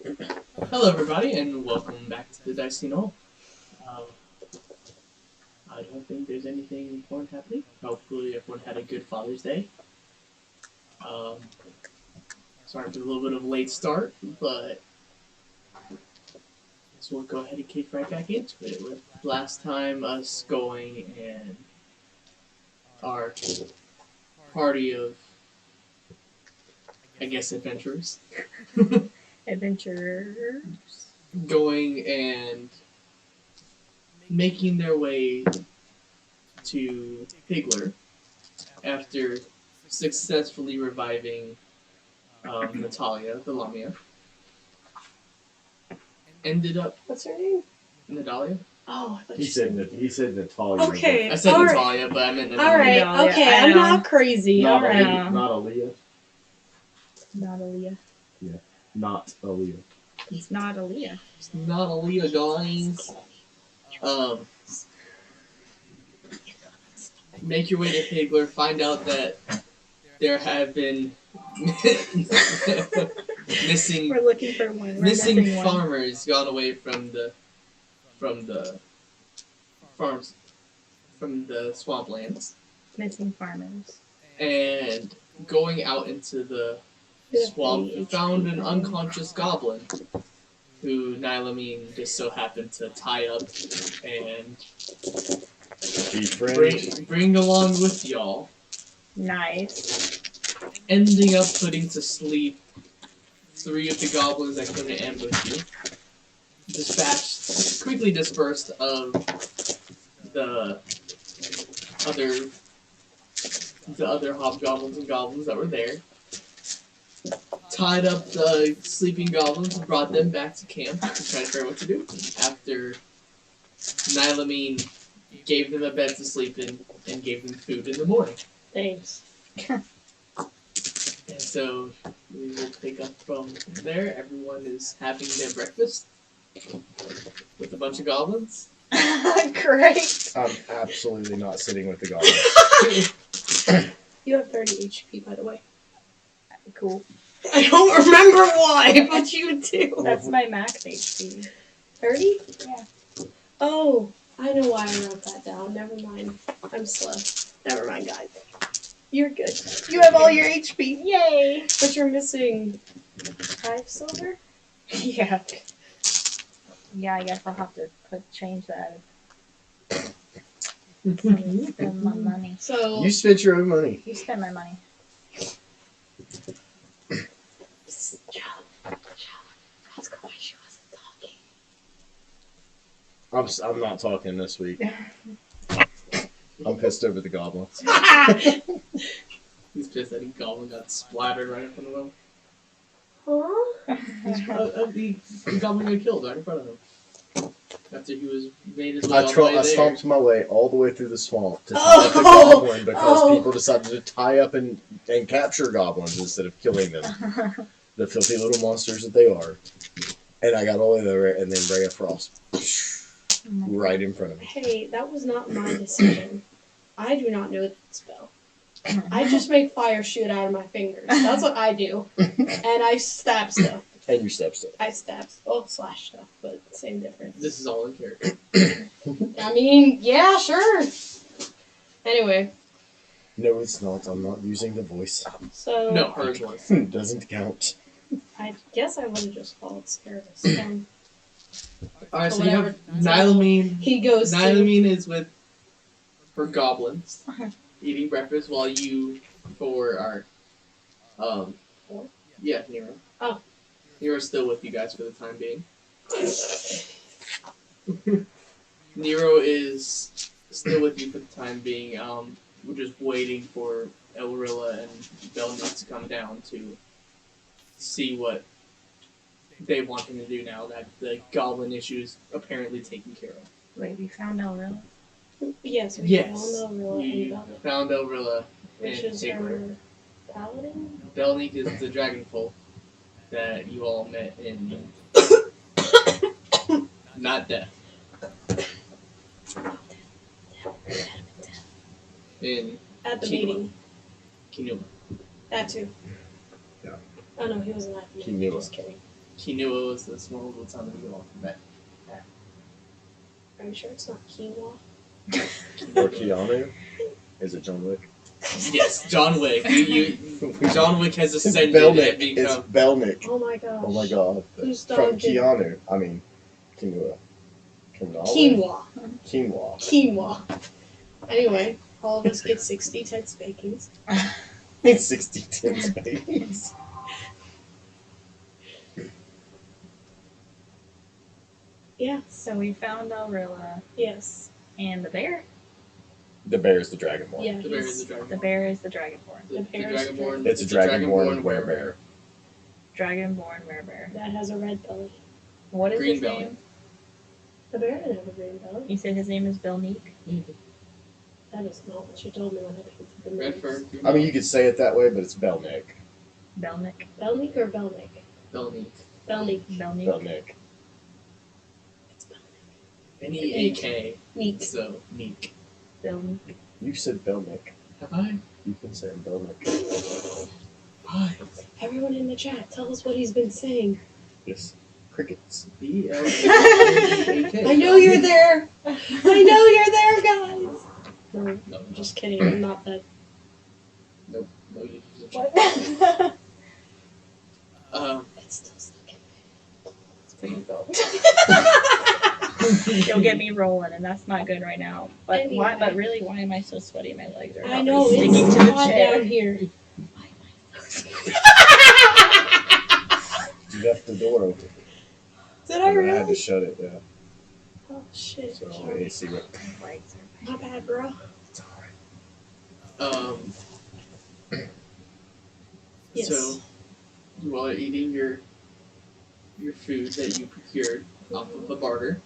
Hello, everybody, and welcome back to the Dicey Knoll. I don't think there's anything important happening. Hopefully, everyone had a good Father's Day. Sorry for a little bit of a late start, but so we'll go ahead and kick right back into it. With last time us going and our party of, I guess, adventurers. Adventurers. Going and making their way to Higler after successfully reviving Natalia, the Lamia. Ended up... What's her name? Natalia? Oh, I thought He said Natalia. Okay. I said all Natalia, but I meant Natalia. Alright, No, okay, I I'm know. not crazy. Not Alright. Aaliyah. Not Aaliyah. Not Aaliyah. Not Aaliyah. It's not Aaliyah. It's not Aaliyah, guys. Make your way to Higler, find out that there have been missing We're looking for one. We're missing one. farmers gone away from the farms, from the swamplands, Missing farmers. and going out into the swamp, found an unconscious goblin who Nylamine just so happened to tie up and bring along with y'all, Nice. ending up putting to sleep 3 of the goblins that came to ambush you. Quickly dispersed of the other hobgoblins and goblins that were there. Tied up the sleeping goblins and brought them back to camp to try to figure out what to do. After Nylamine gave them a bed to sleep in and gave them food in the morning. Thanks. And so we will pick up from there. Everyone is having their breakfast with a bunch of goblins. Great. I'm absolutely not sitting with the goblins. You have 30 HP, by the way. Cool. I don't remember why, but you do. That's my max HP. 30? Yeah. Oh, I know why I wrote that down. Never mind. I'm slow. Never mind, guys. You're good. You have all your HP. Yay! But you're missing 5 silver? Yeah. Yeah, I guess I'll have to change that. Spend my money. So You spent your own money. you spend my money. She wasn't I'm not talking this week. I'm pissed over the goblins. talking. He's pissed that a goblin got splattered right in front of him. Huh? The goblin got killed right in front of him. After he was made his way all the way I there. stomped my way all the way through the swamp to tie up the goblin because people decided to tie up and capture goblins instead of killing them. The filthy little monsters that they are. And I got all the way there, and then Ray of Frost. Right in front of me. Hey, that was not my decision. I do not know that spell. I just make fire shoot out of my fingers. That's what I do. And I stab stuff. And you step still. I stab, well, slash stuff, but same difference. This is all in character. I mean, yeah, sure. Anyway, No, it's not. I'm not using the voice. so No, hers was. Doesn't count. I guess I would have just called Scarabus. Alright, so you Whatever. have Nylamine. He goes to... Nylamine is with her goblins, eating breakfast, while you four are, Four? yeah, Nero. Oh. Nero's still with you guys for the time being. Nero is still with you for the time being. We're just waiting for Elrilla and Belnick to come down to see what they want him to do now that the goblin issue is apparently taken care of. Wait, we found Elrilla? Yes, we Yes, found Elrilla we and Belnick. found Elrilla Which and is Higler. her paladin? Belnick is the dragon folk that you all met in not death. In At the Kinuma. meeting. Kinuma. That too. Yeah. Oh no, he wasn't at the meeting. Kinuma. Just kidding. Quinoa was the small little town that we all met. I'm sure it's not quinoa. Or Keanu? Is it John Wick? Yes, John Wick. John Wick has ascended Belnick. and It's become. Belnick. Oh my gosh. Oh my god. Whose From dog did Keanu. I mean, Quinoa. quinoa? Quinoa. Quinoa. Anyway, all of us get 60 10 spankings. It's 60-10 spankings. Yeah. So we found Elrilla Yes. and the bear. The bear is the dragonborn. Yeah. The bear is the dragonborn. The bear is the dragonborn. The bear is the dragonborn. It's a the dragonborn werebear. Dragonborn werebear. That has a red belly. What is Green his belly. name? The bear didn't have a green belly. You said his name is Belnique. That is not what you told me when I picked the Red names. fur. I mean, you could say it that way, but it's Belnick. Belnick. Belnick or Belnick? Belnick. Belnick. Belnique. Belnick. It's Belnick. N-E-A-K. Neat. So, Neek. Belnique. You said Belnick. Have I? You've been saying Belnick. Why? Everyone in the chat, tell us what he's been saying. Yes. Crickets. B-L-N-E-A-K. I know you're there. I know you're there, guys. No, No, I'm just kidding. I'm not that. no, you just. What? It's still stuck in It's pretty dope. You'll get me rolling, and that's not good right now. But Anyway. why? But really, why am I so sweaty? My legs are. I know, sticking it's to the hot chair. down here. You left the door open. Did I And I had to really? shut it, yeah. Oh, shit. So Sorry. AC went. My legs are. My bad, bro. It's alright. Yes. So, you all are eating your food that you procured off of the barter.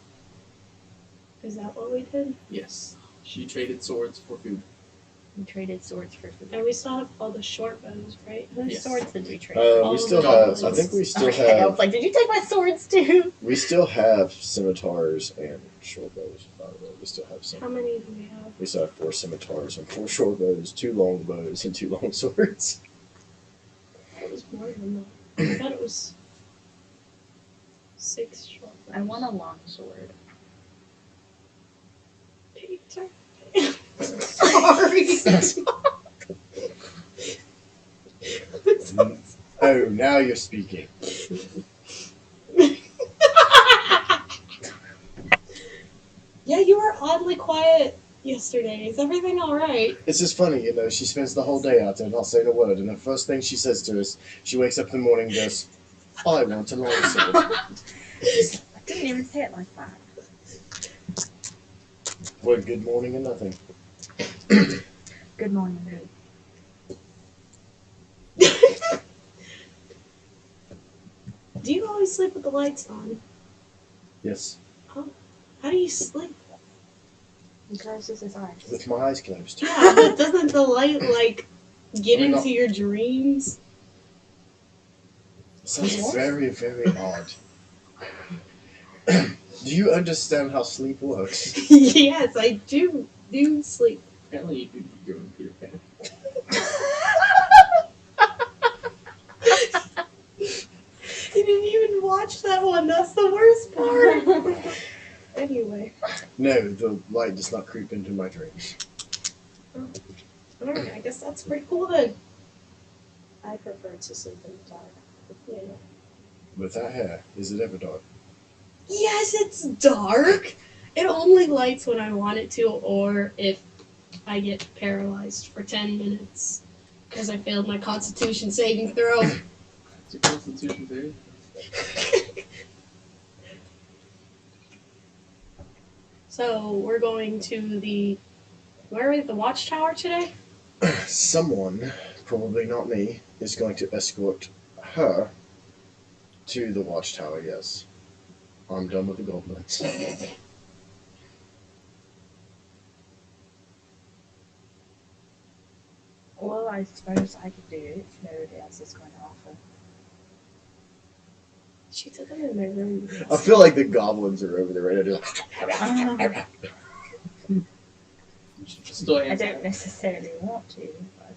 Is that what we did? Yes. She traded swords for food. We traded swords for food. And we still have all the short bows, right? Whose Yes. swords did we trade? All We of still the have. goblins. I think we still Okay, I was have. like, did you take my swords too? We still have scimitars and short bows. By the way, we still have some. How many do we have? We still have 4 scimitars and 4 short bows, 2 long bows, and 2 long swords. It was more than that. I thought it was 6 short bows. I want a long sword. Peter. Sorry. Oh, now you're speaking. Yeah, you were oddly quiet yesterday. Is everything alright? It's just funny, you know, she spends the whole day out there not saying a word, and the first thing she says to us, she wakes up in the morning and goes, I want a long sword. I didn't even say it like that. Well, good morning and nothing. Good morning, babe. Do you always sleep with the lights on? Yes, How do you sleep? He closes his eyes. with my eyes closed. Yeah, but doesn't the light, like, get Why not? into your dreams? Sounds very, very odd. Do you understand how sleep works? Yes, I do sleep. Apparently, you could give him Peter Pan. You didn't even watch that one. That's the worst part. Anyway. No, the light does not creep into my dreams. Alright, I guess that's pretty cool then. I prefer to sleep in the dark. Yeah. With that hair, is it ever dark? Yes, it's dark. It only lights when I want it to, or if I get paralyzed for 10 minutes because I failed my Constitution saving throw. It's a Constitution theory. So we're going to the where are we? The Watchtower today? Someone, probably not me, is going to escort her to the watchtower, yes. I'm done with the goblins. Well, I suppose I could do it if nobody else is going to offer. She took them in their room. I feel like the goblins are over there right now. Still I answer. don't necessarily want to, but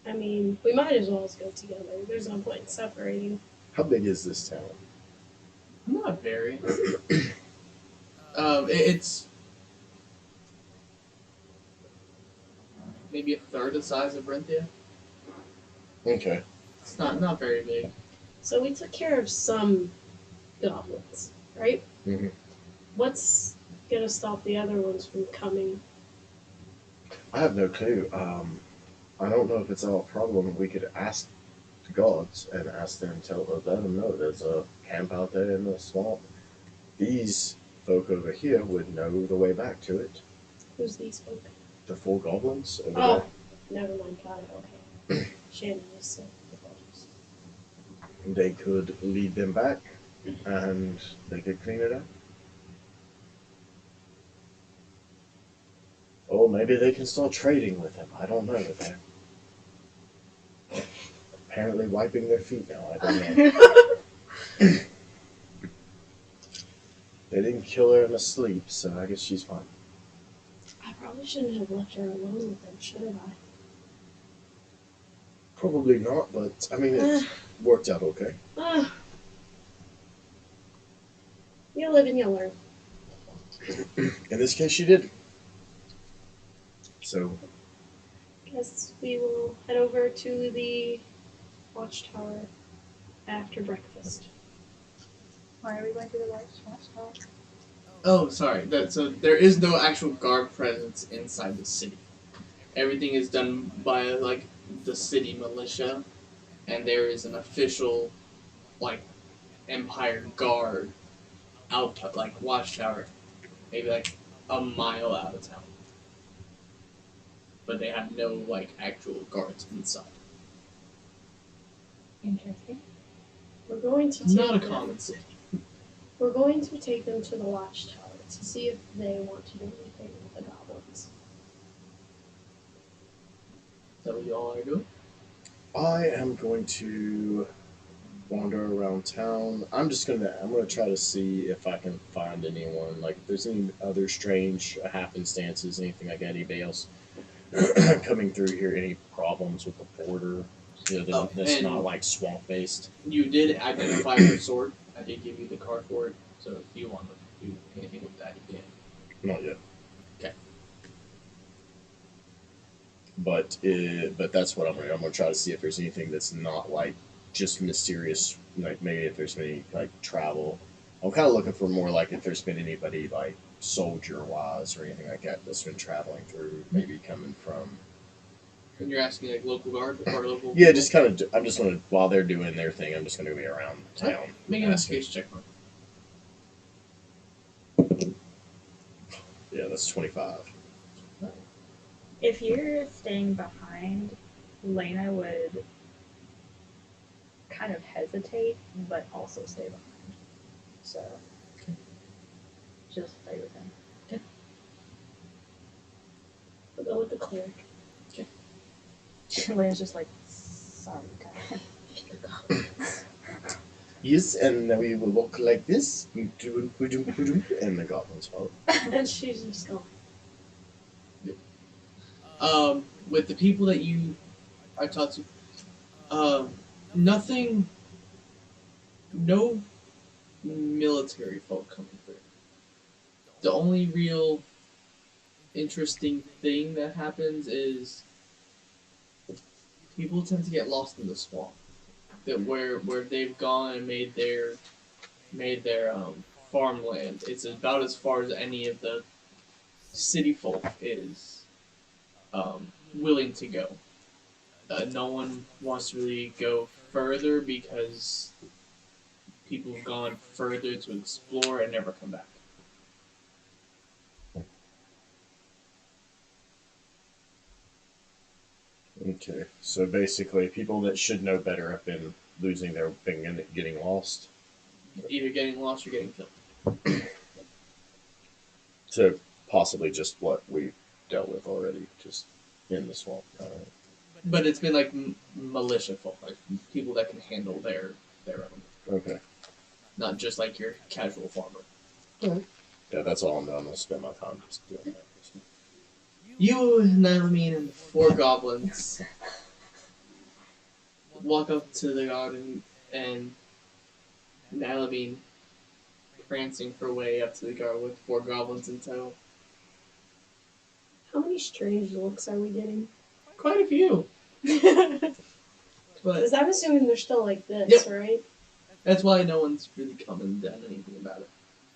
I mean, we might as well go together. There's no point in separating. How big is this town? Not very. It's maybe a third the size of Renthia. Okay. It's not very big. So we took care of some goblins, right? Mhm. What's gonna stop the other ones from coming? I have no clue. I don't know if it's our problem. We could ask the gods and ask them, let them know there's a camp out there in the swamp. These folk over here would know the way back to it. Who's these folk? The 4 goblins over Oh, never mind. Got it. Okay. Shannon just said the goblins. there. They could lead them back, and they could clean it up. Or maybe they can start trading with them. I don't know. They're apparently wiping their feet now. I don't know. They didn't kill her in her sleep, so I guess she's fine. I probably shouldn't have left her alone with them, should I? Probably not, but I mean, it worked out okay. You live and you learn. In this case, she did. So, Guess we will head over to the watchtower after breakfast. Why are we going to the watchtower? Oh, sorry. So there is no actual guard presence inside the city. Everything is done by like the city militia, and there is an official like Empire guard out like watchtower, maybe like a mile out of town. But they have no like actual guards inside. Interesting. We're going to It's take not a them- common city. We're going to take them to the watchtower to see if they want to do anything with the goblins. Is that what you all are doing? I am going to wander around town. I'm gonna try to see if I can find anyone, like if there's any other strange happenstances, anything like that, anybody else coming through here, any problems with the border, that's and- not like swamp based. You did identify your sword. I did give you the card for it, so if you want to do anything with that, you can. Not yet. Okay. But that's what I'm gonna try to see if there's anything that's not like just mysterious, like maybe if there's any like travel. I'm kind of looking for more like if there's been anybody like soldier wise or anything like that that's been traveling through, maybe coming from. And you're asking like local guard or local. Yeah, just kind of. I'm just gonna while they're doing their thing, I'm just gonna be around town. Make an asking. investigation check. Yeah, that's 25. If you're staying behind, Lena would kind of hesitate, but also stay behind. So, just stay with him. We'll go with the cleric. Lena's just like, sorry, guys. Yes, and then we will walk like this, and the goblins follow. And she's just going. With the people that I talked to, nothing, no military folk coming through. The only real interesting thing that happens is people tend to get lost in the swamp. That where they've gone and made their farmland. It's about as far as any of the city folk is willing to go. No one wants to really go further because people have gone further to explore and never come back. Okay, so basically, people that should know better have been getting lost. Either getting lost or getting killed. So possibly just what we dealt with already, just in the swamp. But it's been like militia folk, like people that can handle their own, Okay. not just like your casual farmer. Yeah, that's all I'm doing. I'm gonna spend my time just doing that. You, Nylamine, and the 4 goblins walk up to the garden and Nylamine prancing her way up to the garden with 4 goblins in tow. How many strange looks are we getting? Quite a few. But Because I'm assuming they're still like this, Yep. right? that's why no one's really come and done anything about it.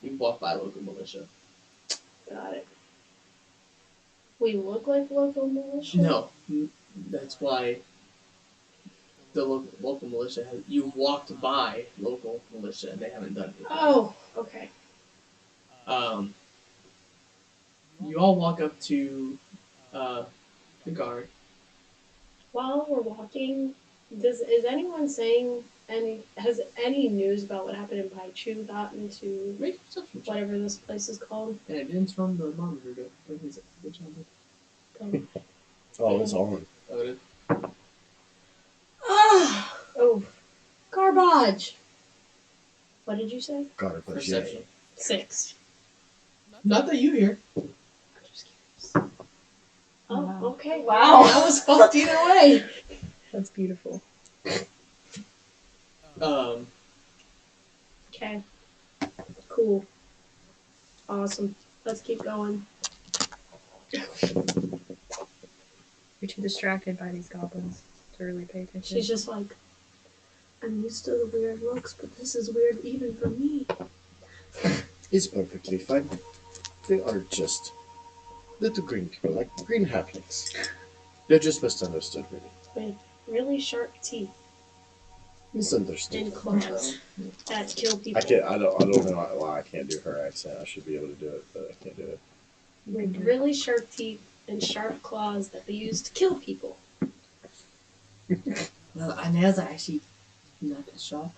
You walk by local militia. Got it. We look like local militia? No, that's why the local militia has. You walked by local militia and they haven't done anything. Oh, okay. You all walk up to the guard. While we're walking, is anyone saying has any news about what happened in Paichu gotten to Make a perception check. whatever this place is called? And it ends from the monitor. Go. What is it? Which one? Oh, it's on. Oh, it is. Oh, garbage. What did you say? God, but Perception. 6. Not that you hear. I'm just curious. Oh, Wow. okay. Wow. That was fucked either way. That's beautiful. Okay. Cool. Awesome. Let's keep going. You're too distracted by these goblins to really pay attention. She's just like, I'm used to the weird looks, but this is weird even for me. It's perfectly fine. They are just little green people, like green halflings. They're just misunderstood, really. With really sharp teeth Misunderstood. and claws that kill people. I don't know why I can't do her accent. I should be able to do it, but I can't do it. With really sharp teeth and sharp claws that they use to kill people. Well, our nails are actually not that sharp.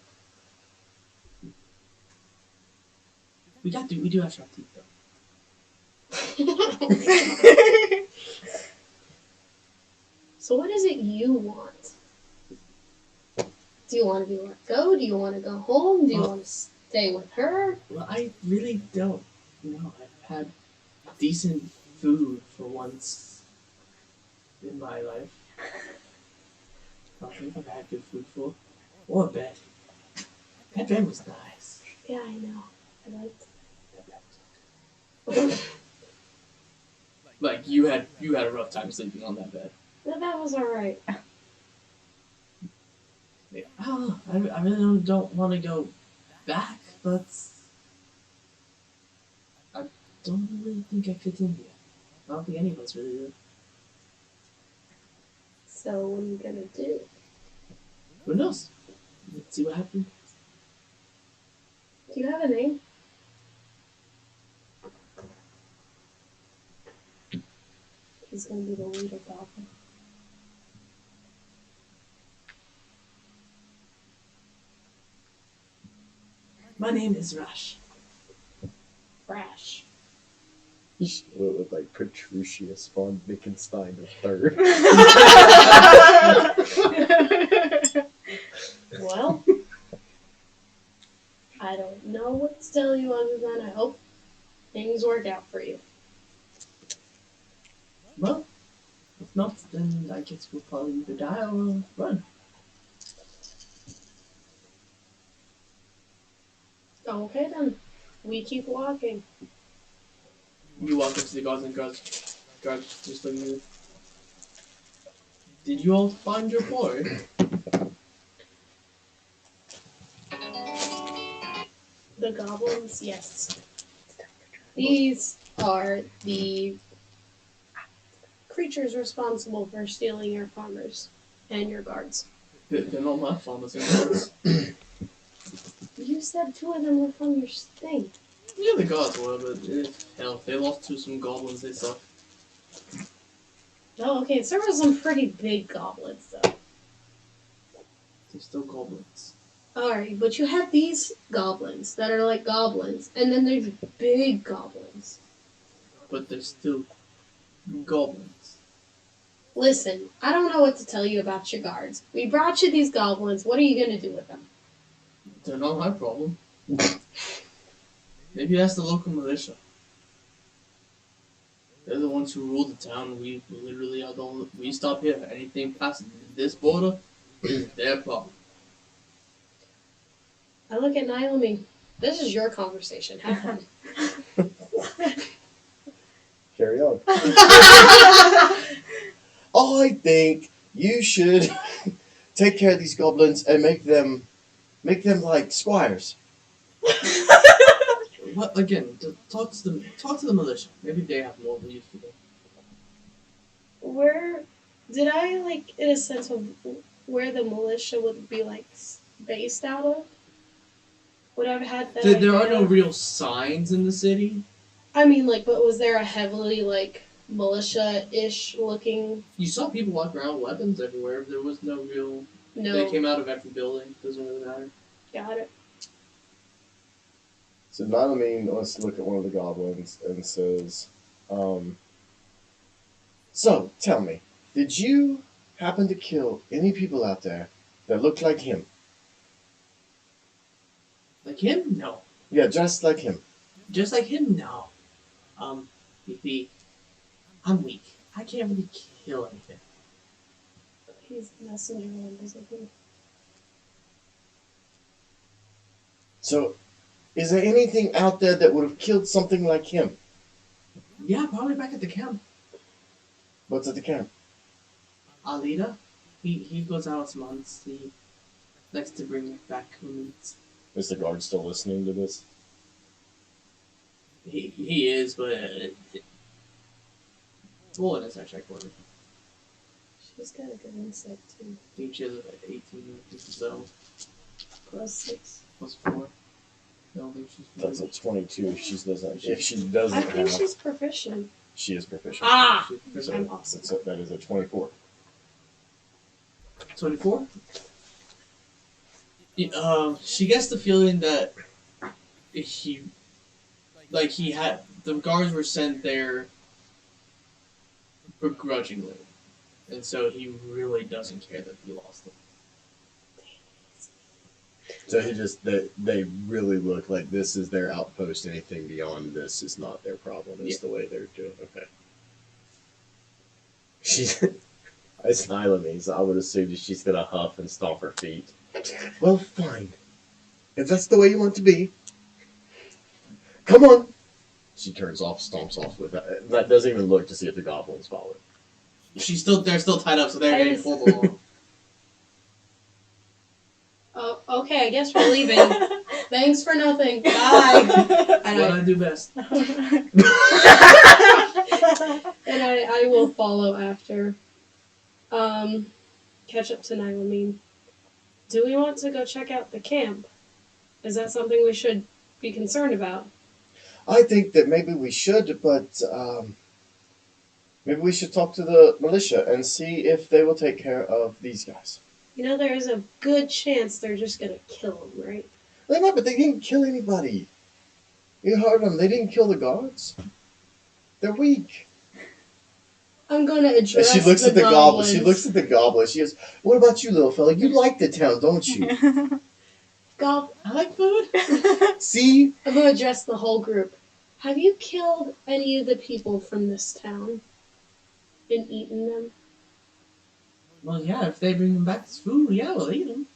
We do have sharp teeth though. So what is it you want? Do you want to be let go? Do you want to go home? Do you want to stay with her? Well, I really don't know. I've had decent food for once in my life. I don't think I've had good food for. Or a bed. That bed was nice. Yeah, I know. I liked That bed was okay. Like you had a rough time sleeping on that bed. that was alright. Yeah, I don't know. I really don't want to go back, but I don't really think I fit in here. I don't think any of us really do. So what are you gonna do? Who knows? Let's see what happens. Do you have a name? He's gonna be the leader goblin. My name is Rush. Brash. With like Petruchius von Wittgenstein III. Well, I don't know what to tell you other than I hope things work out for you. Well, if not, then I guess we'll probably either die or run. Okay then. We keep walking. You walk up to the guards and guards just looking at you. Did you all find your boy? The goblins, yes. These are the creatures responsible for stealing your farmers and your guards. They're not my farmers and guards. You said 2 of them were from your thing. Yeah, the guards were, but hell, they lost to some goblins they saw. Oh, okay. So there were some pretty big goblins, though. They're still goblins. Alright, but you have these goblins that are like goblins, and then there's big goblins. But they're still goblins. Listen, I don't know what to tell you about your guards. We brought you these goblins. What are you going to do with them? They're not my problem. Maybe that's the local militia. They're the ones who rule the town. We literally are the only, we stop here. Anything past this border, Their problem. I look at Nylamine. This is your conversation. Have fun. Carry on. I think you should take care of these goblins and make them like squires. What again? Talk to them. Talk to the militia. Maybe they have more use for them. Where did I like in a sense of where the militia would be like based out of? Would I have had that? There are idea? no real signs in the city. I mean, like, but was there a heavily like militia-ish looking? You saw people walk around with weapons everywhere. There was no real. No. They came out of every building. Doesn't really matter. Got it. So Nylamine wants to look at one of the goblins and says, so, tell me, did you happen to kill any people out there that looked like him? Like him? No. Yeah, just like him. Just like him? No. I'm weak. I can't really kill anything. He's the messenger one, isn't he? So, is there anything out there that would have killed something like him? Yeah, probably back at the camp. What's at the camp? Alida, he goes out some months. He likes to bring back meats. Is the guard still listening to this? He is, but well, in his check order. She's got a good insight too. I think she has like 18 or so. +6. Plus 4. I don't think she's. That's a 22 if she doesn't. If she I doesn't think have, she's proficient. she is proficient. Ah! She's I'm awesome. That is a 24. 24. She gets the feeling that he had the guards were sent there begrudgingly, and so he really doesn't care that he lost them. So they really look like this is their outpost. Anything beyond this is not their problem. It's the way they're doing. Okay. She's it's Nylamine, so I would assume that she's gonna huff and stomp her feet. Well, fine. If that's the way you want it to be, come on. She turns off, stomps off with that. That doesn't even look to see if the goblins follow. They're still tied up, so they're getting pulled along. Oh, okay. I guess we're leaving. Thanks for nothing. Bye. And What I do best. I will follow after. Catch up to Nylamine. Do we want to go check out the camp? Is that something we should be concerned about? I think that maybe we should, but maybe we should talk to the militia and see if they will take care of these guys. You know, there is a good chance they're just gonna kill them, right? They might, but they didn't kill anybody. You heard them. They didn't kill the guards. They're weak. I'm gonna address And she looks at the goblin. goblins. She looks at the goblin. She goes, "What about you, little fella? You like the town, don't you? I like food. See?" I'm gonna address the whole group. Have you killed any of the people from this town and eaten them? Well, yeah, if they bring them back as food, yeah, we'll eat them.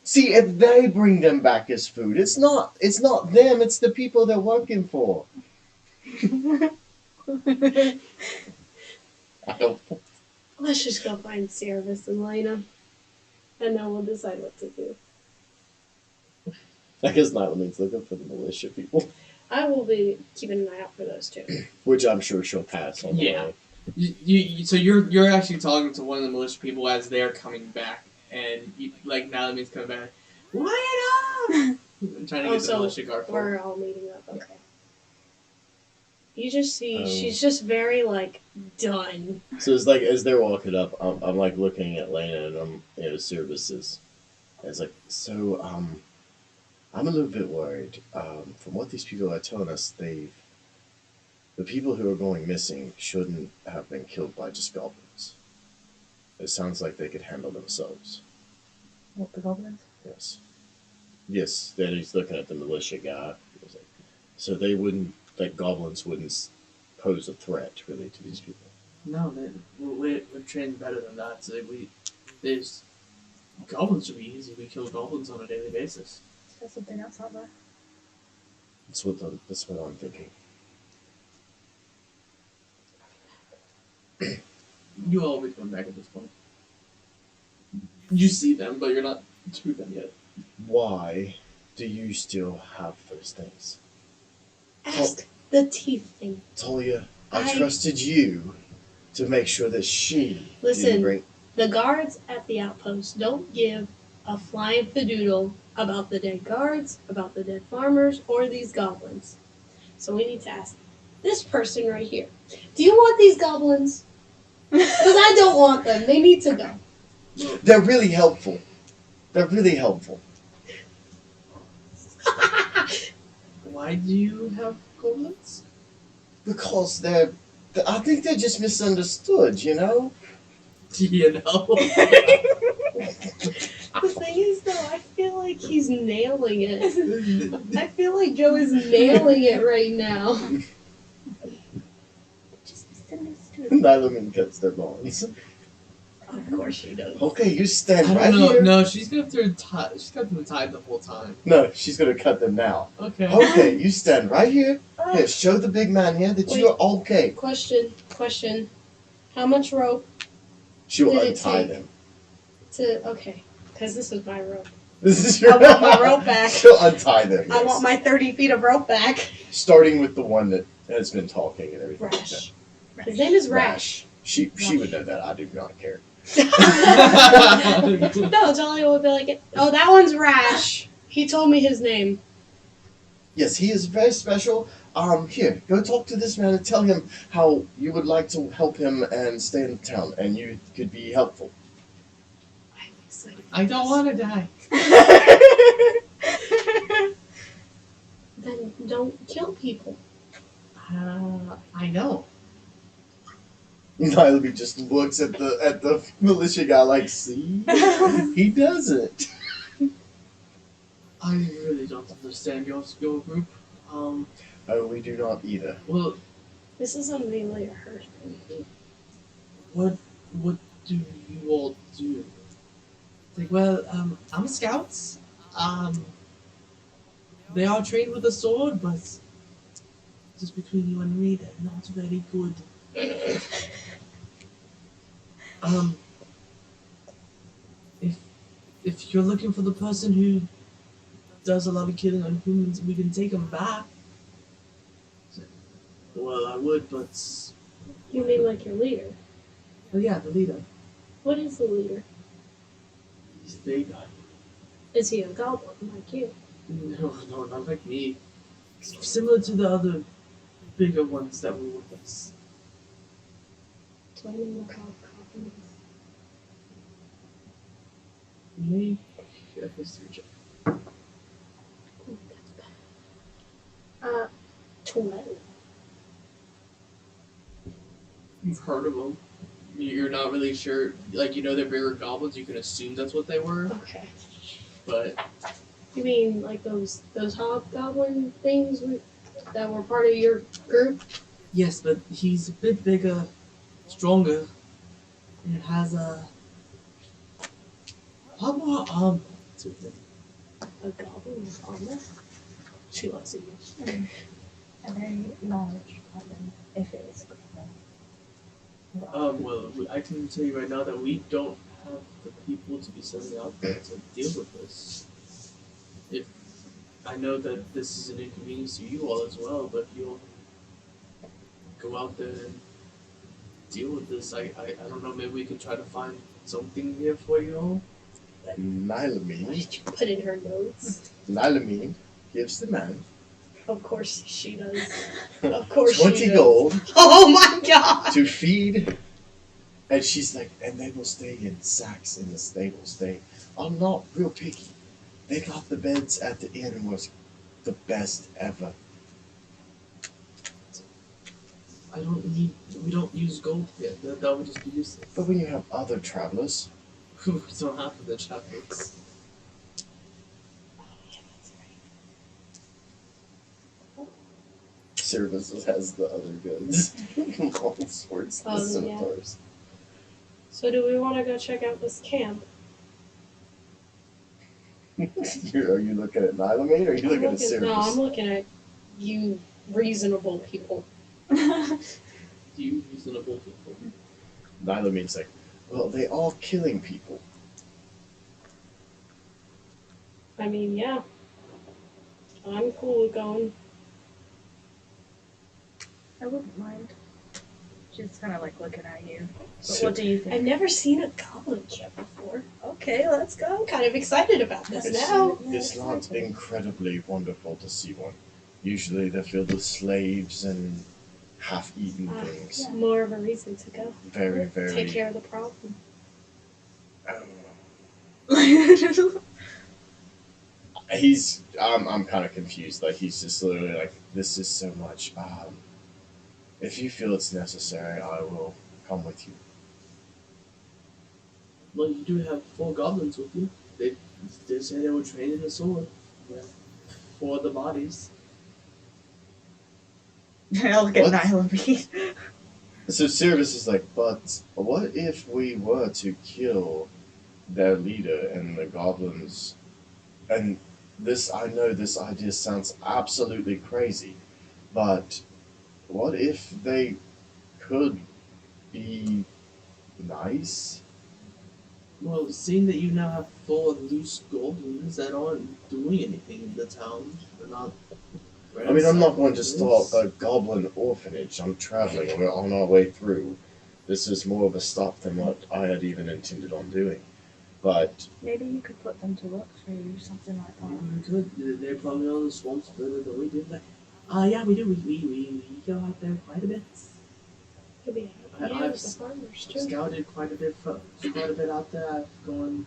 See, if they bring them back as food, it's not them. It's the people they're working for. Let's just go find Cerberus and Lena, and then we'll decide what to do. I guess Nylamine's looking for the militia people, I will be keeping an eye out for those two. which I'm sure she'll pass on. Yeah. The way. So you're actually talking to one of the militia people as they're coming back, and Nylamine's coming back. Light up! I'm trying to get the militia guard. We're all meeting up. Okay. You just see Oh. she's just very done. So it's like as they're walking up, I'm like looking at Lena and services. And it's like, so I'm a little bit worried. From what these people are telling us, the people who are going missing shouldn't have been killed by just goblins. It sounds like they could handle themselves. What, the goblins? Yes. Yes, then he's looking at the militia guy. He was like, so they wouldn't, goblins wouldn't pose a threat, really, to these people. No, we're trained better than that. So Goblins should be easy. We kill goblins on a daily basis. That's something else on there. That's what I'm thinking. You always come back at this point. You see them, but you're not to them yet. Why do you still have those things? Ask the teeth thing. Talia, I I- trusted you to make sure that she Listen. didn't bring... The guards at the outpost don't give a flying fadoodle about the dead guards, about the dead farmers, or these goblins. So we need to ask this person right here. Do you want these goblins? Because I don't want them. They need to go. They're really helpful. They're really helpful. Why do you have goblins? Because I think they're just misunderstood, you know? You know? The thing is, though, I feel like he's nailing it. I feel like Joe is nailing it right now. Just misunderstood. Nylamine cuts their bonds. Of course she does. Okay, you stand I right don't know. here. No, she's got them tied. She's got them tied the whole time. No, she's gonna cut them now. Okay. Okay, you stand right here. Here, show the big man here that you're okay. Question. How much rope She'll Did it untie take? them. okay. Because this is my rope. This is your I want my rope back. She'll untie them. I yes. want my 30 feet of rope back. Starting with the one that has been talking and everything. like that. Rash. His name is Rash. She would know that. I do not care. No, Talia would be like, oh, that one's Rash. He told me his name. Yes, he is very special. Here, go talk to this man and tell him how you would like to help him and stay in town, and you could be helpful. I'm excited. I don't want to die. Then don't kill people. I know. Nylamine just looks at the militia guy like, see? He doesn't. I really don't understand your group. Oh, we do not either. Well, This is a melee hurt. what do you all do? Like, well, I'm scouts. They are trained with a sword, but just between you and me, they're not very good. If you're looking for the person who does a lot of killing on humans, we can take them back. Well, I would, but You mean like your leader? oh yeah, the leader. What is the leader? He's big. Is he a goblin like you? No, not like me. Similar to the other bigger ones that were with us. Do I know what goblins? Make a history check. Ooh, that's bad. 12. You've heard of them. You're not really sure. Like, you know they're bigger goblins. You can assume that's what they were. Okay. But You mean like those hobgoblin things that were part of your group? yes, but he's a bit bigger, stronger, and has a lot more armor to him. A goblin with armor? She loves it. A very large goblin, if it is goblin. Well, I can tell you right now that we don't have the people to be sending out there to deal with this. If I know that this is an inconvenience to you all as well, but if you'll go out there and deal with this, I don't know, maybe we could try to find something here for you all. What Nylamine did you put in her notes? gives the man Of course she does. Of course 20 she does. gold Oh my god! to feed, and she's like, and they will stay in sacks in the stables. They are not real picky. They got the beds at the inn was the best ever. We don't use gold yet. That would just be useless. But when you have other travelers, We don't have the chapters. Oh, yeah, that's right. Services has the other goods. All swords, the Oh, yeah. scimitars. So do we want to go check out this camp? Are you looking at Nylamine or are you looking at Sirius? No, I'm looking at you reasonable people. You reasonable people. Nylamine's like, well, they are killing people. I mean, yeah. I'm cool with going. I wouldn't mind. She's kind of like looking at you. But So- what do you think? I've never seen a goblin ship before. Okay, let's go. I'm kind of excited about this It's, now. it's not incredibly wonderful to see one. Usually they're filled with slaves and half-eaten things. More of a reason to go. Very, very. Take care of the problem. I'm kind of confused. Like he's just literally like, this is so much. If you feel it's necessary, I will come with you. Well, you do have 4 goblins with you. They say they were trained in the sword. Yeah. For the bodies. I'll look at What? Nylamine. So Sirius is like, but what if we were to kill their leader and the goblins? And I know this idea sounds absolutely crazy, but what if they could be nice? Well, seeing that you now have 4 loose goblins that aren't doing anything in the town, they're not. I mean, I'm not going to start a goblin orphanage. I'm traveling. We're on our way through. This is more of a stop than what I had even intended on doing. But Maybe you could put them to work for you, something like that. We could. They probably know the swamps better than we do. But, yeah, we do. We go out there quite a bit. Could be I've the farmers too. scouted quite a bit out there. I've gone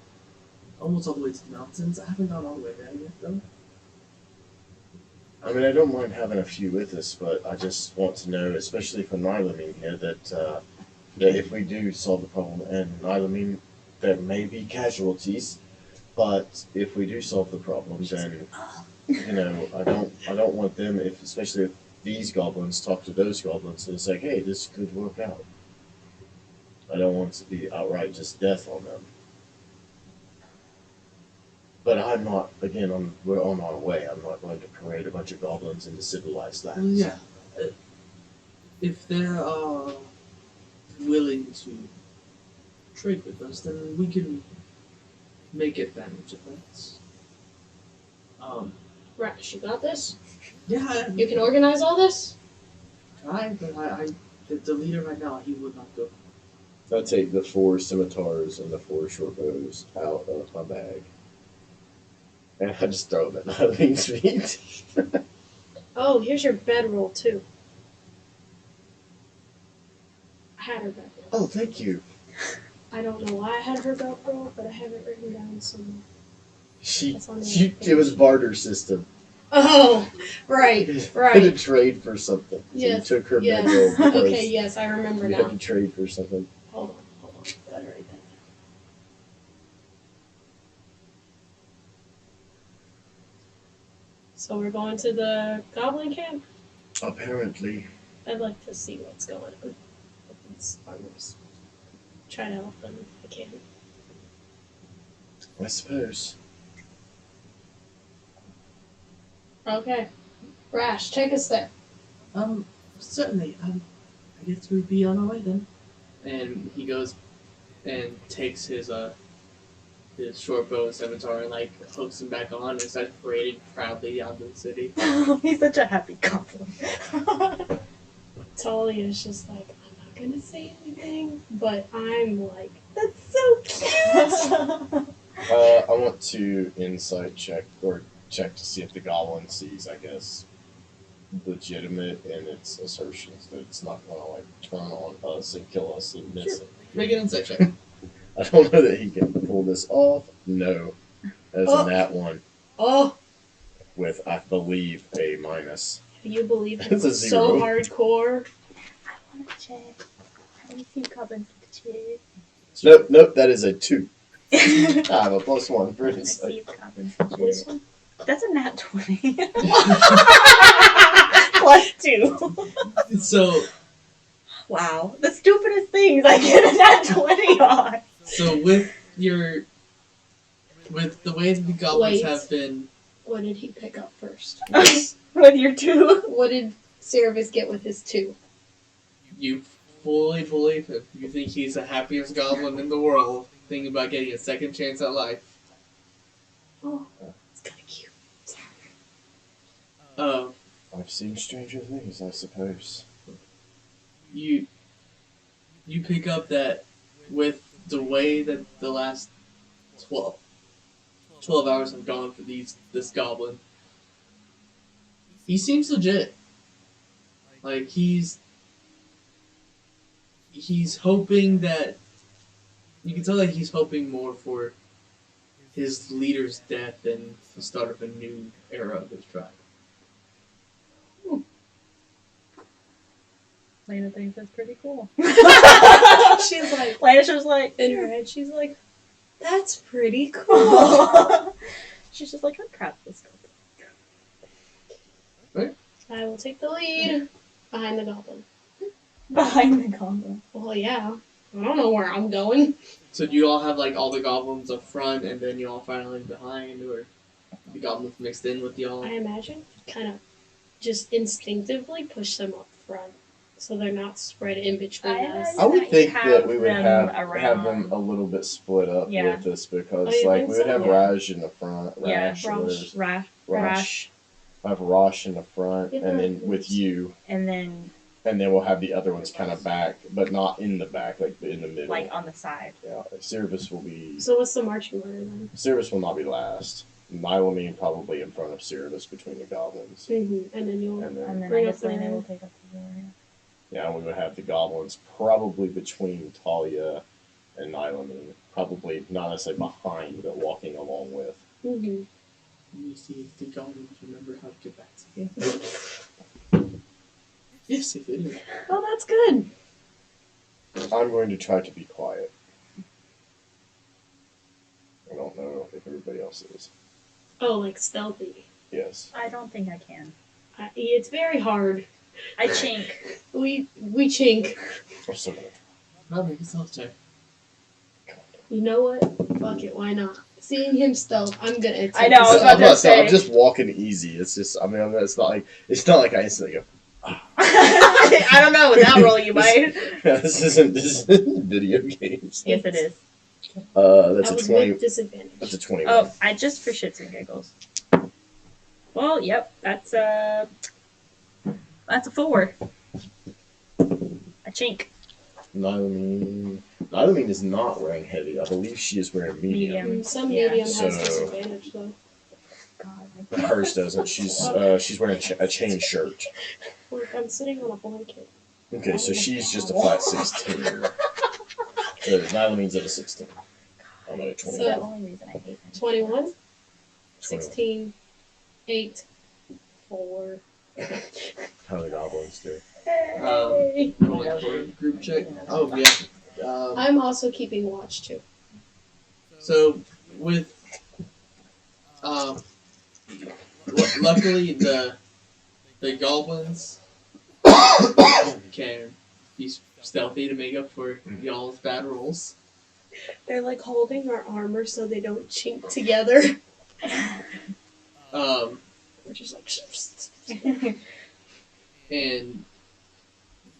almost all the way to the mountains. I haven't gone all the way there yet, though. I mean, I don't mind having a few with us, but I just want to know, especially for Nylamine here, that if we do solve the problem, and Nylamine, there may be casualties, but if we do solve the problem, then I don't want them, especially if these goblins talk to those goblins and it's like, hey, this could work out. I don't want it to be outright just death on them. But I'm not, again, we're on our way. I'm not going to parade a bunch of goblins into civilized Well, lands. yeah. If they're willing to trade with us, then we can make advantage of that. Rash, you got this? Yeah, You can organize all this? try, but the leader right now, he would not go. I take the 4 scimitars and the 4 short bows out of my bag. And I just throw them at Nylame's feet. Oh, here's your bedroll too. I had her bedroll. Oh, thank you. I don't know why I had her bedroll, but I have it written down somewhere. That's on the It was barter system. Oh, right, You had to right. trade for something. So Yes, you took her yes. bedroll because Okay, yes, I remember you had now. to trade for something. Hold on. Gotta write that down. So we're going to the goblin camp? Apparently. I'd like to see what's going on with these farmers. Try to help them if I can. I suppose. Okay. Rash, take us there. Certainly. I guess we'd be on our way then. And he goes and takes his short bow and scimitar and hooks him back on and starts parading proudly out of the city. He's such a happy goblin. Talia's just like, I'm not gonna say anything, but I'm like, that's so cute. I want to insight check or check to see if the goblin sees, I guess, legitimate in its assertions that it's not gonna turn on us and kill us and miss it. Make an insight check. I don't know that he can pull this off. No. That's Oh. a nat 1 Oh, with, I believe, a minus. you believe It's a it's so 0. hardcore? I want to check. I want to see goblins with the Nope, that is a 2. I chip. have a +1 for I insight. see goblins with the This chip. one? That's a nat 20. +2. So Wow. The stupidest things I get a nat 20 on. with your with the way that the goblins Wait. have been. What did he pick up first? With your 2. What did Cerebus get with his 2? You fully believe him. You think he's the happiest goblin in the world, thinking about getting a second chance at life. Oh, it's kind of cute. I've seen stranger things, I suppose. You pick up that with the way that the last 12 hours have gone for this goblin, he seems legit. Like he's hoping that you can tell that he's hoping more for his leader's death than the start of a new era of his tribe. Lena thinks that's pretty cool. She's like, Lena's just like, in her head, she's like, that's pretty cool. she's just like, I'm proud of this goblin. I will take the lead behind the goblin. Behind the goblin. Well, yeah. I don't know where I'm going. So do you all have like all the goblins up front and then you all finally behind, or the goblins mixed in with y'all? I imagine kind of just instinctively push them up front so they're not spread in between us. I would That think have that we would them have around. them a little bit split up Yeah. with us because Oh, you like think we would so? have Yeah. Raj in the front, Yeah, Rash, Rosh. Rash. I have Rosh in the front, Yeah, and then that with works. you, And then, and then we'll have the other ones kind of back, but not in the back, like in the middle. like, on the side. Yeah, Cerebus will be. So what's the marching order then? Cerebus will not be last. Nylamine probably in front of Cerebus between the goblins, Mm-hmm. And then you'll... and then And then Bring I up guess the Lena rear. will take up the rear. yeah, we would have the goblins probably between Talia and Nylamine, probably not necessarily behind, but walking along with. Mm-hmm. Let me see if the goblins remember how to get back together. Yes, if it is. Oh, that's good. I'm going to try to be quiet. I don't know if everybody else is. Oh, like stealthy. Yes. I don't think I can. It's very hard. I chink. We chink. I'm still gonna. I'll make a stealth check. You know what? Fuck it, why not? Seeing him stealth, I'm gonna attack. I know, I was I'm about to not saying. I'm say. just walking easy. It's just. I mean, it's not like I instantly go. I don't know, with that roll you might. This isn't video games. Yes, it is. That's That a was 20. with disadvantage. That's a 21. Oh, I just for shits and giggles. Well, yep, that's a 4. A chink. Nylamine is not wearing heavy. I believe she is wearing medium. Medium. Some Yeah. medium has So- disadvantage though. God. But hers doesn't. She's wearing a chain shirt. Look, I'm sitting on a blanket. Okay, so she's just a flat 16. So Nylamine's at a 16. I'm at a 20. That's the only reason I hate him. 21, 16, 8, 4. How the goblins do. Hey. Rolling for a group check. Oh yeah. I'm also keeping watch too. So with luckily the goblins can be stealthy to make up for y'all's bad rolls. They're like holding our armor so they don't chink together. We're just like. And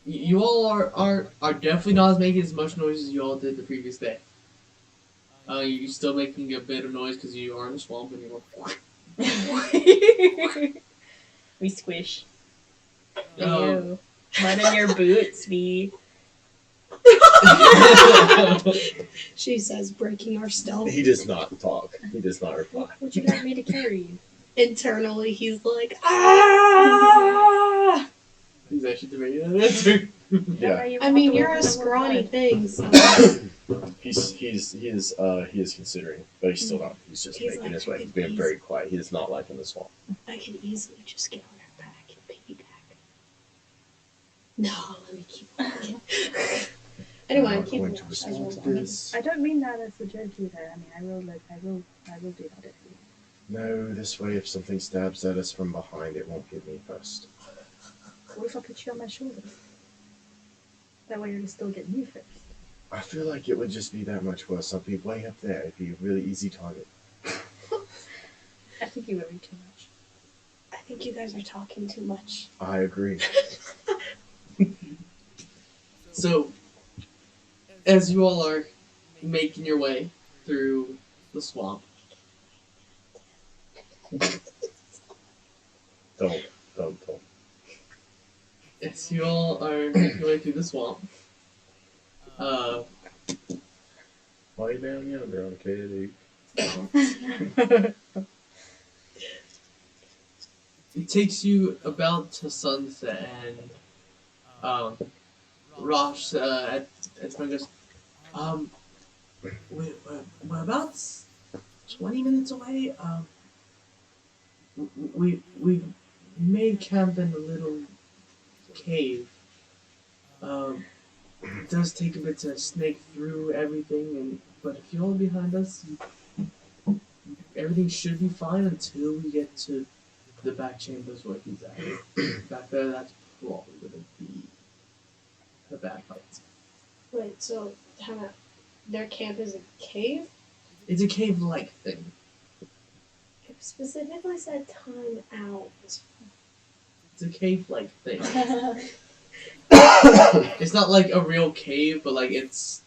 you all are definitely not as making as much noise as you all did the previous day. You're still making a bit of noise because you are in the swamp and you're We squish. Ew. Mud in your boots, V. She says, breaking our stealth. He does not talk. He does not reply. Would you like me to carry you? Internally, he's like, ah! He's actually debating an answer. Yeah, I mean, you're a scrawny thing, so. he is considering, but he's still not. He's just He's making like, his way. I He's could being very quiet. He does not like in the swamp. I could easily just get on her back and piggyback. No, let me keep walking. Anyway, I'm keep going to watch. respond to this. I don't mean that as a joke either. I mean, I will do that if you. No, this way, if something stabs at us from behind, it won't get me first. What if I put you on my shoulder? That way you'll still get me first. I feel like it would just be that much worse. I'd be way up there. It'd be a really easy target. I think you worry too much. I think you guys are talking too much. I agree. So, as you all are making your way through the swamp, Don't. as you all are making your way through the swamp, Way down yonder on a kitty. it takes you about to sunset, and Rosh at this point goes, we're about 20 minutes away. We made camp in a little cave. It does take a bit to snake through everything, but if you're all behind us, everything should be fine until we get to the back chambers where he's at. Back there, that's probably gonna be a bad fight. Wait, so their camp is a cave? It's a cave-like thing. It specifically said time out. It's a cave-like thing. It's not like a real cave, but like it's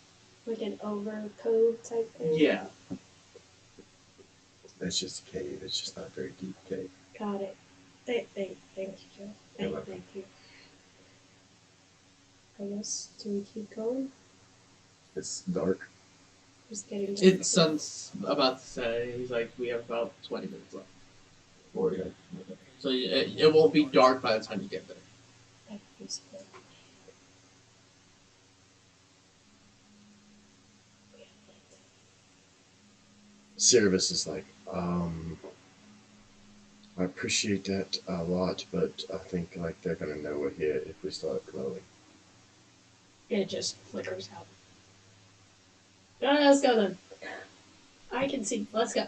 Like an overcoat type thing? yeah. It's just a cave. It's just not a very deep cave. Got it. Thank you, Joe. You're welcome. Thank you. I guess, do we keep going? It's dark. Just getting dark. It's sun's about to say. He's like, we have about 20 minutes left. Okay. So it won't be dark by the time you get there. That feels good. Cerebus is like, I appreciate that a lot, but I think like they're gonna know we're here if we start glowing. It just flickers out. Let's go then. I can see. Let's go.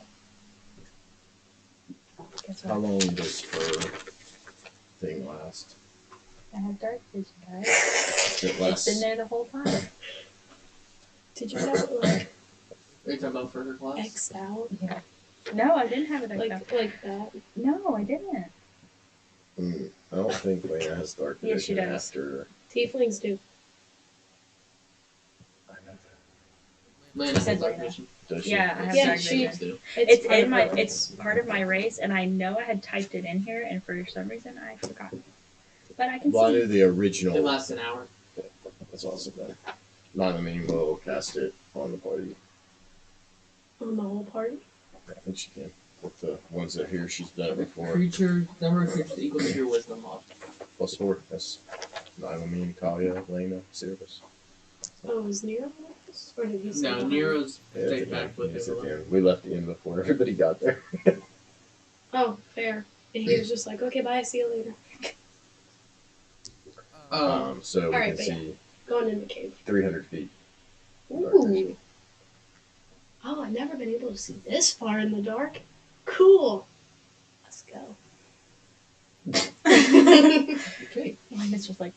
Guess How what? long does her thing last? I have dark vision, guys. It It's lasts. been there the whole time. Did you have it like Are you talking about for her class? X'd out? Yeah. No, I didn't have it like that. Like that? No, I didn't. I don't think Lena has dark vision Yes, she does. after. Tieflings do. I know Lana Said has dark Lana. vision. that. Does she? Yeah, I have Yeah, dark she- vision. Do. It's part in of my. her It's race. part of my race, and I know I had typed it in here, and for some reason I forgot. But I can Well, I knew see. the original. It lasts an hour. That's awesome. Then Nylamine will cast it on the party. On the whole party? I think she can. With the ones that hear she's done it before. Creature number of creatures equals to your wisdom mod. +4. That's Nylamine, Kalia, Lena, Cerebus. Oh, is Nero with us? Or did he say No, behind? Nero's Yeah, take it's back at with the his end. It's at the 11. end. We left the end before everybody got there. Oh, fair. And he was just like, okay, bye, see you later. So we Alright, can but yeah. see Going in the cave. 300 feet. Ooh. Oh, I've never been able to see this far in the dark. Cool. Let's go. Okay. Mine is just like.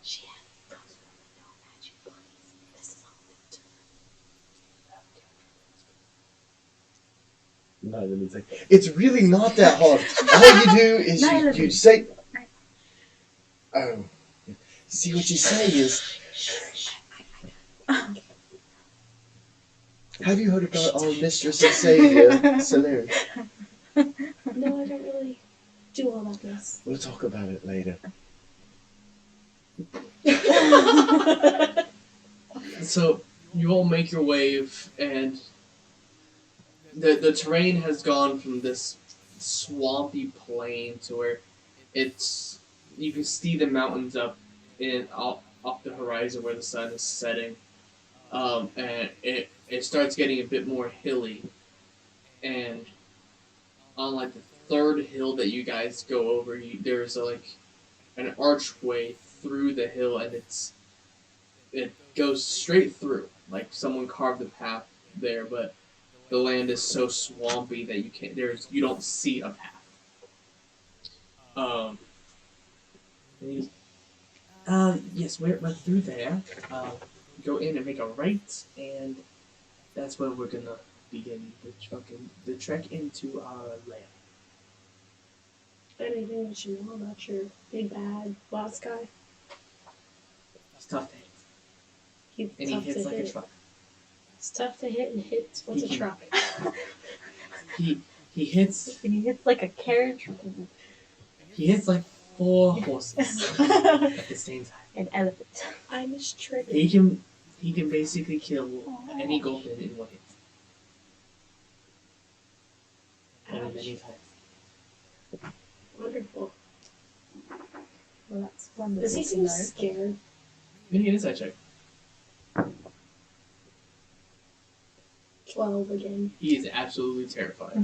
She had no magic bodies. This is all Nylamine's like, it's really not that hard. All you do is you say, oh, see what you say is, have you heard about our mistress and savior, Saloon? No, I don't really do all that mess. We'll talk about it later. So you all make your wave, and the terrain has gone from this swampy plain to where it's you can see the mountains up off the horizon where the sun is setting, and it starts getting a bit more hilly, and on like the third hill that you guys go over, there's an archway through the hill, and it goes straight through. Like someone carved the path there, but the land is so swampy that you don't see a path. Yes, we're through there. Go in and make a right, and that's where we're gonna be begin the trek into our lair. Anything I should know about your big bad boss guy? He's tough to hit. He's And he tough hits to like hit. a truck. It's tough to hit and hits. What's a He can- truck? He hits And he hits like a carriage. like 4 horses at the same time. An elephant. I mistriggered. He can basically kill any goblin in one hit. And many times. Wonderful. Well, that's one. Does he seem scared? Give me an insight check. 12 again. He is absolutely terrified.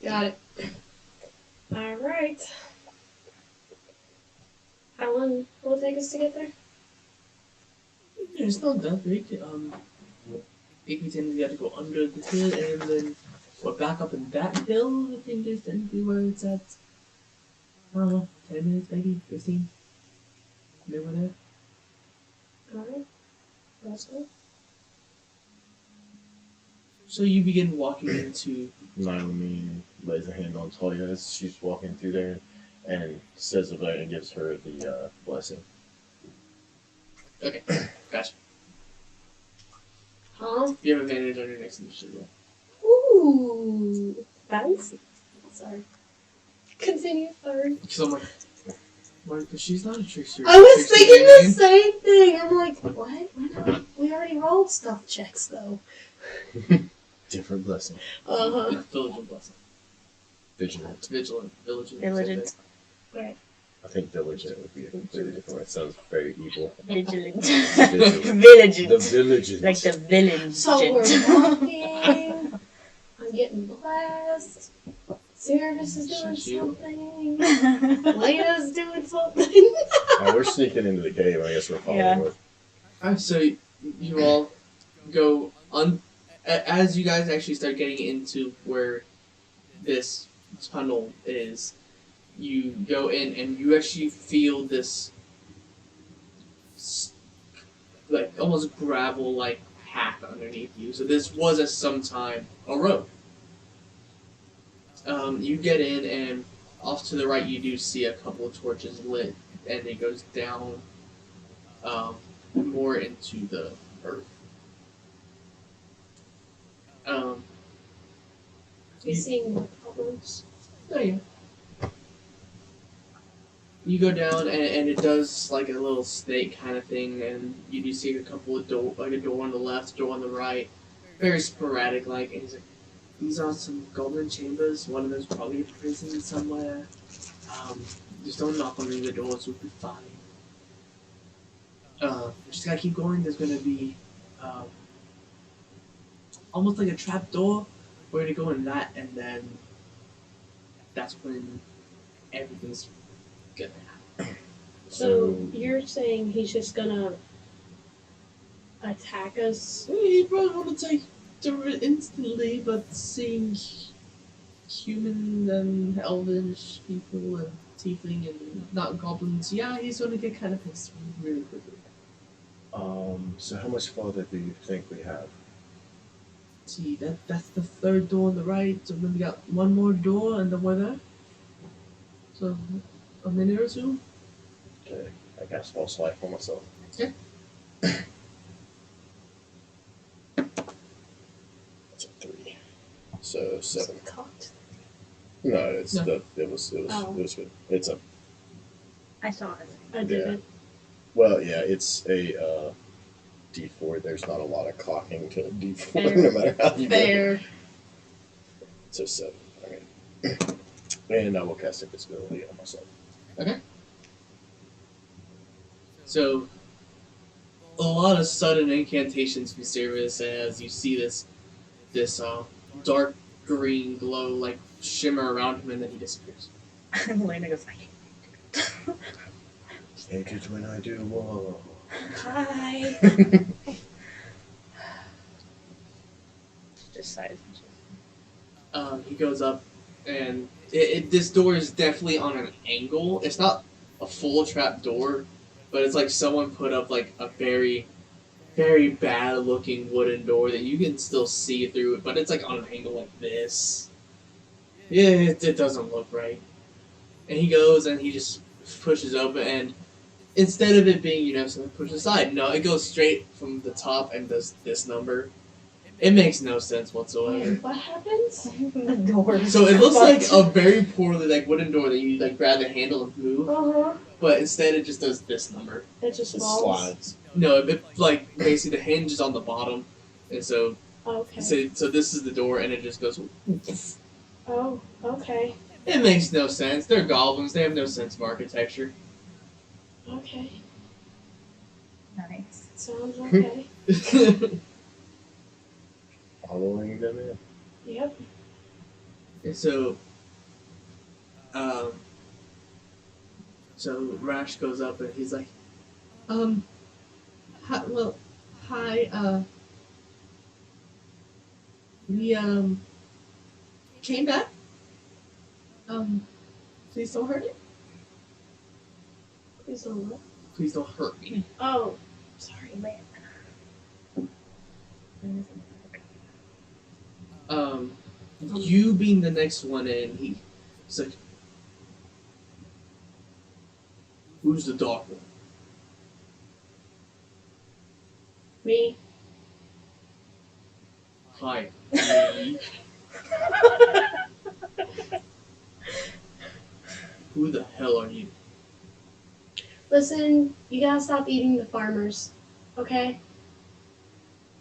Got it. Alright. How long will it take us to get there? It's not that big. If we tend to have to go under the hill and then we're back up in that hill, I think is technically where it's at. I don't know, 10 minutes maybe, 15. Maybe we're there. Alright. That's good. So you begin walking into. Nylamine lays a hand on Talia as she's walking through there and says a prayer and gives her the blessing. Okay, gotcha. Huh? You have advantage on your next initiative roll. Ooh. Fancy. Sorry. Continue, sorry. Because I'm like, but she's not a trickster. I was Trickster thinking the Nylamine. same thing. I'm like, what? Why not? We already rolled stuff checks, though. Different blessing. Uh-huh. Vigilant blessing. Vigilant. Vigilant. Vigilant. Right. I think vigilant would be a completely different word. It sounds very evil. Vigilant. Vigilant. Villagent. The villagers. Like the villain. So we're walking. I'm getting blessed. Service is doing Shush you. something. Lena's doing something. We're sneaking into the cave. I guess we're following Yeah. with. Alright, so you all go as you guys actually start getting into where this tunnel is, you go in and you actually feel this like almost gravel like path underneath you. So this was at some time a road. You get in and off to the right you do see a couple of torches lit and it goes down more into the earth. You seeing more problems? Oh yeah. You go down and it does like a little snake kind of thing, and you do see a couple of like a door on the left, door on the right, very sporadic like. And he's like, "These are some goblin chambers. One of them's probably a prison somewhere. Just don't knock on any of the doors. We'll be fine. Just gotta keep going. There's gonna be almost like a trap door. We're gonna go in that, and then that's when everything's gonna happen." So you're saying he's just gonna attack us? You probably want to take it instantly, but seeing human and elvish people and tiefling and not goblins, yeah, he's gonna get kind of pissed really quickly. So how much farther do you think we have? See, that's the third door on the right, so then we got one more door and then we're there. So, a minute or two? Okay, I guess I'll slide for myself. Yeah. That's a 3. So 7. Cocked. No, it's No. it was Oh. good. It's a I saw it. I didn't. well, yeah, it's a D4. There's not a lot of clocking to a D4, Fair. no matter how you do it. Fair. So 7. Okay. And I will cast invisibility on myself. So, a lot of sudden incantations be serious as you see this dark green glow like shimmer around him and then he disappears. Lena goes like, Hate it when I do. Whoa. Hi. just sighs. He goes up and this door is definitely on an angle. It's not a full trap door, but it's like someone put up like a very very bad looking wooden door that you can still see through it, but it's like on an angle like this. Yeah, it doesn't look right. And he goes and he just pushes open, and instead of it being, something pushed aside, no, it goes straight from the top and does this number. It makes no sense whatsoever. Wait, what happens? The door. So it looks like a very poorly wooden door that you grab the handle and move, but instead it just does this number. It just It falls. slides. No, it basically the hinge is on the bottom, and so Okay. so this is the door, and it just goes. Oh, okay. It makes no sense. They're goblins. They have no sense of architecture. Okay. Nice. Sounds okay. Following them in. Yep. And so Rash goes up and he's like, hi, we came back. Please don't hurt it. Please don't look. Please don't hurt me. Oh, sorry. You being the next one in, he's like, who's the dark one? Me. Hi. Me. Who the hell are you? Listen, you gotta stop eating the farmers, okay?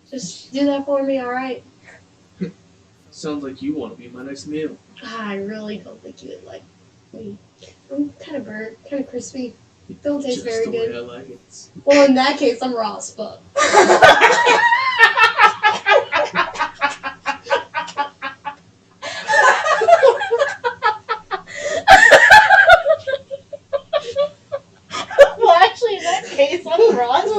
Just do that for me, alright? Sounds like you want to be my next meal. I really don't think you would like me. I'm kind of burnt, kind of crispy. Don't taste Just very the way good. I like it. Well, in that case, I'm raw as fuck. Well, actually, in that case, I'm raw as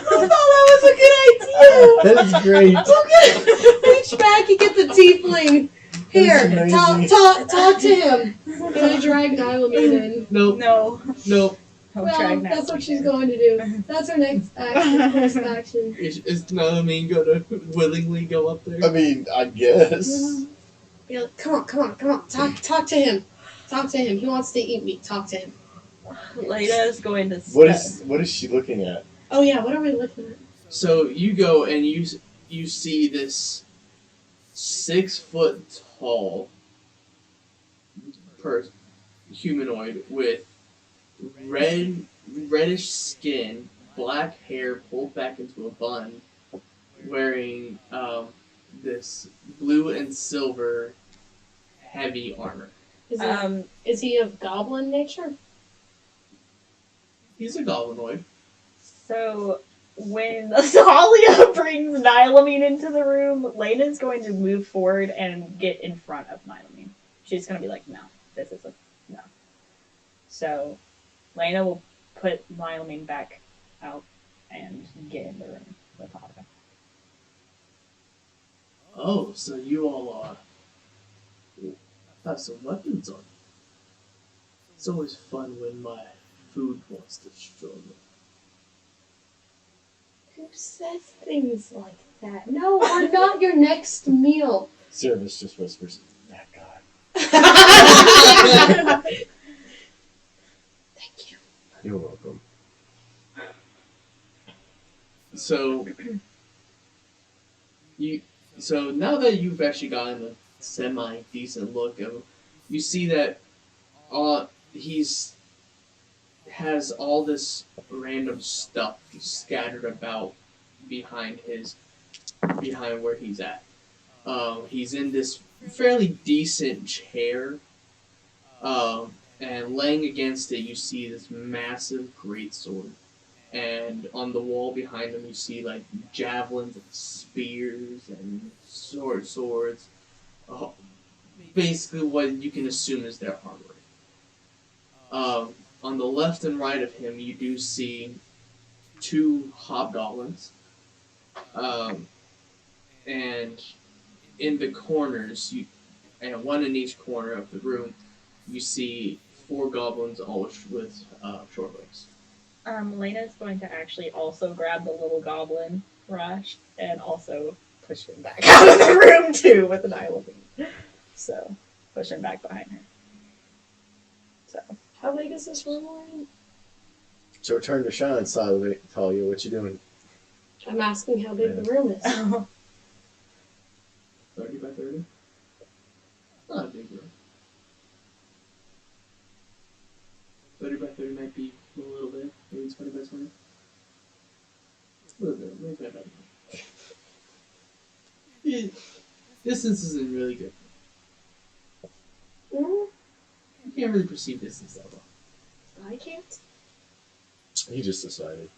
I thought that was a good idea. That is great. Okay, reach back and get the tiefling. Here, That's talk to him. And I drag Nylamine in. Nope. No. Nope. Well, that's what she's going to do. That's her next action, course of action. Is Nylamine gonna willingly go up there? I mean, I guess. Be like, come on. Talk to him. Talk to him. He wants to eat me. Talk to him. Leda is going to. What is she looking at? Oh yeah, what are we looking at? So you go and you see this 6 foot tall humanoid with reddish skin, black hair pulled back into a bun, wearing this blue and silver heavy armor. Is he of goblin nature? He's a goblinoid. So when Zalia brings Nylamine into the room, Lena's going to move forward and get in front of Nylamine. She's going to be like, no, this is no. So Lena will put Nylamine back out and get in the room with Higler. Oh, so you all have some weapons on. It's always fun when my food wants to struggle. Who says things like that? No, we're not your next meal. Service just whispers, that guy. Thank you. You're welcome. So now that you've actually gotten a semi-decent look of him, you see that has all this random stuff scattered about behind where he's at. He's in this fairly decent chair, and laying against it you see this massive greatsword. And on the wall behind him you see like javelins and spears and swords. Basically what you can assume is their armor. On the left and right of him you do see 2 hobgoblins. And in the corners, and one in each corner of the room, you see 4 goblins, all with short legs. Lena's going to actually also grab the little goblin Rush and also push him back out of the room too with an Nylamine. So push him back behind her. So How big is this room, Lauren? So return to shine, Talia. Talia, what you doing? I'm asking how big the room is. 30 by 30? Not a big room. 30 by 30 might be a little bit. Maybe 20 by 20. A little bit. Maybe 20 by 20. Distance isn't really good. Mm, You can't really perceive distance that well. I can't. He just decided.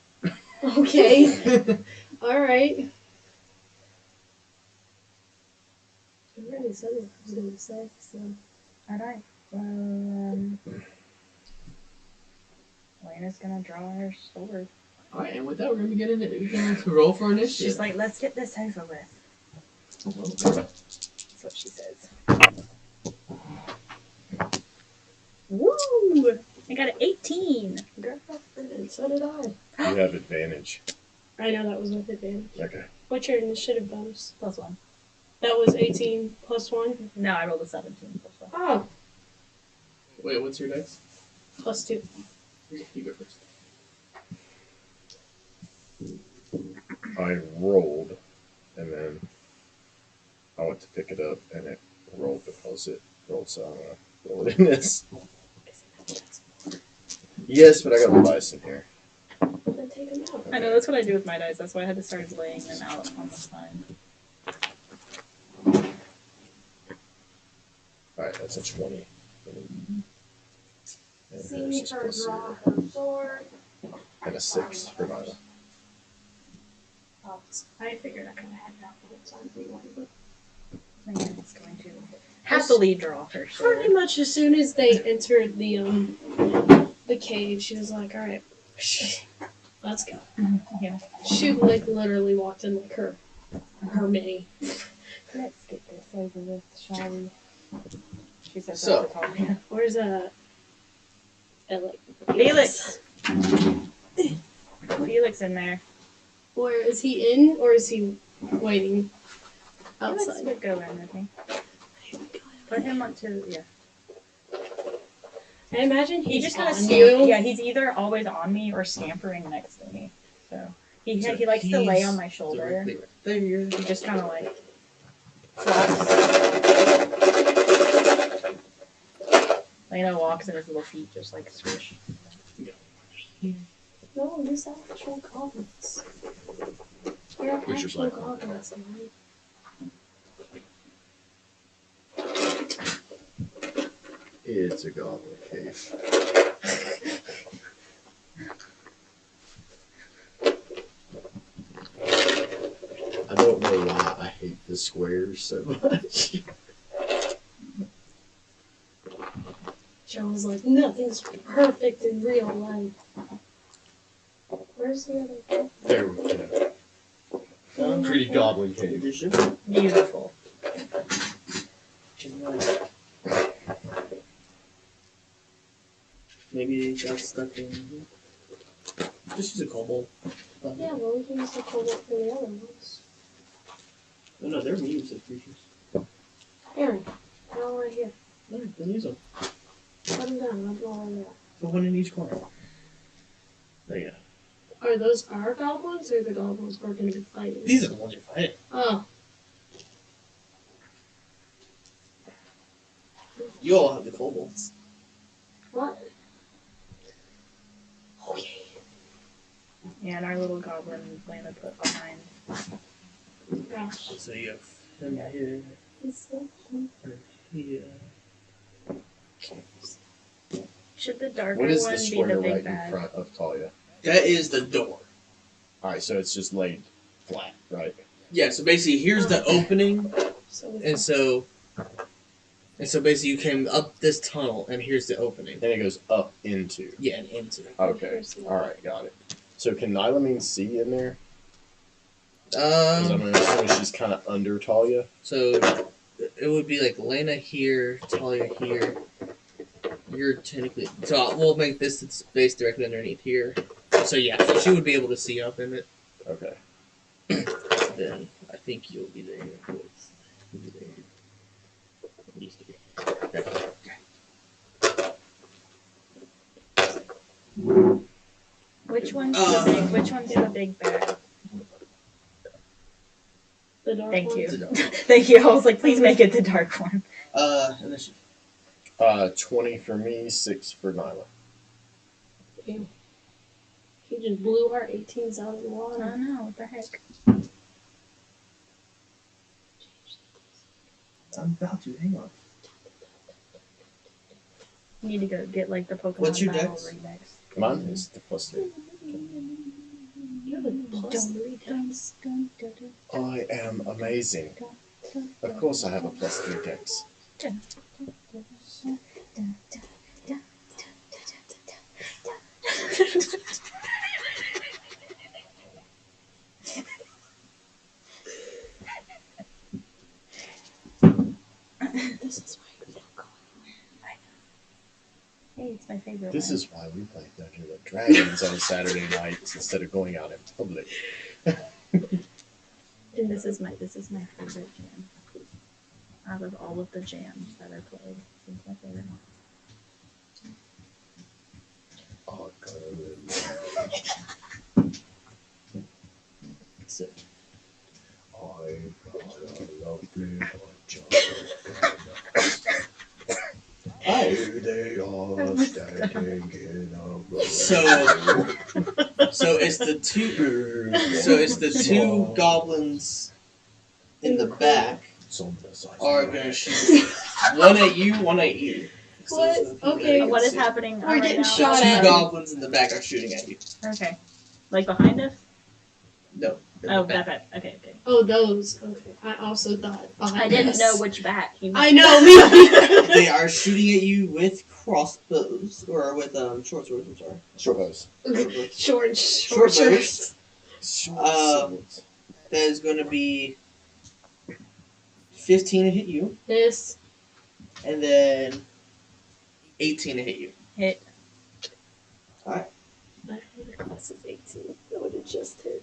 Okay. Alright. I already said what I was going to say, so. alright. Lena's gonna draw her sword. Alright, and with that, we're going to get into it. We can roll for initiative. She's like, let's get this over with. Oh, That's what she says. Woo! I got an 18. Girl, and so did I. You have advantage. I know that was with advantage. Okay. What's your initiative bonus? +1. That was 18 plus 1? No, I rolled a 17 +1. Oh, wait, what's your dex? plus 2. You go first. I rolled, and then I went to pick it up, and it rolled because it rolled, so I'm going to roll it in this. Yes, but I got the bison here. Then take them out. I know, that's what I do with my dice. That's why I had to start laying them out on the side. Alright, that's a 20. And See hers is her plus draw 0. her sword. And a 6 for Nyla. Oh, I figured I could have had that the whole time anyway, but Lena's going to happily draw her sword. pretty much as soon as they entered the cave, she was like, "All right, let's go." Yeah. She like literally walked in like her mini. Let's get this over with, shall we? She says So- that to Talia. Where's Felix! Felix in there. Where is he in, or is he waiting Felix outside? would go in with me. Put him up to, yeah. I imagine He just kind of on you. Yeah, he's either always on me or scampering next to me. So he likes to lay on my shoulder. Directly right there. He just kind of like flops. Lena walks and his little feet just like swish. No, these actual goblins. They're Who's your actual black one? goblins, man. It's a goblin cave. I don't know why I hate the squares so much. Joe was like, nothing's perfect in real life. Where's the other one? There we go. Pretty goblin cave. Beautiful. Maybe it got stuck in. Just use a kobold. Yeah, well, we can use the cobalt for the other ones. Oh no, they're medium-sized creatures. Aaron, they're all right here. Alright, then use them. Put them down. I'll all over there. Put one in each corner. There you go. Are those our goblins or the goblins we're going to be fighting? These are the ones you're fighting. Oh. You all have the kobolds. What? Okay. Yeah, and our little goblin Lena put behind. Gosh. So you have him here, It's so cute. and here. Should the darker What is one the be square the big right in bad? front of Talia? That is the door. Alright, so it's just laid flat, right? Yeah, so basically here's the opening, So we and so basically you came up this tunnel, and here's the opening. Then it goes up into. Yeah, and into. Okay. Alright, got it. So can Nylamine see in there? Because I'm assuming she's kind of under Talia. So it would be like Lena here, Talia here, You're technically... So we'll make this space directly underneath here. So yeah, so she would be able to see up in it. Okay. Then I think you'll be there. You'll be there. At least here. Which one's the big? Which one's the big bag? The dark Thank one. you. Thank you. I was like, please make it the dark one. Initiative. 20 for me, 6 for Nyla. Damn. He just blew our 18s out of the I water. don't know. What the heck? I'm about to. Hang on. You need to go get like the Pokemon What's your battle dex? Remix. Mine is the +3. You have a +3 dex. I am amazing. Of course I have a +3 dex. This is why we don't go anywhere. Hey, it's my favorite This one. is why we play Dungeons and Dragons on Saturday nights instead of going out in public. And this is my favorite jam. Out of all of the jams that I played, this is my favorite one. Oh, God. So, I've got a lovely bunch of they are standing in a row. so it's the two goblins in the back are gonna shoot one at you, one at you. So What? those are the people Okay. that you What can is see. happening We're right getting now? shot The at. two goblins in the back are shooting at you. Okay. Like behind us? No. in the Oh, back. that bad. Okay. Oh, those. Okay. I also thought. I didn't know which back. You I know, me neither. They are shooting at you with crossbows or with short swords. I'm sorry. Short bows. Short Short shorts. Short swords. That is going to be 15 to hit you, This. and then 18 to hit you. hit. I had a class of 18. That would have just hit.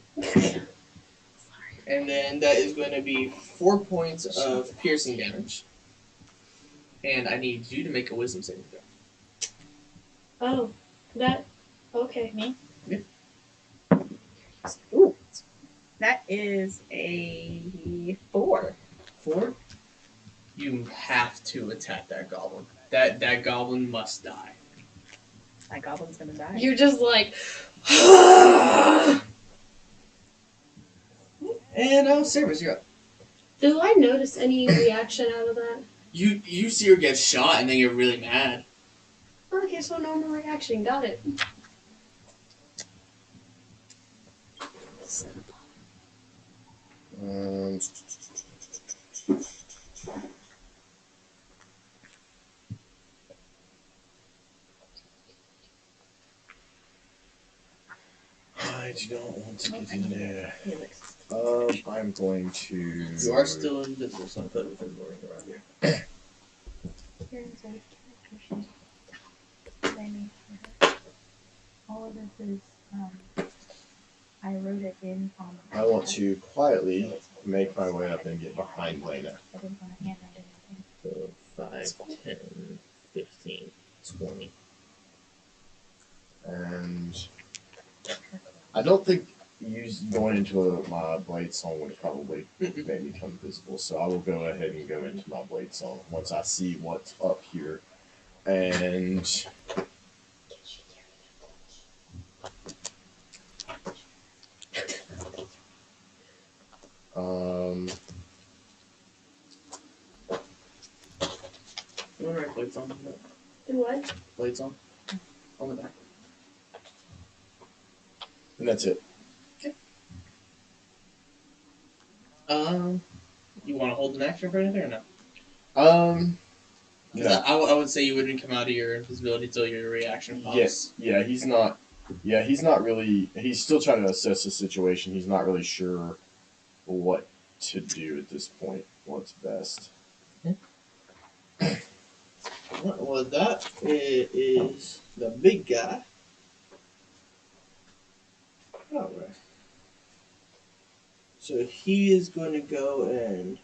And then that is going to be 4 points of piercing damage. And I need you to make a wisdom saving throw. Oh, that. Okay. Me? Yeah. Ooh. That is a 4. 4? You have to attack that goblin. That goblin must die. That goblin's gonna die. You're just like. And Cerberus, you're up. Do I notice any reaction out of that? You see her get shot and then you're really mad. Okay, so normal reaction. Got it. I do not want to get in there. Helix. I'm going to. You are still invisible, so I'm putting invisible ring around here. All of this is, I wrote it in on the I want to quietly make my way up and get behind Lena. I didn't want to handwrite anything. So 5, 10, 15, 20. And I don't think going into my blade song would probably make me become visible. So I will go ahead and go into my blade song once I see what's up here. And You want to write blades on? Do what? Blades on the back. and that's it. You want to hold an action for anything or no? No. I would say you wouldn't come out of your invisibility until your reaction pops. Yes. Yeah, he's not. Yeah, he's not really. He's still trying to assess the situation. He's not really sure what to do at this point. What's best. Well, that is the big guy. Alright. So he is going to go and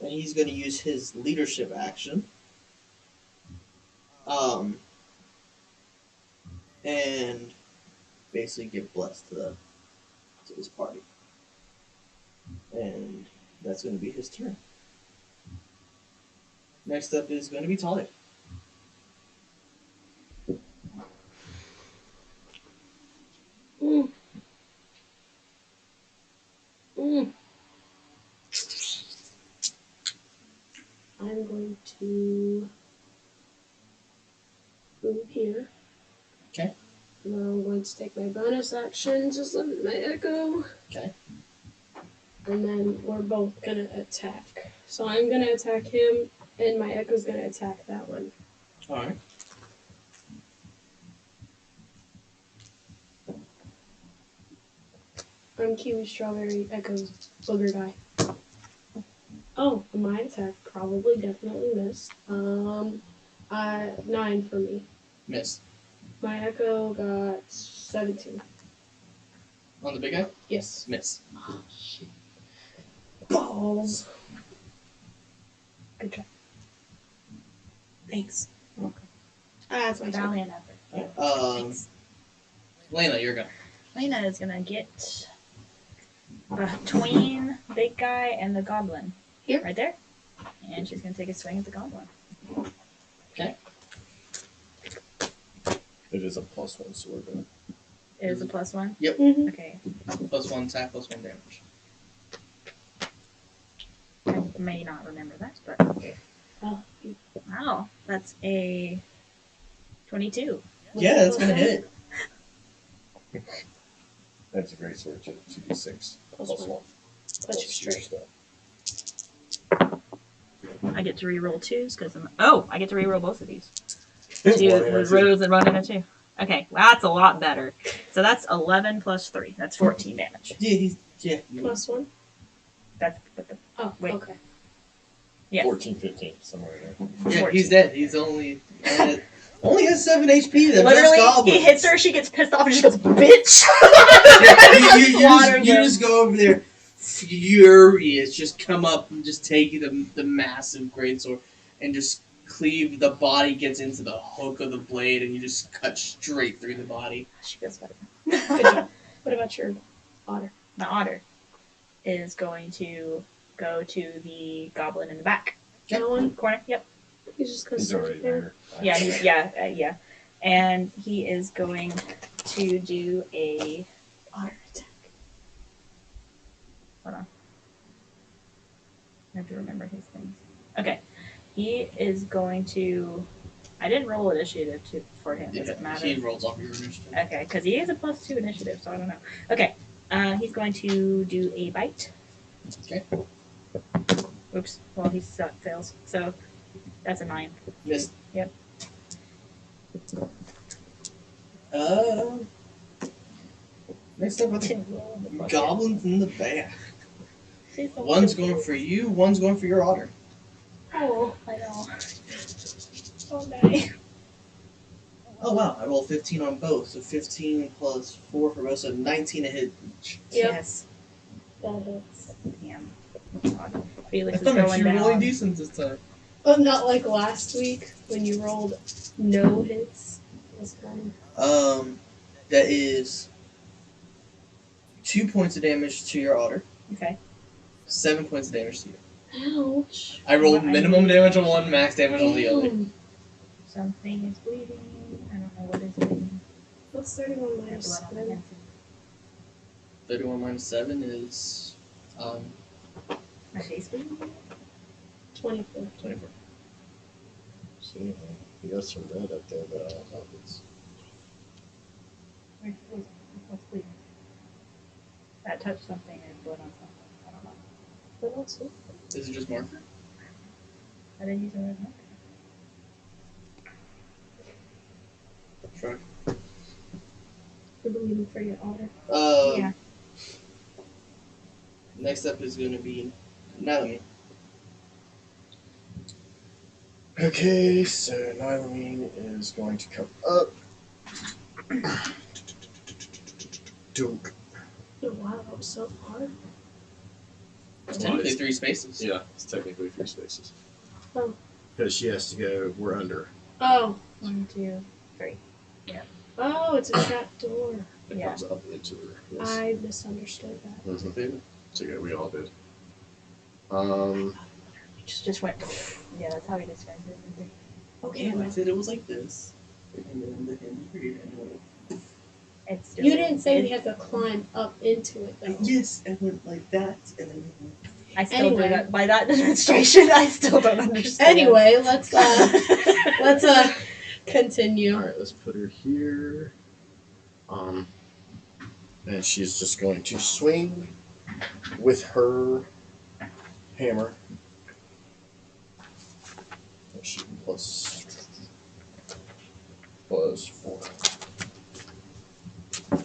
and he's going to use his leadership action. And basically give bless to his party. And that's going to be his turn. Next up is going to be Talia. Mm. Mm. I'm going to move here. Okay. And then I'm going to take my bonus action, just limit my echo. Okay. And then we're both gonna attack. So I'm gonna attack him, and my echo's gonna attack that one. Alright. I'm Kiwi Strawberry Echo's booger guy. Oh, my attack probably definitely missed. 9 for me. Miss. My echo got 17. On the big guy? Yes. Miss. Oh, shit. Balls. Good job. Thanks. Okay. That's my turn. Valiant effort. Lena, you're going. Lena is gonna get between big guy and the goblin. Here? Right there. And she's gonna take a swing at the goblin. Okay. It is a +1 sword, though. It is a +1? Mm-hmm. Okay. +1 attack, +1 damage. I may not remember that, but Oh, wow. That's a 22. Yeah, that's going to hit. That's a great sword, too. 2d6 +1. Plus your strength. I get to reroll 2s because I'm. Oh, I get to reroll both of these. One Two and with two. rose and 1 and a 2. Okay, that's a lot better. So that's 11 plus 3. That's 14 damage. Yeah. +1? That's Oh, Wait. okay. yes. 14, 15, somewhere in there. Yeah, he's dead. He's only has 7 HP. That Literally, goblins. he hits her. She gets pissed off and she goes, "Bitch!" you just go over there, furious. Just come up and just take the massive greatsword and just cleave. The body gets into the hook of the blade, and you just cut straight through the body. She feels better. Good job. What about your otter? The otter is going to go to the goblin in the back That one? corner. Yep. He's just gonna He's sit already there. there. Yeah. Yeah. And he is going to do a Otter attack. Hold on. I have to remember his things. Okay. He is going to. I didn't roll initiative for him. Does it matter? He rolls off your initiative. Okay, because he is a +2 initiative, so I don't know. Okay. He's going to do a bite. Okay. Oops. Well, he fails. So that's a 9. Miss. Yep. Next up, Didn't roll on the +2. goblins in the back. She's the One's one. going for you. One's going for your otter. Oh, I know. oh no. Oh wow! I rolled 15 on both, so 15 plus 4 for both, so 19 to hit each. Yep. Yes. That hits. Damn. God. Felix is I'm going actually down. rolling decent this time. But not like last week when you rolled no hits. This time. That is 2 points of damage to your otter, Okay. 7 points of damage to you. Ouch. I rolled minimum damage on one, max damage on the other. Damn. Something is bleeding. I don't know what is bleeding. What's 31 I have minus blood on my 7? hands. 31 minus 7 is My face bleeding? 24. 24. See, he has some red up there, but I don't know if it's. What's bleeding? That touched something and blood on something. I don't know. What else? Is it just marker? I didn't use a red marker. Sure. I believe in for your honor. Yeah. Next up is going to be Nylamine. Okay, so Nylamine is going to come up. Dunk. Oh, wow, that was so hard. It's technically 3 spaces. Yeah, it's technically 3 spaces. Oh. Because she has to go, we're under. Oh. 1, 2, 3. Oh, it's a trap door. It Yeah. comes up into her. Yes. I misunderstood that. Mhm. So yeah, we all did. Just went. Yeah, that's how he described it. Okay, I said it was like this. And then the hand here. And It's you didn't say we had to climb up into it, though. yes, and went like that. And then I still Anyway. do that. By that demonstration, I still don't understand. Anyway, let's continue. Alright, let's put her here. And she's just going to swing with her hammer. She plus 4. I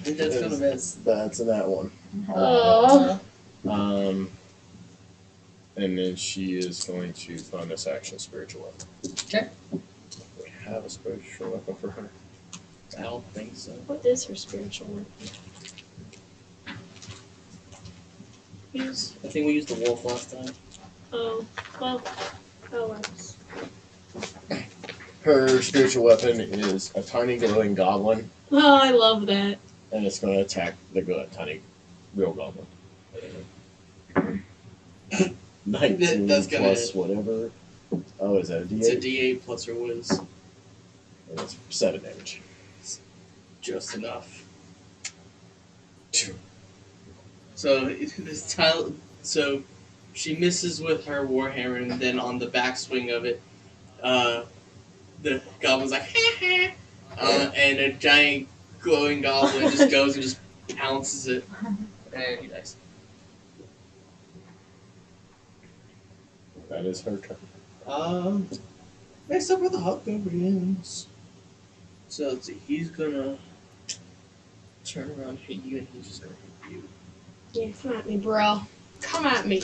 think that's gonna miss. That's in that one. Oh. And then she is going to bonus action spiritual weapon. Okay. We have a spiritual weapon for her. I don't think so. What is her spiritual weapon? Use. I think we used the wolf last time. Oh, well, that works. Her spiritual weapon is a tiny glowing goblin, Oh, I love that. and it's going to attack the tiny real goblin. 19 That's gonna plus hit. whatever. Oh, is that a D8? It's a D8 plus her whiz. And it's 7 damage. Just enough. 2. So this tile. So she misses with her warhammer, and then on the backswing of it, the goblin's like, ha ha, and a giant glowing goblin just goes and just pounces it, and he dies. That is her turn. Next up are the hobgoblins. So let's see, he's gonna turn around, hit you, and he's just gonna hit you. Yeah, come at me, bro. Come at me.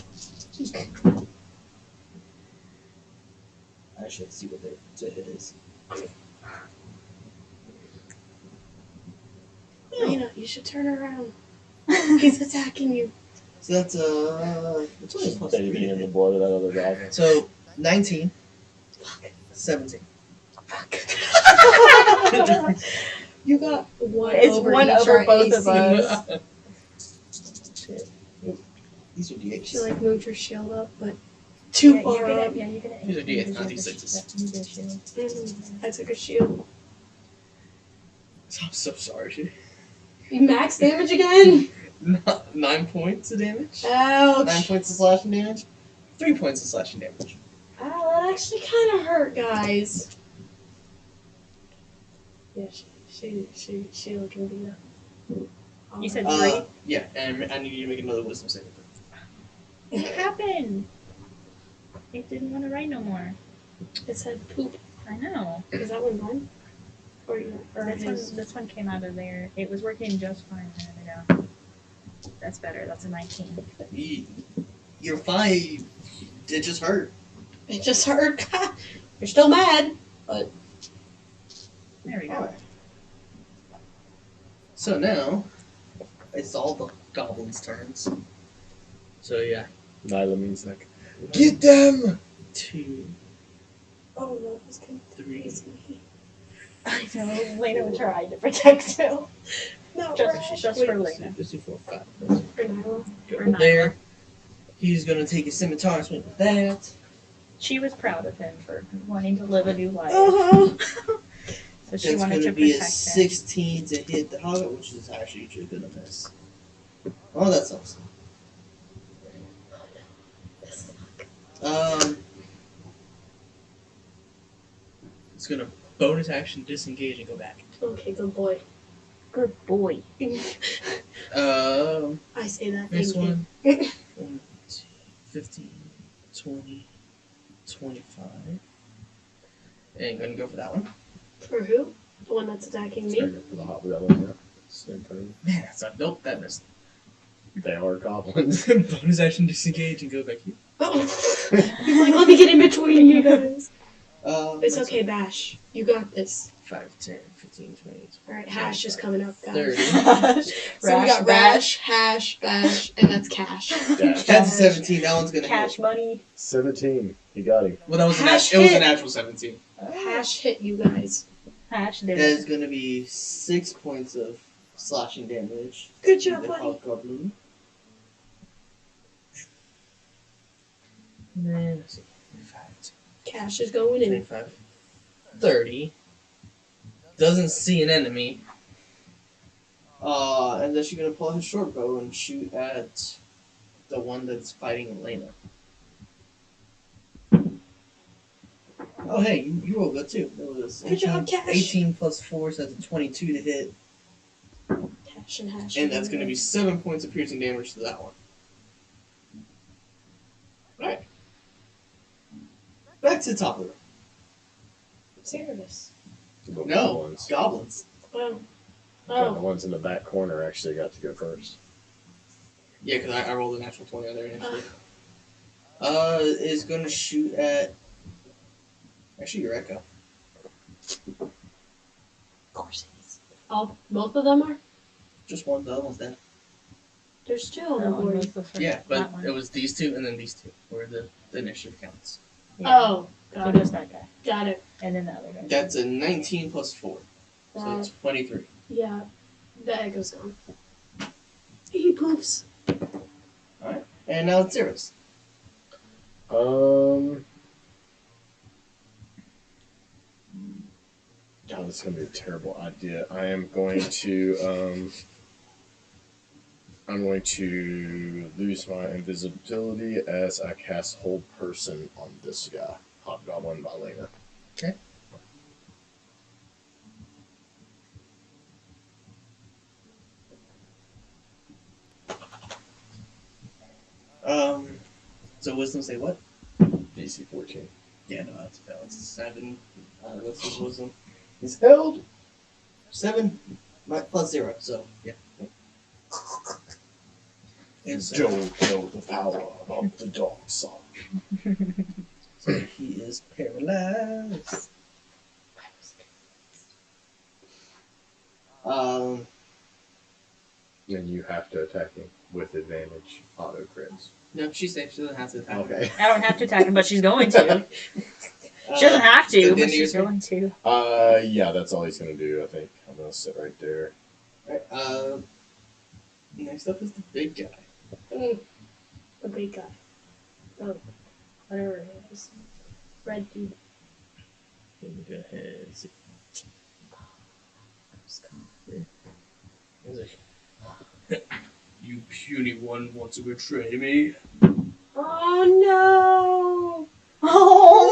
Actually, let's see what the hit is. Lena, you should turn around. He's attacking you. So that's it's only plus Bathing in 3. the blood of that other goblin. So 19, 17. You got one It's over one each over our both AC. of us. These are D8s. She like moved her shield up, but too far up. Yeah, you're gonna. These are D8s, not D6s. I took a shield. I'm so sorry. Max damage again? 9 points of damage. 9 Ouch. points of slashing damage. 3 points of slashing damage. Oh, that actually kind of hurt, guys. Yeah, she looking beat up. You said Alright. 3? Yeah, and I need you to make another wisdom saving throw. What happened? It didn't want to write no more. It said poop. I know. Is that one mine? Or his? This one came out of there. It was working just fine a minute ago. That's better. That's a 19. You're fine. It just hurt. It just hurt. You're still mad, but There we go. Alright. So now, it's all the goblins' turns. So yeah, Nylamine's like, get them! 2, oh no, he's gonna 3. freeze me. I know. Lena was trying to protect too. No, Just for Lena. Let's do 4, 5. For Nyla. Go For Nyla. there. He's gonna take his scimitar and swing with that. She was proud of him for wanting to live a new life. Oh, So she That's wanted gonna to be protect a him. 16 to hit the hobbit, which is actually just gonna miss. Oh, that sucks. It's gonna bonus action disengage and go back. okay, good boy. Good boy. I say that. Next thank one. you. 15, 20, 25. And gonna go for that one. For who? The one that's attacking me? For the hobgoblin, yeah. Stand for him. Man, that's not. Nope, that missed. They are goblins. Bonus action disengage and go back here. Oh. He's like, let me get in between you guys. It's That's okay, Bash. You got this. 5, 10, 15, 20. Alright, Hash is coming up, guys. 30. So we got Rash, Hash, Bash, and that's Cash. Dash. That's a 17. That one's gonna Cash hit. money. 17. You got him. Well, that was Hash it was a hit. natural 17. Hash hit you guys. Hash That did is it. gonna be 6 points of slashing damage. Good to job, the buddy. hobgoblin. And then, let's see. 5, Cash is going in. 25, 30. Doesn't see an enemy. And then she's gonna pull his short bow and shoot at the one that's fighting Elena. Oh, hey, you rolled good too. That was Good job, Cash. 18 plus 4, so that's a 22 to hit. Cash and Hash. And that's gonna be 7 points of piercing damage to that one. Alright. Back to the top of the room. Serious. The No, ones. goblins. Oh. Yeah, the Oh. ones in the back corner actually got to go first. Yeah, because I rolled a natural 20 on there initially. Is gonna shoot at. Actually, you're Echo. Of course it is. All, both of them are? Just one, the other one's dead. There's two on the That one board. was the first. Yeah, but that one. it was these two and then these two, where the initiative counts. Yeah. Oh, So got it. just that guy. Got it. And then the other guy. That's a 19 plus 4, so it's 23. Yeah, the echo's gone. He poofs. And now it's Zera's. God, this is gonna be a terrible idea. I am going to I'm going to lose my invisibility as I cast Hold Person on this guy, Hobgoblin by Lena. Okay. So wisdom say what? DC 14. Yeah, no, that's a balance. 7. What's his wisdom? He's held. 7 plus 0, so yeah. And so, Don't know the power of the dark side. so he is paralyzed. And you have to attack him with advantage, auto crits. No, she's safe. She doesn't have to attack. Okay. I don't have to attack him, but she's going to. She doesn't have to, so but then she's you- going to. Yeah, that's all he's gonna do, I think. I'm gonna sit right there. Alright, next up is the big guy. The big guy. Oh, whatever it is. Red dude. Let me go ahead and see. He's like, you puny one want to betray me? Oh no! Oh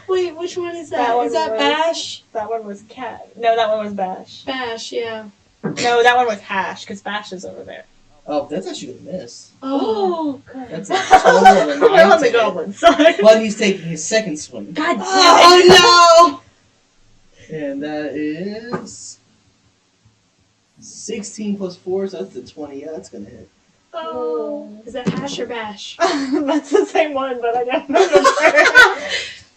No! Wait, which one is that? That one Is that was- Bash? That one was Cat. No, that one was Bash. Bash, yeah. No, that one was Hash, because Bash is over there. Oh, that's actually a miss. Oh, good. That's a total of a 9 We're on to the hit. goblin side. But he's taking his second swing. God damn it. Oh And that is 16 plus 4, so that's the 20. Yeah, that's gonna hit. no! Oh. Is that Hash or Bash? That's the same one, but I don't know.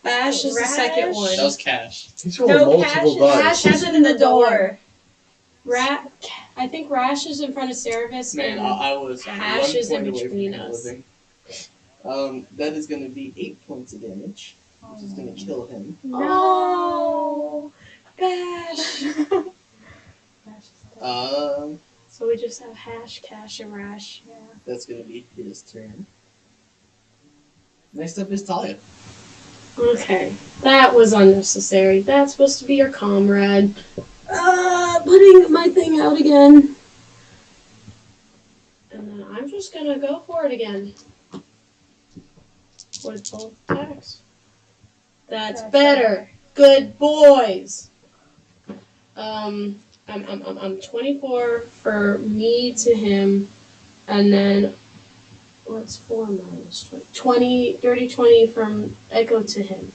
Bash is the second Rash? one. That was Cash. He's rolling multiple Cash dice. is in the door. I think Rash is in front of Seraphis. Man, and I was Hash 1 is in point away from between him us. living. That is gonna be 8 points of damage, which is gonna kill him. No! Bash! So we just have Hash, Cash, and Rash. Yeah. That's gonna be his turn. Next up is Talia. Okay, that was unnecessary. That's supposed to be your comrade. Putting my thing out again. And then I'm just gonna go for it again. With both attacks. That's better. Good boys. I'm 24 for me to him, and then What's 4 minus 20? 20, dirty 20 from Echo to him.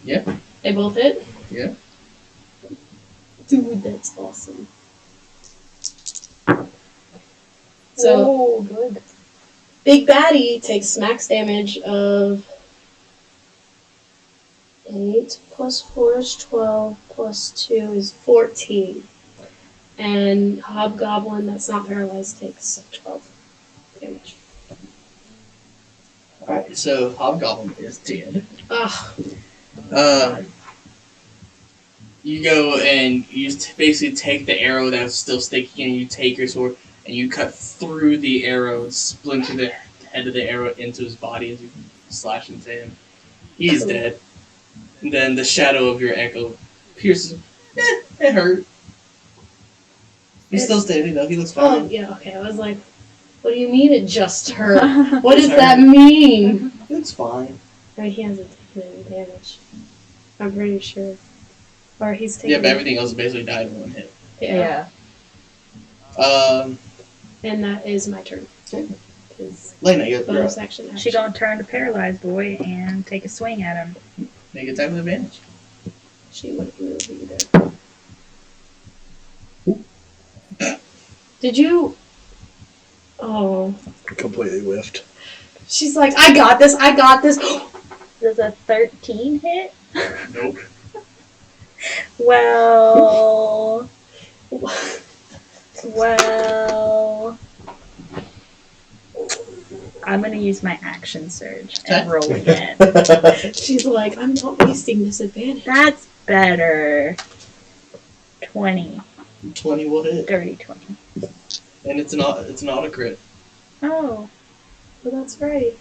Yeah. They both hit? Yeah. Dude, that's awesome. So, oh, good. Big Baddie takes max damage of 8 plus 4 is 12 plus 2 is 14. And Hobgoblin that's not paralyzed takes 12 damage. Alright, so Hobgoblin is dead. Ugh. You go and you basically take the arrow that's still sticking, and you take your sword and you cut through the arrow and splinter the head of the arrow into his body as you slash into him. He's dead. And then the shadow of your echo pierces him. It hurt. He's still standing though. He looks Oh, fine. yeah, okay. I was like, what do you mean it just hurt? What does that mean? It's fine. I mean, he hasn't taken any damage. I'm pretty sure. Or he's taken. Yeah, but everything else basically died in one hit. Yeah. Yeah. And that is my turn. Because Lena, you're bonus up. action. She gonna turn to paralyzed boy and take a swing at him. Make attack with advantage. She wouldn't move either. Did you? Oh. Completely whiffed. She's like, I got this. I got this. Does a 13 hit? Nope. Well. Well. I'm gonna use my action surge and roll again. She's like, I'm not wasting this advantage. That's better. 20. 20 will hit. Dirty 20. And it's an auto crit. Oh. Well, that's right.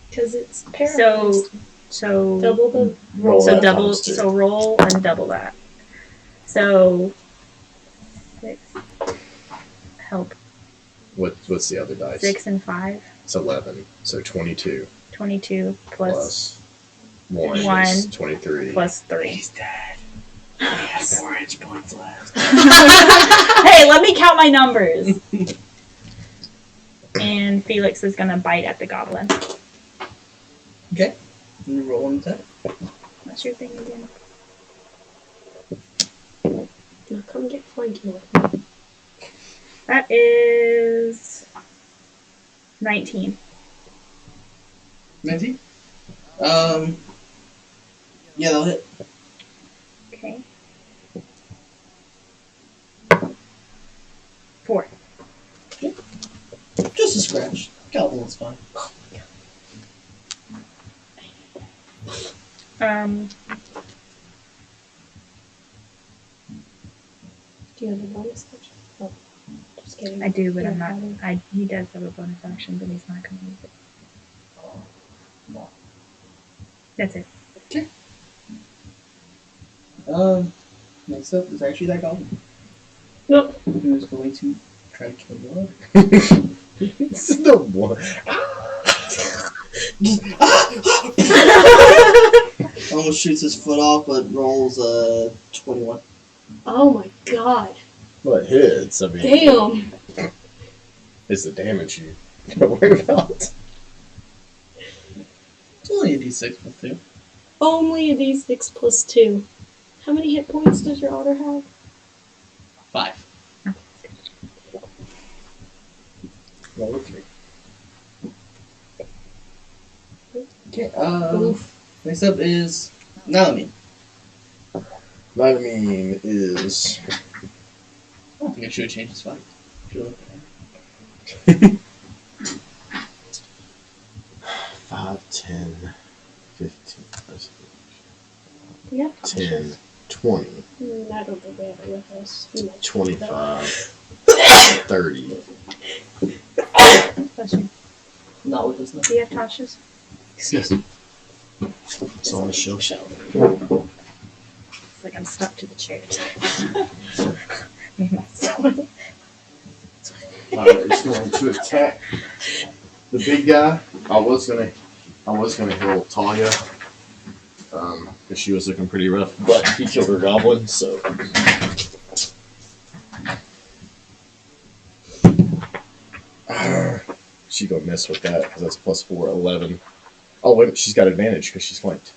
Because it's paralyzed. So Double the Roll so that double times 2. so roll and double that. So 6 help. What's the other dice? 6 and 5. It's 11. So 22 22 plus 1 1 is 23. plus 3. He's dead. He has 4 hit points left. Hey, let me count my numbers. And Felix is gonna bite at the goblin. Okay. You roll an attack. What's your thing again? Now come get flanking with me. That is 19. 19? Yeah, that'll hit. Okay. 4. Just a scratch. Goblin's fine. Do you have a bonus action? Oh, just kidding. I do, but I'm Yeah, not. He does have a bonus action, but he's not gonna use it. That's it. Next up is actually that goblin. Nope. Who is going to try to kill you? It's the one. Almost shoots his foot off, but rolls 21. Oh my god. Well, it hits. I mean, Damn. it's the damage you gotta worry about. It's only a d6 plus 2. Only a d6 plus 2. How many hit points does your otter have? 5. Roll with me. Okay, Oof. next up is Nylamine. Nylamine is I think I should have changed his fight. Should have looked at him. 5, 10, 15, Yeah. 10, 20, I don't think we have it with us. We might 25, 30. Question. Not with this now. Do you have torches? Yes. It's on the shelf. It's like I'm stuck to the chair. It's going to attack the big guy. I was gonna heal Talia, because she was looking pretty rough, but he killed her goblin, so. She gonna miss with that because that's plus 4, 11. Oh wait, she's got advantage because she's flanked.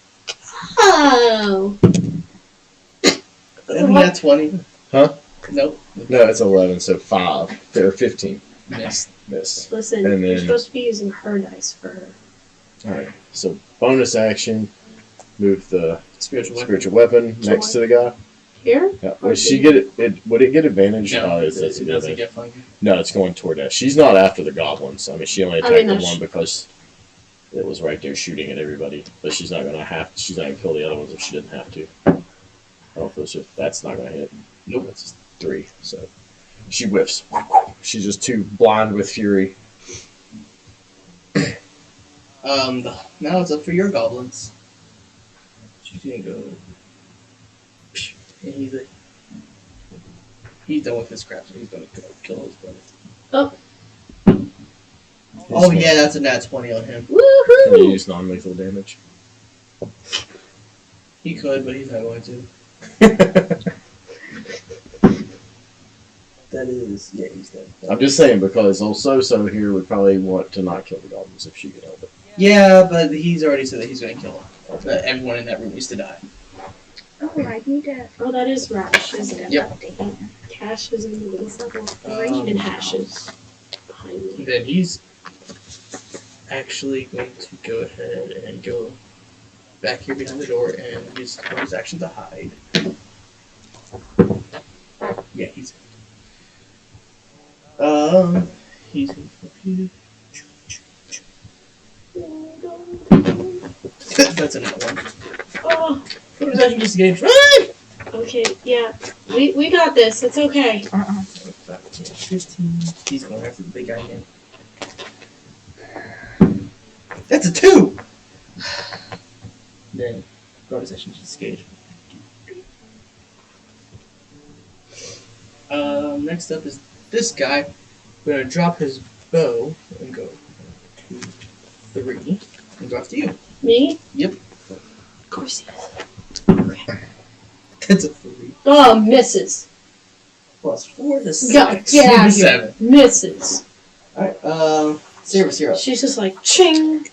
Oh. Isn't that 20? Huh? Nope. No, it's 11, so 5. They're 15. Missed. Miss. Listen, And you're then- supposed to be using her dice for her. Alright, so bonus action, move the Spiritual weapon. spiritual weapon next to the guy. Here? Yeah. Or Would she do get it? Would it get advantage? No, It's it doesn't advantage. get flanking. No, it's going toward that. She's not after the goblins. I mean, she only I attacked mean, the that's- one because it was right there shooting at everybody. But she's not gonna She's not gonna kill the other ones if she didn't have to. I don't know if that's not gonna hit. Nope. That's just 3. So she whiffs. She's just too blind with fury. Now it's up for your goblins. She's gonna go. And he's done with his crap, so he's gonna go kill his brother. Oh yeah, that's a nat 20 on him. Can you Woohoo! use non-lethal damage? He could, but he's not going to. That is, yeah, he's dead. I'm just saying because old So here would probably want to not kill the goblins if she could help it. Yeah, but he's already said that he's gonna kill him. Everyone in that room needs to die. Oh, I need to. Oh, that is Rash, isn't it? Yep. Cash is in the base level 3 and Hashes behind me. And then he's actually going to go ahead and go back here behind the door and use his action to hide. Yeah, he's. He's going to. That's a nat 1. Oh, What was action disengage? okay, yeah. We got this. It's okay. 15. He's going after the big guy again. That's a 2! Then, bonus action disengage. Next up is this guy. We're gonna drop his bow and go 2, 3, and go after you. Me? Yep. Of course he is. That's a 3. Oh, misses. Plus 4 to 6. Get out of here. 7. Misses. Alright, Cerberus, you're up. She's just like, ching!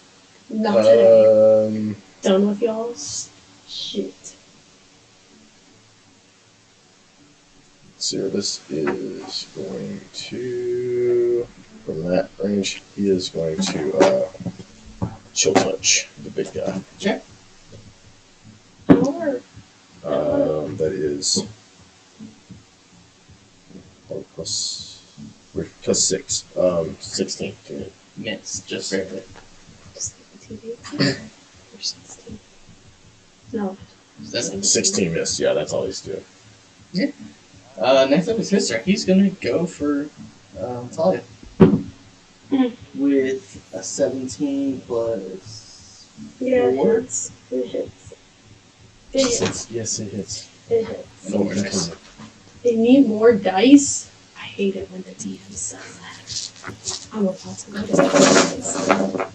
Not today. Done with y'all's shit. Cerberus is going to, from that range, he is going to chill touch the big guy. Check. Or That is plus 6. 16 to hit. Miss, just barely. 17, 18, or 16. No. 16 missed. Yeah, that's all he's doing. Next up is his turn. He's gonna go for Talia. With a 17 plus Yeah, it 4. hits. It hits. It hits. Yes, it hits. It hits. No more dice. They need more dice? I hate it when the DM says that. I'm about to notice that.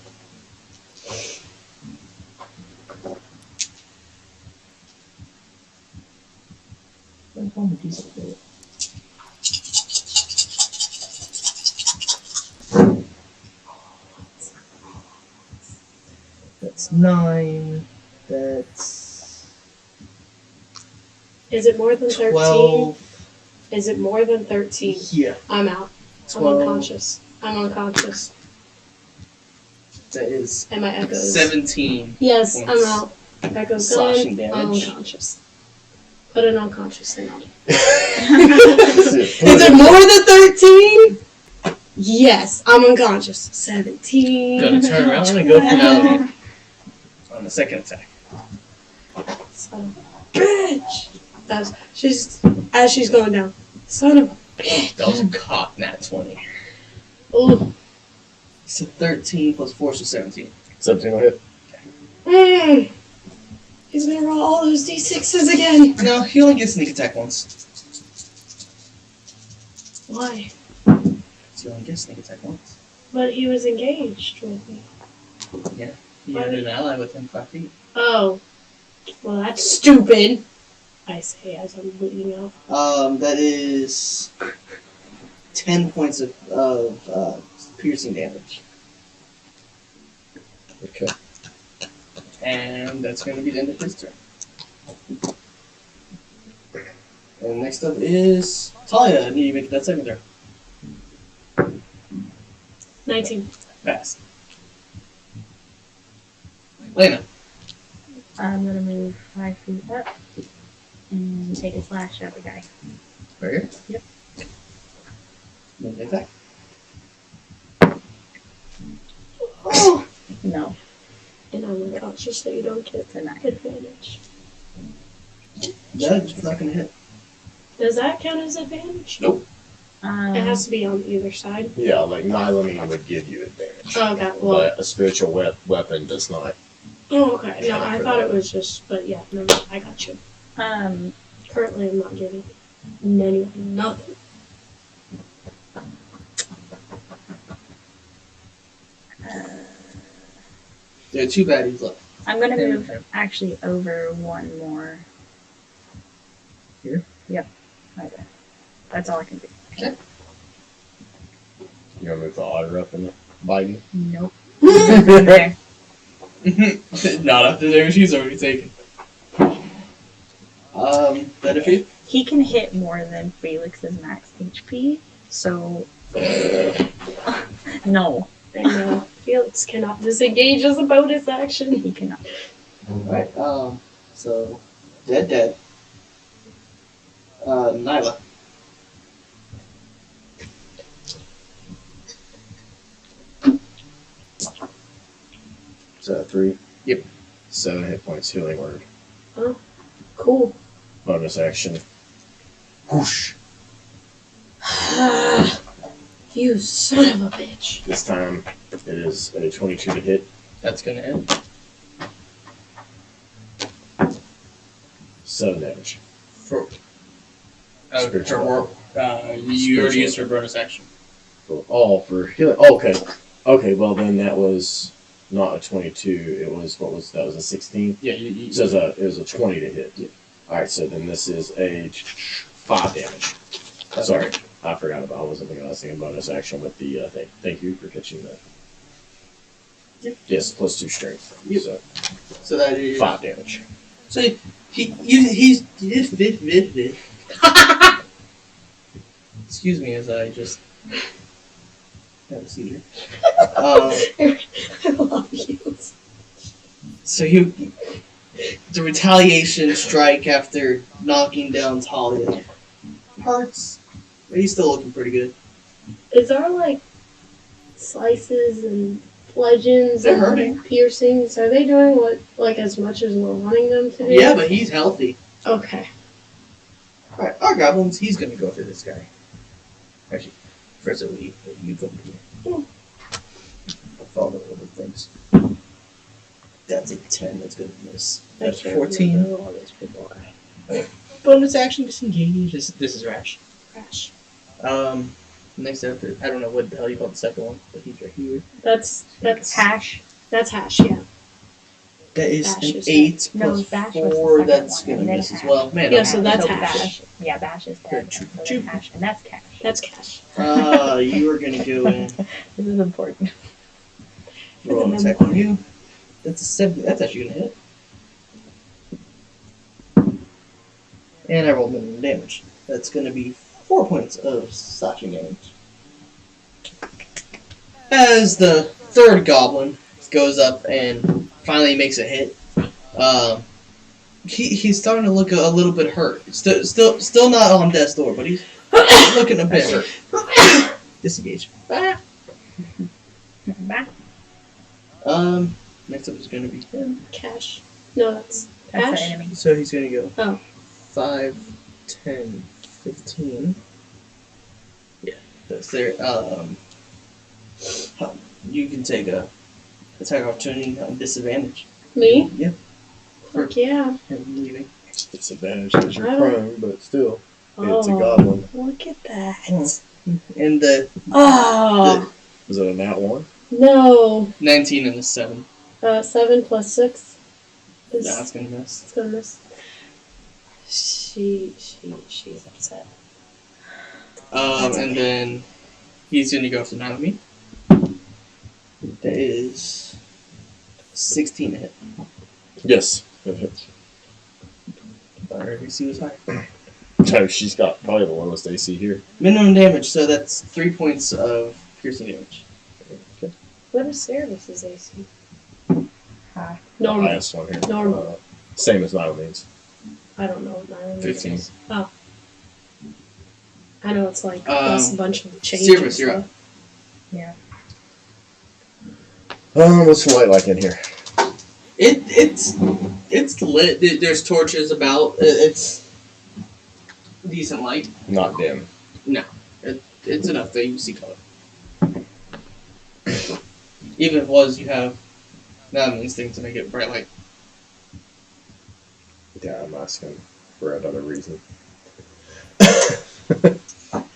That's 9. That's Is it more than 13? 12. Is it more than 13? Yeah. I'm out. I'm 12. unconscious. I'm unconscious. That is And my echoes. 17. Yes, I'm points. out. Echoes Slashing gone. I'm damage. unconscious. Put an unconscious thing on it. Is Is it more than 13? Yes, I'm unconscious. 17. Gonna turn around and go for Nylamine on the second attack. Son of a bitch. As she's going down. Son of a bitch. That was a cock nat 20. Ooh. So 13 plus 4, so 17. 17 will hit. Mm. He's gonna roll all those d6s again. No, he only gets sneak attack once. Why? He only gets sneak attack once. But he was engaged with me. He had an ally with him 5 feet. Oh. Well, that's stupid. I say as I'm bleeding out. That is 10 points of piercing damage. Okay. And that's going to be the end of his turn. And next up is Talia. I need you to make that second turn. 19. Pass. Lena. I'm gonna move 5 feet up and take a slash at the guy. Right here? Yep. Make an attack. Oh! No, And I'm unconscious so you don't get it's a 9. advantage. That's not going to hit. Does that count as advantage? Nope. It has to be on either side. Yeah, like Nylamine would give you advantage. Oh, okay. Well, But a spiritual weapon does not. oh, okay. No, I thought it was just, but yeah, no, I got you. Currently, I'm not giving anyone nothing. There are 2 baddies left. I'm gonna move actually over one more. Here? Yep. Right there. That's all I can do. You want to move the otter up and bite you? Nope. Okay. Not after the damage he's already taken. That if you? He can hit more than Felix's max HP, so no, And Felix cannot disengage as a bonus action. he cannot. Alright, so, dead. Nyla. Is that 3? Yep. 7 hit points, healing word. Oh, cool. Bonus action. Whoosh. You son of a bitch. This time it is a 22 to hit. That's gonna hit. 7 damage. For Spiritual. you already used your bonus action. Oh, for healing. Oh, okay. Okay, well then that was not a 22. It was, what was that? Was a 16? Yeah, you So it was a 20 to hit. Yeah. Alright, so then this is a 5 damage. Sorry, I forgot about. I wasn't thinking. I was thinking bonus action with the thing. Thank you for catching that. Yep. Yes, plus 2 strength. Yep. So So that is 5 damage. So he's fit. Excuse me as I just had a seizure. I love you. So the retaliation strike after knocking down Talia hurts, but he's still looking pretty good. Is our, like, slices and legends They're and hurting. piercings, are they doing what, like, as much as we're wanting them to do? Yeah, but he's healthy. Okay. Alright, our goblins, he's gonna go for this guy. Actually, first of all, you go here. Follow the little things. That's a 10, that's gonna miss. That's I can't 14. remember who all these people are. Bonus action disengage. This is rash. Crash. Next up, I don't know what the hell you call the second one, but he's right here. That's Hash. That's Hash, yeah. That is Bash an is 8 No, plus Bash was the 4. second That's one, gonna and then miss as Hash. well. Man, Yeah, I'm so not- that's No, Hash. Bash. Yeah, Bash is dead. Good. So then Hash, and that's Cash. That's Cash. You are gonna go in. This is important. Roll an attack on you. That's a 7. That's actually gonna hit. And I rolled minimum damage. That's gonna be 4 points of slashing damage. As the third goblin goes up and finally makes a hit, he's starting to look a little bit hurt. Still not on death's door, but he's looking a bit hurt. Disengage. Back. Next up is gonna be him. Cash. No, that's That's Ash? the enemy. So he's gonna go Oh. 5, 10, 15. Yeah, that's there. You can take a attack opportunity on disadvantage. me. Yeah, Fuck yeah. him leaving. It's advantage because you're Oh. prone, but still, it's a Oh, goblin. look at that. And the Oh, Is it a nat 1? no. 19 and the 7. 7 plus 6 is That's gonna miss. it's gonna miss. She's upset. And then he's gonna go for Nylamine. That is 16 to hit. Yes. It hits. Our AC was high. So she's got probably the lowest AC here. Minimum damage, so that's 3 points of piercing damage. What is Cerebus's AC? Hi. The Normal. highest one here. Normal. Same as Nylamene's. I don't know what Nylamine 15. is. Oh. I know it's like plus a bunch of change. Cerberus, you're up. Yeah. What's the light like in here? It's lit. There's torches about. It's decent light. Not dim. No, it's enough that you can see color. Even if it was, you have Nylamene's thing to make it bright light. Yeah, I'm asking for another reason.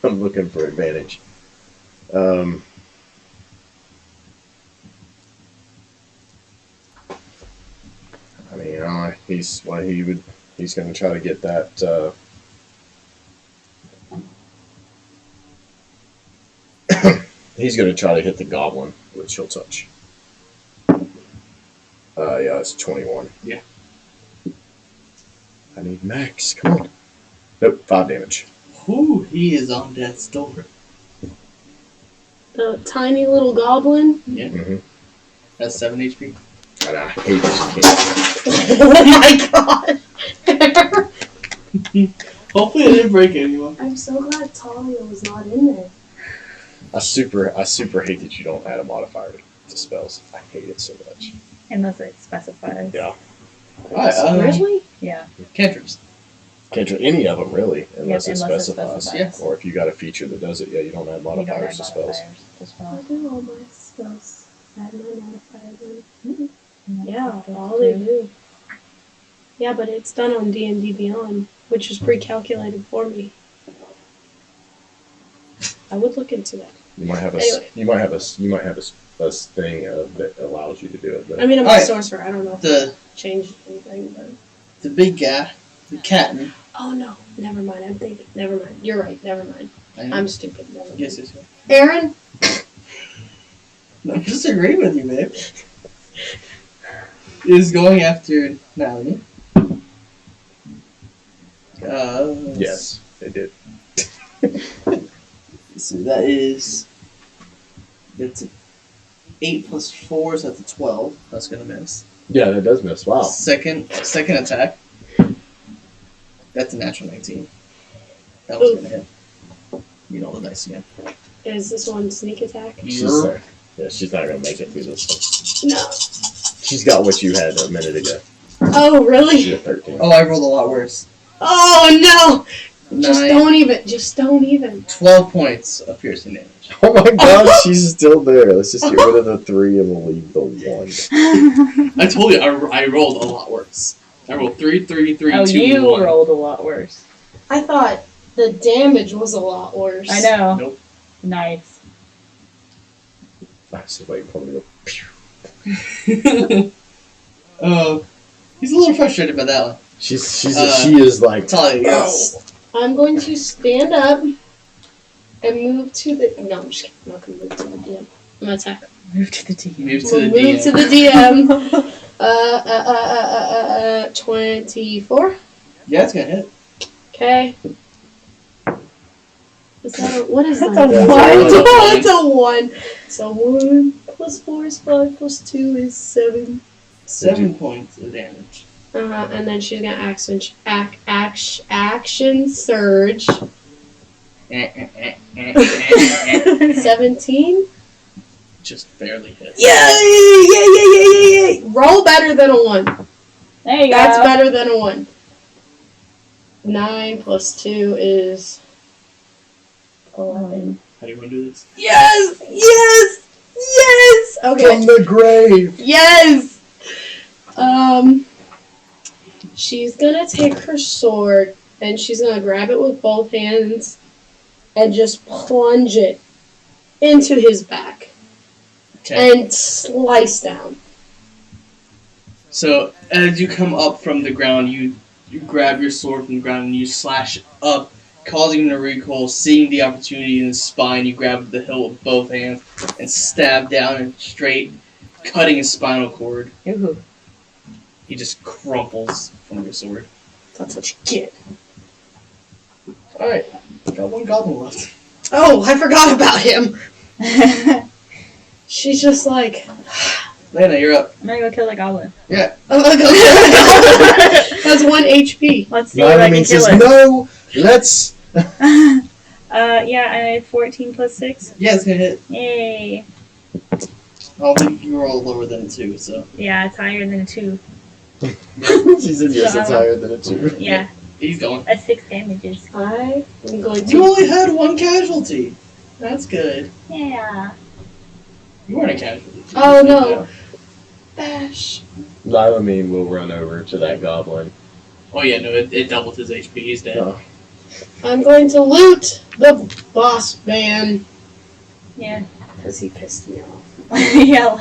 I'm looking for advantage. I mean, he's going to try to get that. He's going to try to hit the goblin, which he'll touch. Yeah, it's 21. Yeah. I need max. Come on. Nope, 5 damage. Whew, he is on death's door. The tiny little goblin. Yeah. Mm-hmm. That's 7 HP. And I hate this game. Oh my god! Hopefully it didn't break anyone. I'm so glad Talia was not in there. I super hate that you don't add a modifier to spells. I hate it so much. Unless it specifies. Yeah. Alright, Really? Yeah. cantrips. Can't do any of them really, unless it unless it specifies. specifies. Or if you got a feature that does it, yeah, you don't add You don't modifiers add to spells. modifiers to I spells. do all my spells. I have my modifier then. And Yeah, that's all they too. do. Yeah, but it's done on D&D Beyond, which is pre-calculated for me. I would look into that. You might have a Anyway. you might have a thing that allows you to do it. But I mean, I'm a Alright. sorcerer. I don't know if The it changed anything, but... the big guy, the captain. Oh, no. Never mind. I'm thinking... Never mind. You're right. Never mind. I know. I'm stupid. Never mind. Yes. Aaron? I'm disagreeing with you, babe. Is going after Nylamine. yes, it did. So that is. That's 8 plus 4, so that's a 12. That's gonna miss. Yeah, that does miss. Wow. Second attack. That's a natural 19. That was gonna hit. You know the dice again. Is this one sneak attack? She's she's not gonna make it through this one. No. She's got what you had a minute ago. Oh, really? She had 13. Oh, I rolled a lot worse. Oh, no! Just 9, don't even. 12 points of piercing damage. Oh my god, she's still there. Let's just get rid of the 3 and we'll leave the 1. I told you, I rolled a lot worse. I rolled 3, 3, 3, Oh, 2, you 1. rolled a lot worse. I thought the damage was a lot worse. I know. Nope. Nice. I was just waiting for me to go. Pew. He's a little frustrated by that one. She is like. Talia, yes. I'm going to stand up and move to the... No, I'm just kidding. I'm not going to move to the DM. I'm going to attack her. Move to the team. Move to We'll the move to DM. the DM. 24. Yeah, it's gonna hit. Okay. Is that what is That's that? a one. It's a 1. So 1 plus 4 is 5 plus 2 is 7. 7 points of damage. And then she's gonna action surge. 17. Just barely hit. Yay! Roll better than a 1. There you That's go. better than a 1. 9 plus 2 is 11. How do you want to do this? Yes! Okay. From the grave! Yes! She's gonna take her sword and she's gonna grab it with both hands and just plunge it into his back Okay. and slice down. So as you come up from the ground, you grab your sword from the ground and you slash up, causing him to recoil. Seeing the opportunity in his spine, you grab the hilt with both hands and stab down and straight cutting his spinal cord. Ooh. He just crumples from your sword. That's what you get. Alright, got one goblin left. Oh, I forgot about him. She's just like, Lana, you're up. I'm gonna go kill the goblin. Yeah. that's 1 HP. Let's see if I can Nylamine kill says, it. no, let's... Yeah, I have 14 plus 6. Yeah, it's gonna hit. Yay. Oh, but you roll lower than 2, so. Yeah, it's higher than a 2. She said, yes, it's higher than a 2. Yeah, He's going. that's 6 damages. I am going You to. only had 1 casualty. That's good. Yeah. You weren't a casualty. Oh no. Bash. Nylamine will run over to that goblin. Oh yeah, no, it doubled his HP. He's dead. Oh. I'm going to loot the boss man. Yeah. Because he pissed me off. Yeah.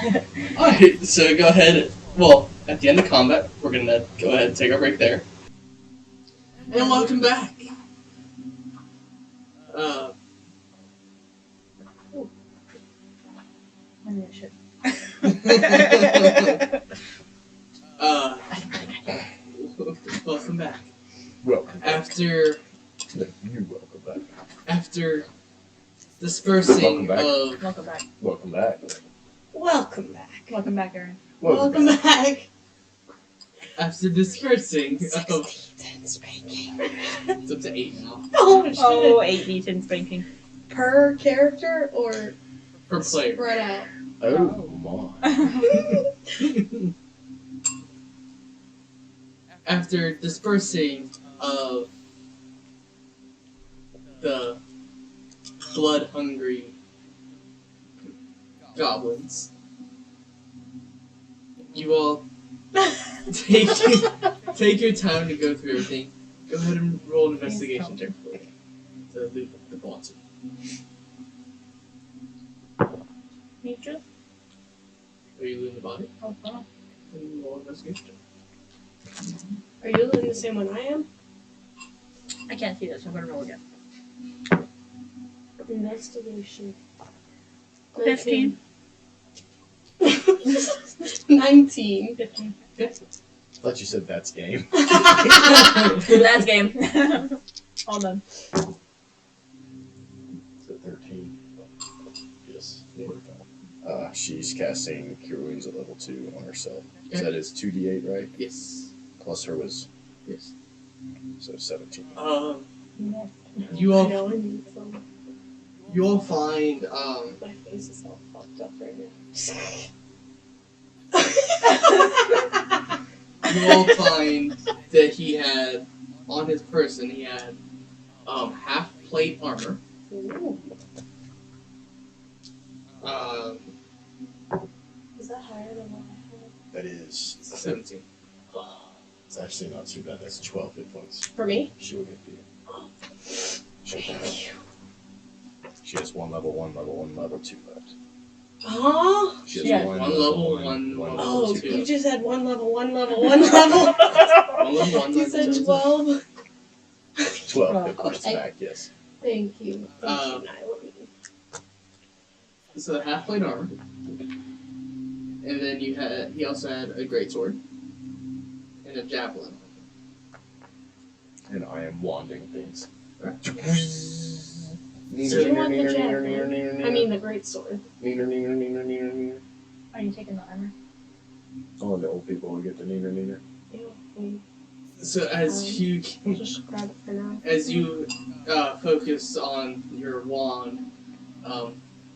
Alright, so go ahead. Well, at the end of combat, we're gonna go ahead and take our break there. And welcome back. Shit. Welcome back. Welcome back. After You welcome back. after dispersing Welcome of Welcome back. Welcome back. Welcome back. Welcome back, Aaron. Welcome back. after dispersing of 16 spanking. it's up to 8 now Oh shit. Oh, 8 D10 spanking. Per character or per player. spread out? Oh my. After dispersing of the blood-hungry goblins, you all take your time to go through everything. Go ahead and roll an investigation check to loot the bottom. Nature? Are you looting the body? Oh, wow. Then roll an investigation check. Are you looting the same one I am? I can't see this, so I'm gonna roll again. Investigation. 15. 19. 15. I thought you said that's game. That's game. All done. So 13. Yes. She's casting Cure Wounds at level 2 on herself. So that is 2d8, right? Yes. Plus her was, Yes. so 17. You I all know I need some. you all find My face is all fucked up right you all find that he had on his person he had half plate armor. now. Is that higher than what I That is, 17. it's actually not too bad. That's 12 hit points. had? For me? She will get to you. She has 1 level 1, level 1, level 2 left. Huh? She has Yeah. one One level, one level. Oh, two. you just had 1 level, 1 level, 1 level. One level, one You level, said two. 12. 12 hit points Okay. back, yes. Thank you. Thank you, Nylamine. So the half plate armor, and then he also had a greatsword and a javelin. And I am wanding things. Do you want the javelin? I mean the great sword. Are you taking the armor? Oh, the old people will get the neener neener. Ew. So as you I'll just grab it for now. as you focus on your wand,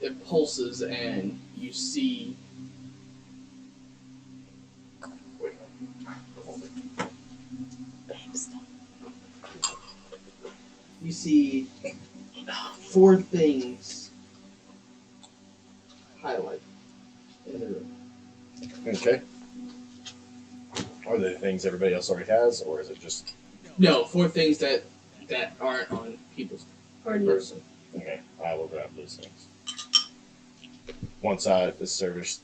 it pulses and you see. You see 4 things highlighted in the room. Okay. Are they the things everybody else already has, or is it just... No, 4 things that aren't on people's Or no. person. Okay, I will grab those things. Once I establish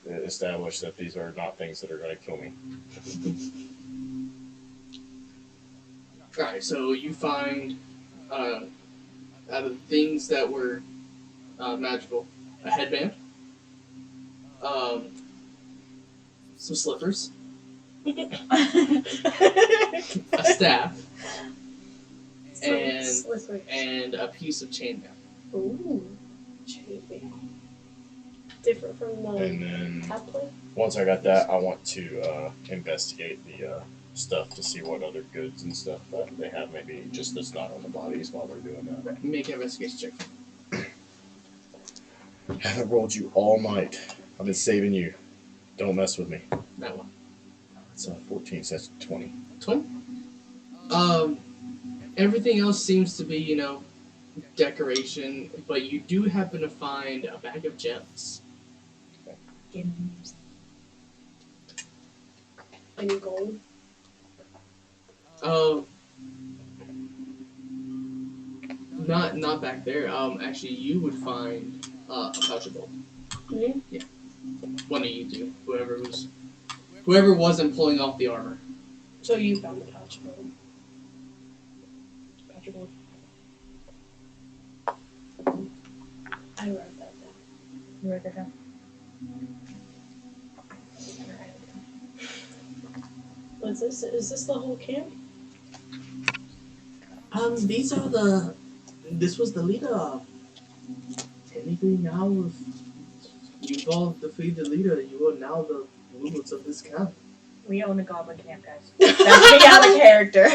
that these are not things that are going to kill me. Alright, so you find, out of the things that were magical, a headband, some slippers, Slippery. a staff, and a piece of chainmail. Ooh, chainmail. Different from the And then template. once I got that, I want to investigate the stuff to see what other goods and stuff that they have. Maybe just that's not on the bodies while they're doing that. Make an investigation check. Haven't rolled you all night. I've been saving you. Don't mess with me. That one. It's 14, so that's 20. 20? Everything else seems to be, decoration, but you do happen to find a bag of gems. Any gold? Not back there. Actually, you would find a pouch of gold. Me? Yeah. One of you two. Whoever wasn't pulling off the armor. So you found the pouch of gold. Pouch of gold. I wrote that down. You write that down. What's this? Is this the whole camp? This was the leader. Technically now, if you've all defeated the leader, you are now the rulers of this camp. We own a goblin camp, guys. That's me out of character.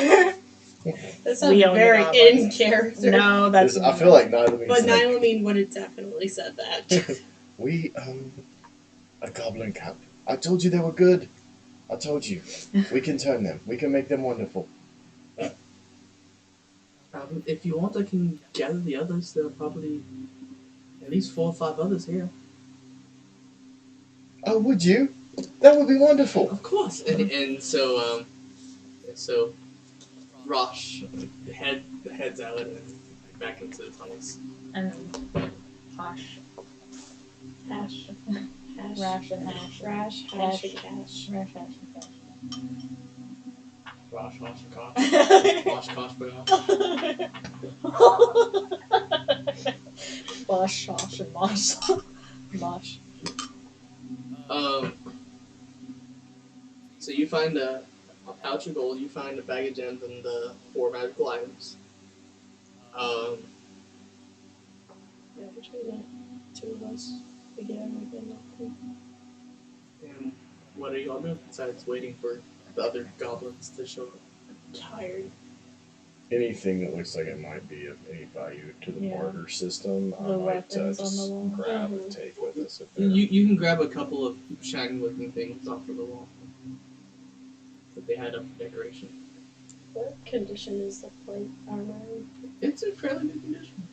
That sounds We own the very goblins. in character. No, that's. I feel like Nylamine. But Nylamine would have definitely said that. We, a goblin camp. I told you they were good. I told you. We can turn them. We can make them wonderful. If you want, I can gather the others. There are probably at least 4 or 5 others here. Oh, would you? That would be wonderful. Of course. And so Rosh heads out and back into the tunnels. And Hash. Hash. Hash. Rash and Hash. Rash. Hash. And Cash. Rash, Hash, and Hash. Rosh, Hosh, and Kosh. Rosh, Kosh, Bosh, Shosh, and Mosh. Mosh. So you find a pouch of gold, you find a bag of gems, and the 4 magical items. Yeah, between the 2 of us, we get everything. And what are y'all doing besides waiting for the other goblins to show up? Tired. Anything that looks like it might be of any value to the Yeah. barter system, I The might weapons on just the wall. grab Mhm. and take with us. If they're... You can grab a couple of shiny looking things off of the wall that they had up for decoration. What condition is the plate armor in? It's in fairly good condition.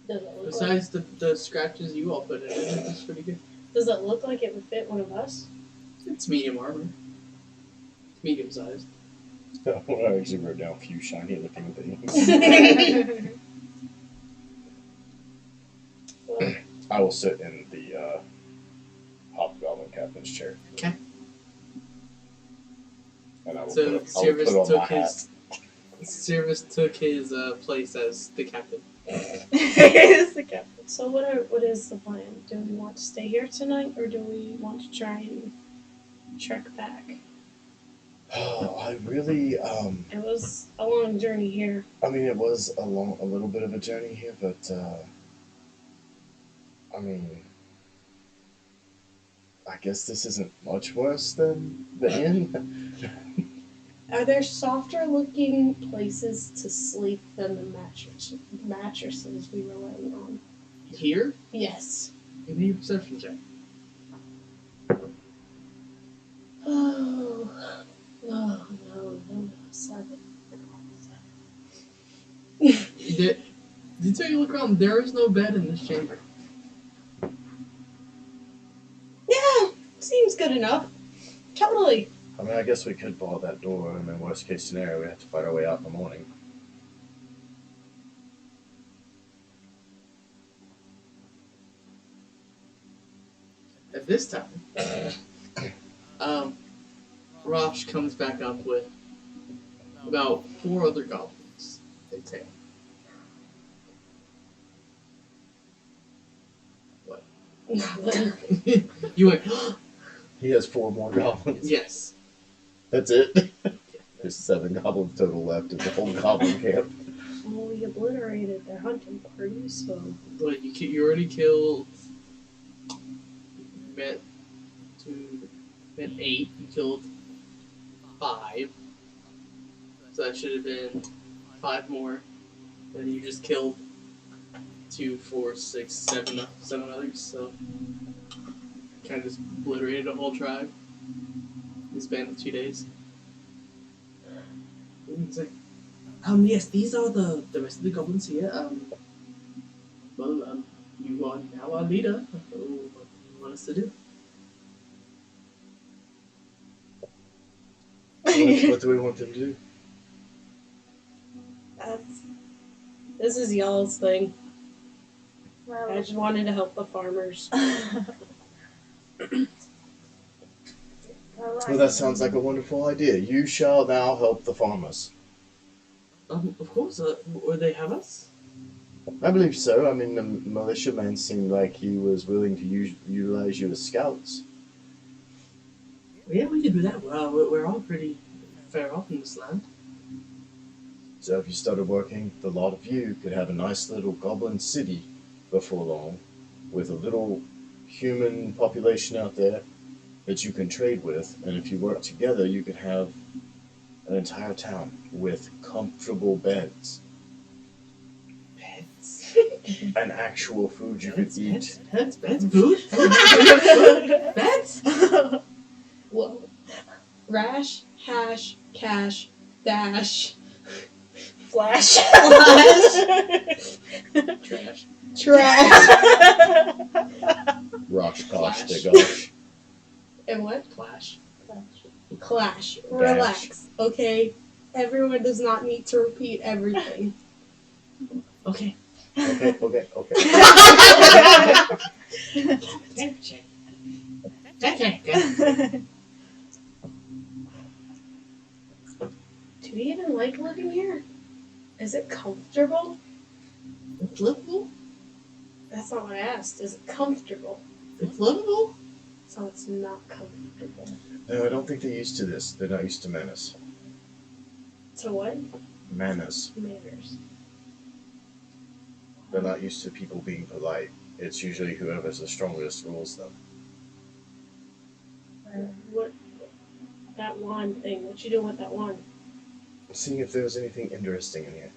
Does it look like? Besides the scratches you all put in it, it's pretty good. Does it look like it would fit one of us? It's medium armor. It's medium sized. I actually wrote down a few shiny looking things. Well, I will sit in the hobgoblin captain's chair. Okay. And I will So put Service on my took hat. his place as the captain. It's the captain. so what is the plan? Do we want to stay here tonight, or do we want to try and trek back? Oh, I really, It was a long journey here. I mean, it was a little bit of a journey here, but, I mean, I guess this isn't much worse than the inn. Are there softer looking places to sleep than the mattresses we were laying on? Here? Yes. Give me a perception check. Oh, no, 7. Did you take a look around? There is no bed in this chamber. Yeah, seems good enough. Totally. I mean, I guess we could bar that door, and then worst case scenario, we have to fight our way out in the morning. At this time, Rosh comes back up with about 4 other goblins. They take. What? Nothing. You went, He has 4 more goblins. Yes. That's it? There's 7 goblins total left in the whole goblin camp. Well, we obliterated their hunting party, so... But you already killed... Met 8. You killed 5. So that should have been 5 more. And you just killed 2, 4, 6, 7 others, so... Kind of just obliterated a whole tribe. In the span of 2 days. Yes, these are the rest of the goblins here. You are now our leader. What do you want us to do? What do we want them to do? This is y'all's thing. Well, I just wanted to help the farmers. Well, that sounds like a wonderful idea. You shall now help the farmers. Of course. Would they have us? I believe so. I mean, the militiaman seemed like he was willing to utilize you as scouts. Yeah, we could do that. Well, we're all pretty fair off in this land. So if you started working, the lot of you could have a nice little goblin city before long, with a little human population out there that you can trade with, and if you work together, you could have an entire town with comfortable beds Pets? and actual food you could eat. Pets, food? Pets? Whoa. Rash, hash, cash, dash, Flash. Trash. trash. Rosh gosh Flash. to gosh. And what? Clash. Clash. Relax, okay? Everyone does not need to repeat everything. Okay. Okay. Do we even like living here? Is it comfortable? It's livable? That's not what I asked. Is it comfortable? It's livable? So it's not comfortable. No, I don't think they're used to this. They're not used to manners. So what? Manners. Manners. They're not used to people being polite. It's usually whoever's the strongest rules them. What? That wand thing. What you doing with that wand? Seeing if there was anything interesting in here.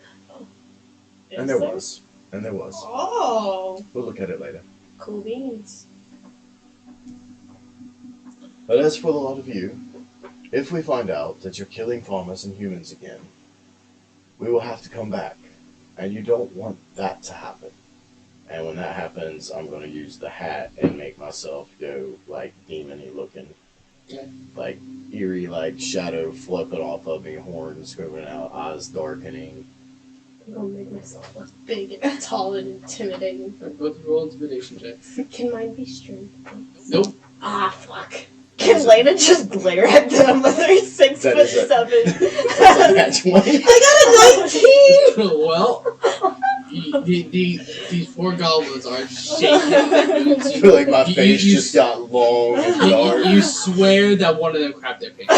Is And there was. Oh, We'll look at it later. cool beans. But as for the lot of you, if we find out that you're killing farmers and humans again, we will have to come back. And you don't want that to happen. And when that happens, I'm going to use the hat and make myself go, like, demon-y looking. Okay. Like, eerie, like, shadow flipping off of me, horns going out, eyes darkening. I'm gonna make myself look big and tall and intimidating. Both roll intimidation checks. Can mine be strength? Nope. Ah, fuck. Can Lena just glare at them with her 6'7"? That is That's a nat 20. I got a 19! Well, these 4 goblins are shaking. I feel like my face just got long and dark. You swear that one of them crapped their pants.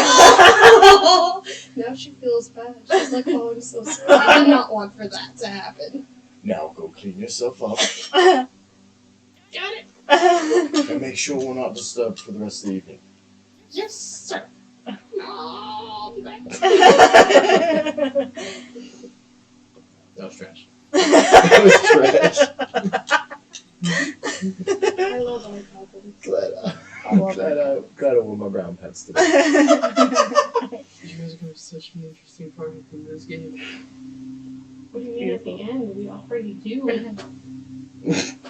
Now she feels bad. She's like, oh, I'm so sorry. I did not want for that to happen. Now go clean yourself up Got it. and make sure we're not disturbed for the rest of the evening. Yes, sir. I'll be back. That That was trash. That was trash. I love all goblins. Glad I won my brown pants today. You guys are going to have such an interesting part in this game. What do you mean at the end? We already do.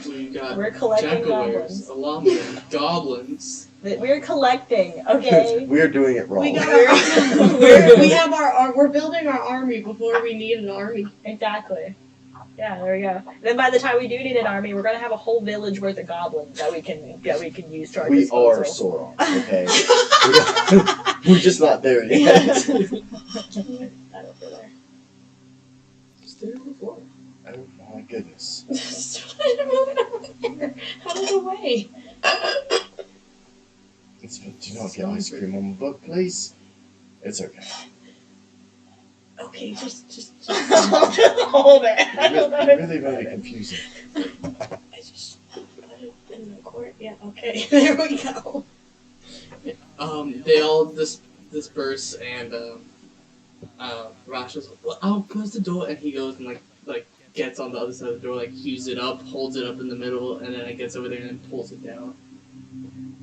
We've got We're collecting jackalares, goblins. alaman, goblins. We're collecting, okay? We're doing it wrong. We got we're building our army before we need an army. Exactly. Yeah, there we go. Then by the time we do need an army, we're gonna have a whole village worth of goblins that we can use to our We disposal. are Sauron, okay? We're just not there yet. That over there. Just did it before. Oh my goodness. Just move it over there. Out of the way. Do you not get ice cream on my book, please? It's okay. Okay, just Hold it. You really made it confusing. I just put it in the court. Yeah, okay. There we go. They all disperse, and Rash is like, well, I'll close the door, and he goes and like gets on the other side of the door, like hews it up, holds it up in the middle, and then it gets over there and then pulls it down.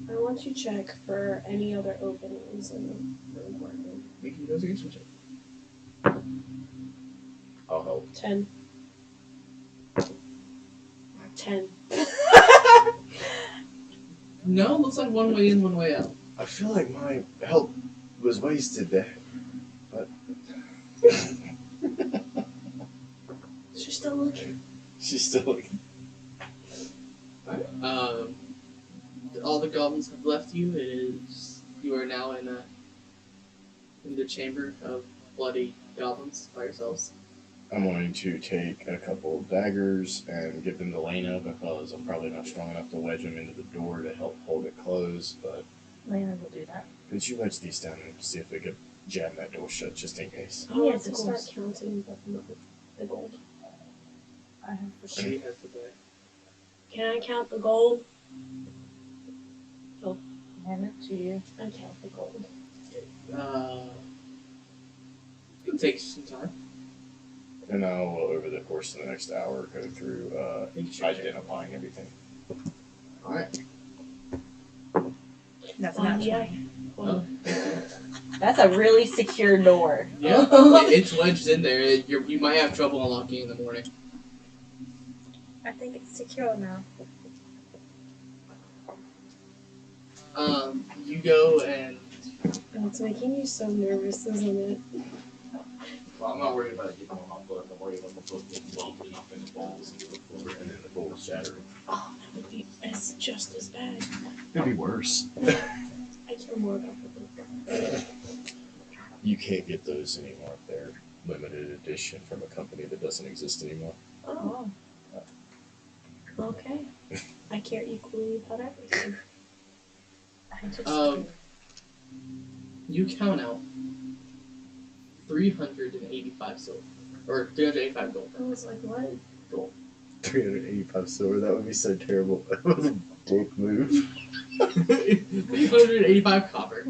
I want you to check for any other openings in the room. Make an investigation check. I'll help. 10. 10. No, looks like one way in, one way out. I feel like my help was wasted there. But She's still looking. she's still looking. Alright. All the goblins have left you. You are now in the chamber of bloody goblins by yourselves. I'm going to take a couple of daggers and give them to Lena because I'm probably not strong enough to wedge them into the door to help hold it closed. But Lena will do that. could you wedge these down and see if we could jam that door shut just in case? I want Yes, to of start course. counting the gold. I have for sure. She has the bag. Can I count the gold? Hand it to you. I count the gold. It'll take some time. And I will, over the course of the next hour, go through identifying everything. Alright. That's not Yeah. Oh. That's a really secure door. Yeah, it's wedged in there. You might have trouble unlocking in the morning. I think it's secure now. You go and... It's making you so nervous, isn't it? Well, I'm not worried about it getting on my book. I'm worried about my book getting bumped and up in the balls into the floor and then the bowl shattering. Oh, that would be just as bad. It'd be worse. I care more about the book. You can't get those anymore. They're limited edition from a company that doesn't exist anymore. Oh, okay. I care equally about everything. I just You count out 385 silver. Or 385 gold. I was like, what? 385 silver, that would be so terrible. That was a dick move. 385 copper.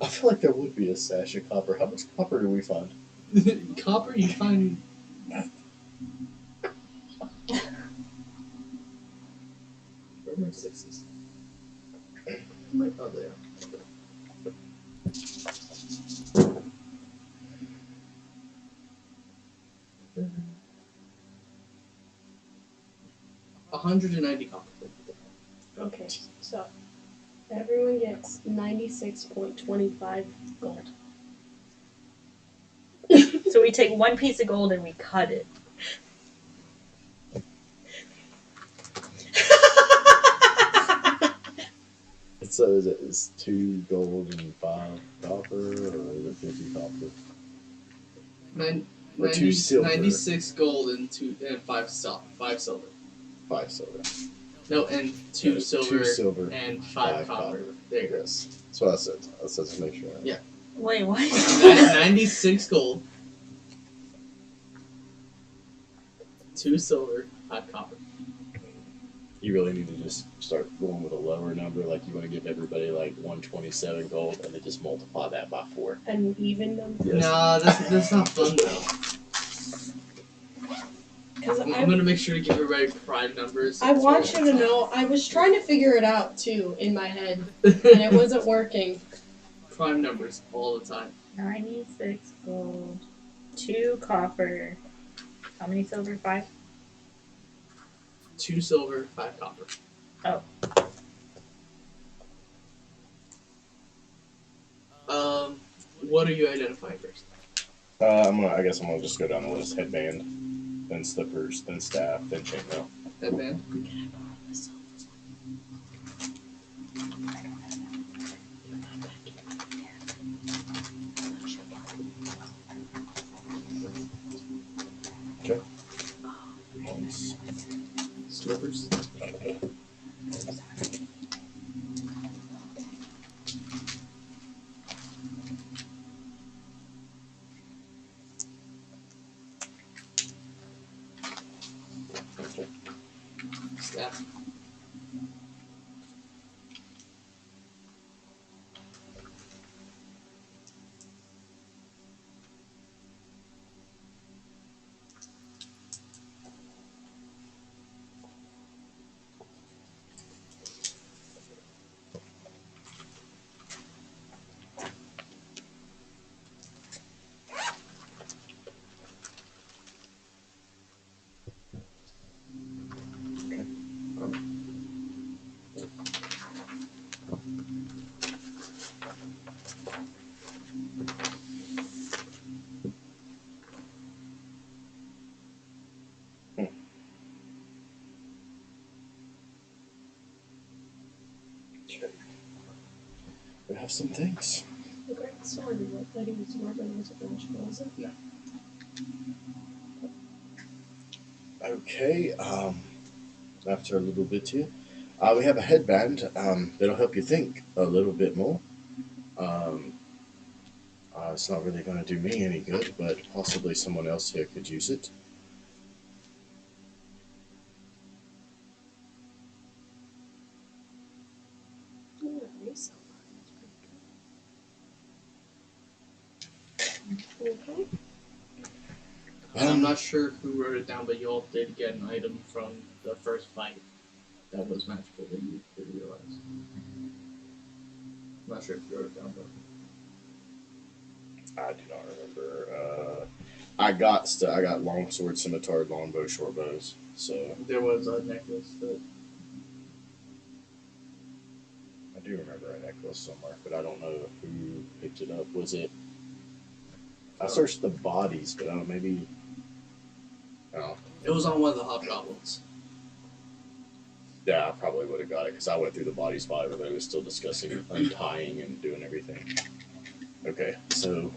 I feel like there would be a stash of copper. How much copper do we find? Copper, you find... Where are my sixes? Oh, there. $190 copper. Okay, so everyone gets 96.25 gold. So we take one piece of gold and we cut it. So is it 2 gold and 5 copper, or is it 50 copper? Or 2 silver. 96 gold and 5 silver. 5 silver. No, and 2 silver, 2 silver and 5 copper. There you go. Yes. That's what I said. I said to make sure. Yeah. Wait, what? 96 gold, 2 silver, 5 copper. You really need to just start going with a lower number. Like you want to give everybody like 127 gold, and then just multiply that by 4. An even number? Yes. Nah, that's not fun though. Because I'm gonna make sure to give everybody prime numbers. I want you to know, I was trying to figure it out too in my head, and it wasn't working. Prime numbers all the time. 96 gold, 2 copper. How many silver? 5? 2 silver, 5 copper. Oh. What are you identifying first? I guess I'm gonna just go down the list: headband, then slippers, then staff, then chainmail. Headband. Nice. Slippers. Staff. We have some things. The great sword that he was wearing was a magical, was it? No. Okay, after a little bit here, we have a headband that'll help you think a little bit more. It's not really going to do me any good, but possibly someone else here could use it. Nice. Okay. I'm not sure who wrote it down, but you all did get an item from the first fight that was magical that you did realize. I'm not sure if you wrote it down, but I do not remember. I got longsword, scimitar, longbow, short bows. So there was a necklace that I do remember a necklace somewhere, but I don't know who picked it up. Was it? I searched the bodies, but I don't know, maybe. Oh, it was on one of the hobgoblins. yeah, I probably would have got it because I went through the bodies while everybody was still discussing untying and doing everything. Okay, so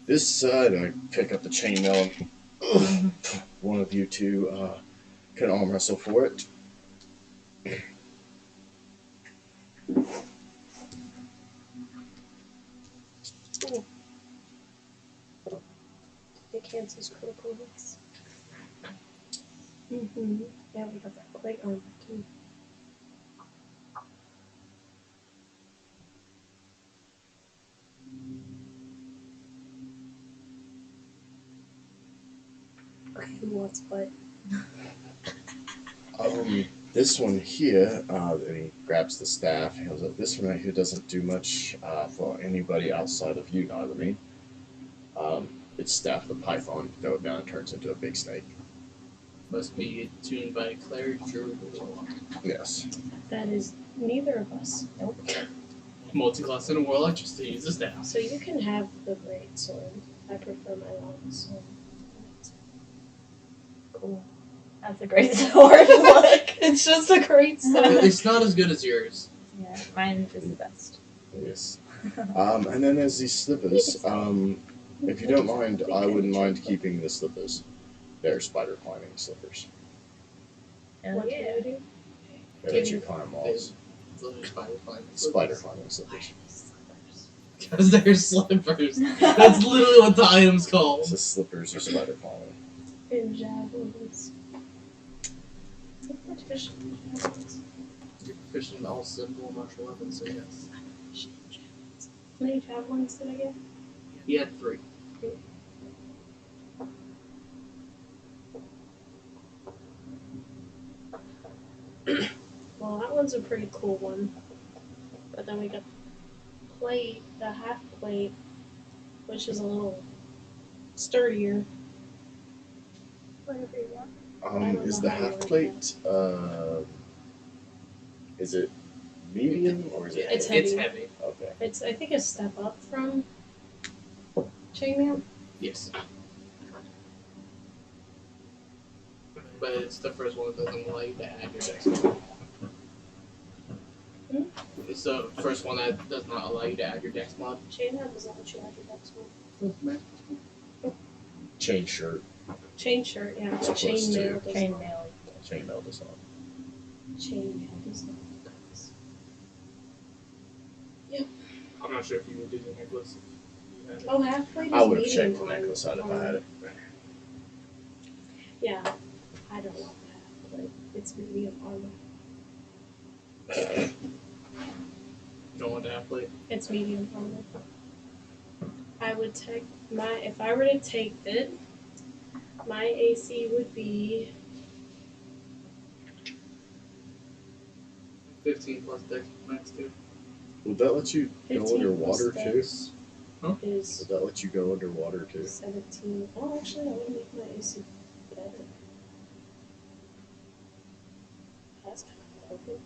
this I pick up the chainmail. And one of you two can arm wrestle for it. Ooh. It cancels critical hits. Mm-hmm. Yeah, we got that plate armor too. Okay, who wants what? This one here, and he grabs the staff. He goes, this one right here doesn't do much for anybody outside of you, Nylamine. It's staff the python. Throw it down, and turns into a big snake. Must be tuned by a cleric, druid, or warlock. Yes. That is neither of us. Nope. Multi-class and a warlock just to use the staff. So you can have the great sword. I prefer my long sword. Cool. That's a great sword. Look. It's just a great sword. It's not as good as yours. Yeah, mine is the best. Yes. And then there's these slippers. If you don't mind, I wouldn't mind keeping the slippers. They're spider climbing slippers. What can I do? That you climb walls. Spider climbing slippers. Because they're slippers. That's literally what the item's called. It's the slippers or spider climbing. And javelins. What fish javelins? You're proficient in all simple martial weapons, so yes. How many javelins did I get? He had 3. Well, that one's a pretty cool one. But then we got the plate, the half plate, which is a little sturdier. Whatever you want. Is the half plate, is it medium or is it It's heavy? It's heavy. Okay. It's, I think, a step up from chainmail. Yes. But it's the first one that doesn't allow you to add your dex mod. Hmm? It's the first one that does not allow you to add your dex mod. Chainmail doesn't let you add your dex one. Chain shirt. Chain shirt, yeah. Supposed Chainmail to. does not. Chainmail. Chainmail does not. Chainmail does not. I'm not sure if you would do the necklace. Oh, half plate is I would have medium checked the on- necklace out if I had it. Yeah, I don't want that, but it's medium armor. You don't want the half plate? It's medium armor. I would take if I were to take it, my AC would be 15 plus dex max 2. Would that let you go 15 underwater plus too? dex Huh? is Would that let you go underwater too? 17. Oh, actually, that would make my AC better. That's kind of open.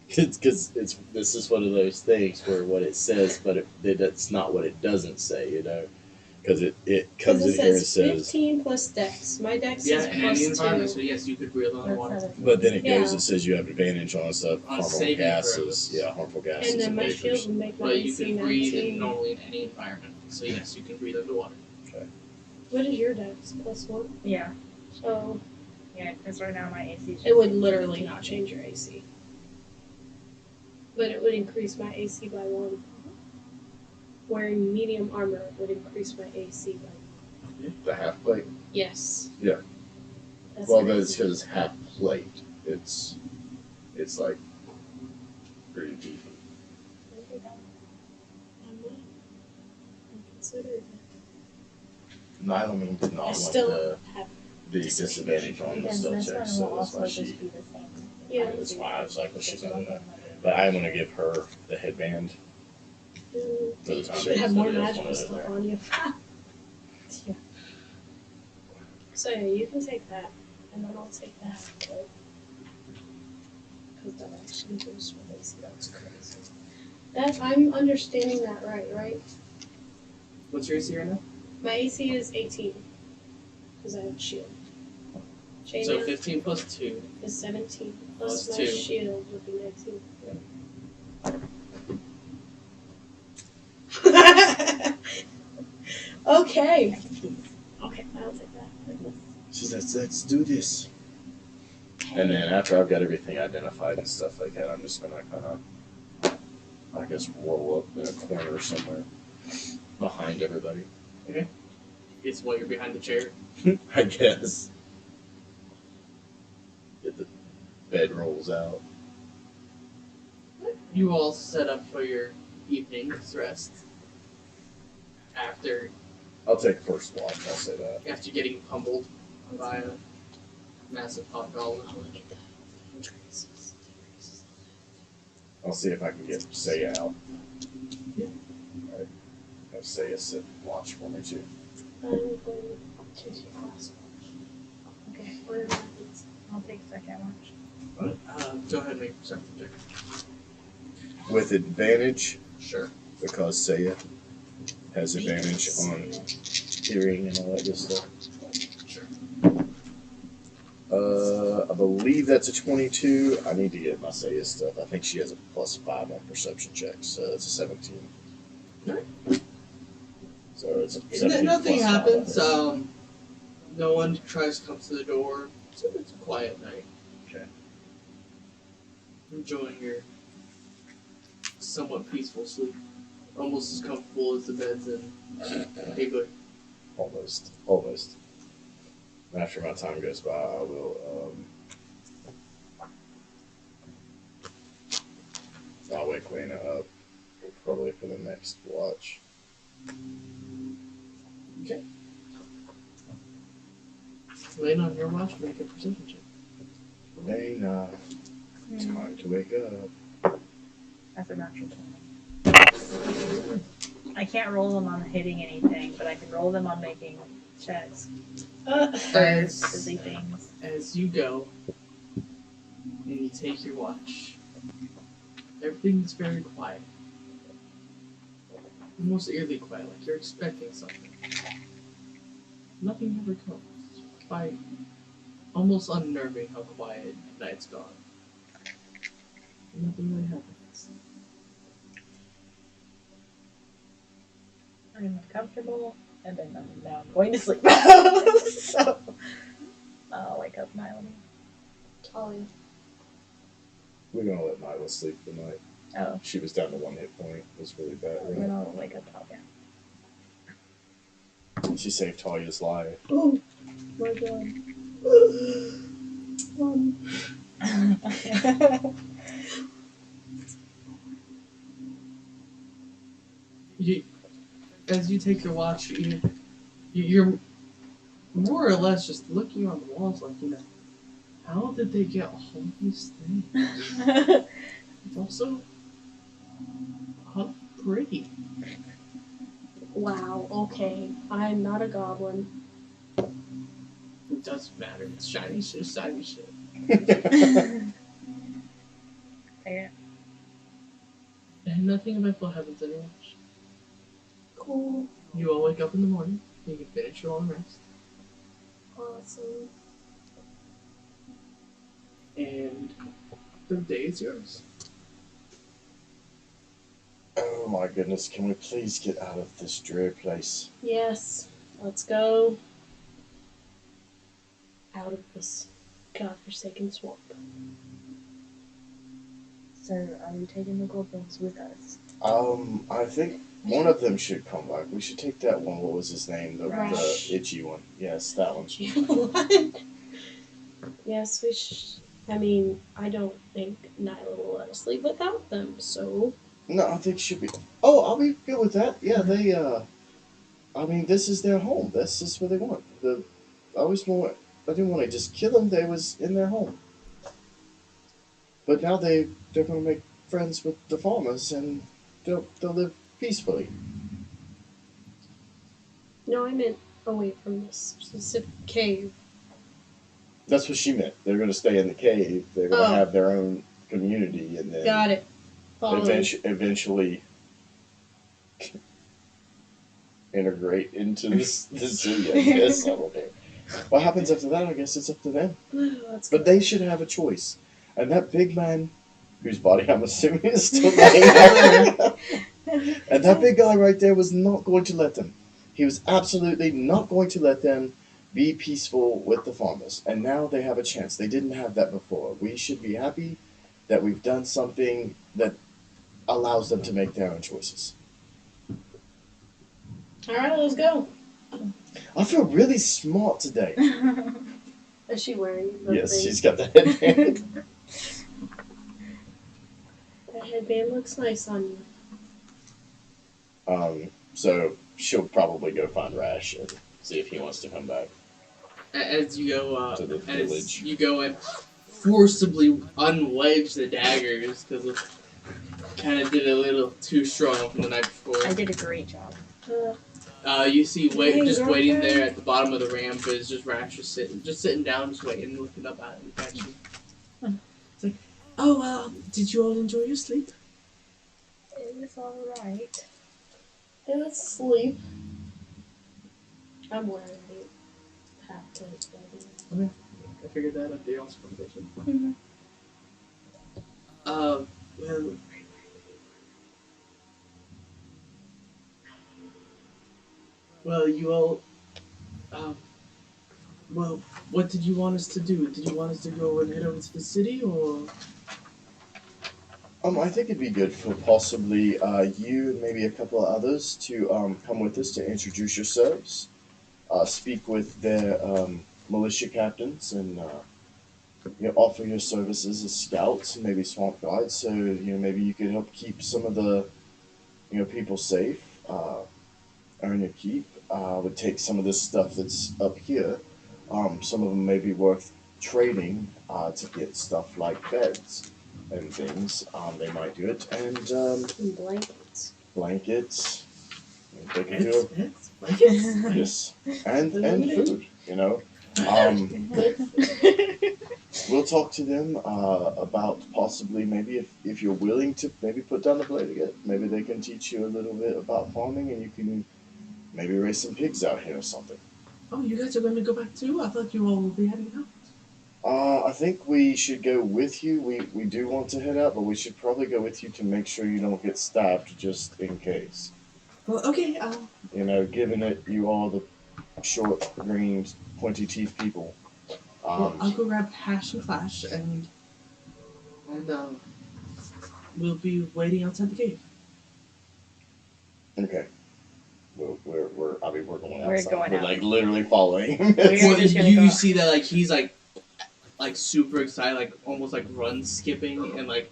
Because this is one of those things where what it says, but that's not what it doesn't say, you know. Because it comes in Because it here and says says, 15 plus dex. My dex Yeah, is and plus the environment, 2. so yes, you could breathe on water. but then it goes, Yeah. it says you have advantage on stuff, On harmful saving gases, throws. yeah, harmful gases And then and my vapors. shield would make my But you AC can breathe 19. normally in any environment. So yes, you can breathe underwater. What is your dex? Plus 1? Yeah. Oh, Yeah, because right now my AC is it would literally not change your AC. But it would increase my AC by 1. Wearing medium armor would increase my AC by 1. The half plate. Yes. Yeah. That's Well, crazy. that's his half plate. It's like pretty beefy. I might consider it. Nylamine did not I want still have. the disadvantage on the Because stealth this check, one so will that's also why just she. be the same. Yeah. That's why I was like, well, she's not doing that. But I'm gonna give her the headband for the time You should being. have more Nobody else magical wanted it stuff there. on you. Yeah. So yeah, you can take that, and then I'll take that. Because that actually boosts my AC. That's crazy. That I'm understanding that right? What's your AC right now? My AC is 18 because I have shield. Chain So 15 plus 2. is 17 plus Plus my 2. shield would be 19. Okay. Okay, I'll take that. She says, let's do this. And then after I've got everything identified and stuff like that, I'm just gonna kind of, I guess, roll up in a corner somewhere behind everybody. It's while you're behind the chair. I guess. Get the bed rolls out. You all set up for your evening's rest. After I'll take first watch, I'll say that. getting pummeled by a massive hobgoblin. I'll see if I can get Saya out. Yeah. Alright. Have Saya sit watch for me too. I'm going to take last Okay. one. I'll take second watch. Go ahead and make a perception check. With advantage, Sure. because Saya has advantage on hearing and all that good stuff. Sure. I believe that's a 22. I need to get my Saya stuff. I think she has a +5 on perception checks, so it's a 17. Alright. So it's a 17 Nothing plus 5, happens. I think. No one tries to come to the door. It's a quiet night. Okay. Enjoying your somewhat peaceful sleep. Almost as comfortable as the beds in Higler. Almost. After my time goes by, I will, I'll wake Lena up, probably for the next watch. Okay. Laying on your watch, make a perception check. Lena, time to wake up. That's a natural 20. I can't roll them on hitting anything, but I can roll them on making checks. Busy things. As you go and you take your watch, everything's very quiet. Almost eerily quiet, like you're expecting something. Nothing ever comes. Quite almost unnerving how quiet the night's gone. Nothing really happens. I'm comfortable, and then now I'm going to sleep. So, wake up Nylamine. Talia. We're gonna let Nyla sleep tonight. Oh. She was down to 1 hit point. It was really bad. Then I'll wake up Talia. She saved Talia's life. Oh my god. As you take your watch, you're more or less just looking on the walls like, how did they get all these things? It's also how pretty. Wow, okay. I'm not a goblin. It doesn't matter. It's shiny shit, shiny shit. Okay. And nothing eventful happens anymore. Cool. You all wake up in the morning. You can finish your long rest. Awesome. And the day is yours. Oh my goodness, can we please get out of this dreary place? Yes. Let's go. Out of this godforsaken swamp. So, are you taking the goblins with us? I think one of them should come back. We should take that one. What was his name? The Rash. itchy one. Yes, that one. What? Yes, we should. I mean, I don't think Nyla will let us leave without them, so. No, I think should be. Oh, I'll be good with that. Yeah, they. I mean, this is their home. This is what they want. I didn't want to just kill them. They was in their home. But now they're going to make friends with the farmers and they'll live peacefully. No, I meant away from this specific cave. That's what she meant. They're going to stay in the cave. They're going to have their own community, and then Got it. eventually integrate into this city. I guess I don't know. What happens after that? I guess it's up to them. But they should have a choice. And that big man, whose body I'm assuming is still laying there, and that big guy right there was not going to let them. He was absolutely not going to let them be peaceful with the farmers. And now they have a chance. They didn't have that before. We should be happy that we've done something that allows them to make their own choices. Alright, let's go. I feel really smart today. Is she wearing the Yes, thing? she's got the headband. That headband looks nice on you. So she'll probably go find Rash and see if he wants to come back. As you go To the village. you go and forcibly unwedge the daggers because it kind of did a little too strong from the night before. I did a great job. You see, Hey, just waiting girlfriend. there at the bottom of the ramp is just Rash just sitting down, just waiting, looking up at you. It's like, did you all enjoy your sleep? It was alright. Let's sleep. I'm wearing the half-plate baby. I figured that up there on conversation. Mm-hmm. Well, you all, what did you want us to do? Did you want us to go and head over to the city, or? I think it'd be good for possibly you and maybe a couple of others to come with us to introduce yourselves, speak with their militia captains, and offer your services as scouts and maybe swamp guides. So maybe you could help keep some of the people safe, earn your keep. Would take some of this stuff that's up here. Some of them may be worth trading to get stuff like beds and things. They might do it, and And blankets. blankets. They can do it. Blankets? Yes, and food. We'll talk to them about possibly maybe if you're willing to maybe put down the blade again. Maybe they can teach you a little bit about farming, and you can maybe raise some pigs out here or something. Oh, you guys are going to go back too? I thought you all would be heading out. I think we should go with you. We do want to head out, but we should probably go with you to make sure you don't get stabbed just in case. Well, okay. Given that you are the short, green, pointy teeth people. Well, I'll go grab Hash and Flash, and we'll be waiting outside the cave. Okay. We're we're going outside. We're going out. like literally following him. We're just gonna you go. see that like he's like super excited, like almost like run skipping, and like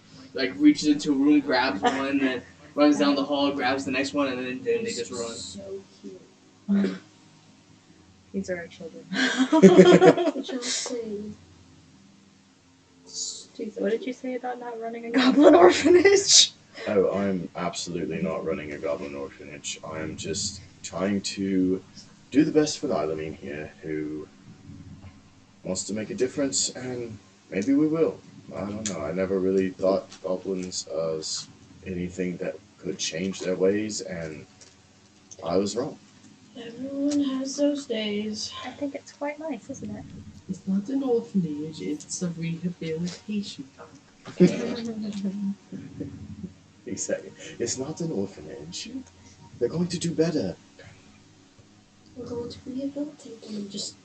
reaches into a room, grabs one, then runs down the hall, grabs the next one, and then they just run. So cute. These are our children. What y'all saying? What did you say about not running a goblin orphanage? Oh, I'm absolutely not running a goblin orphanage. I'm just trying to do the best for Nylamine here, who wants to make a difference, and maybe we will. I don't know. I never really thought goblins as anything that could change their ways, and I was wrong. Everyone has those days. I think it's quite nice, isn't it? It's not an orphanage; it's a rehabilitation camp. Exactly. It's not an orphanage. They're going to do better. We're going to rehabilitate them and just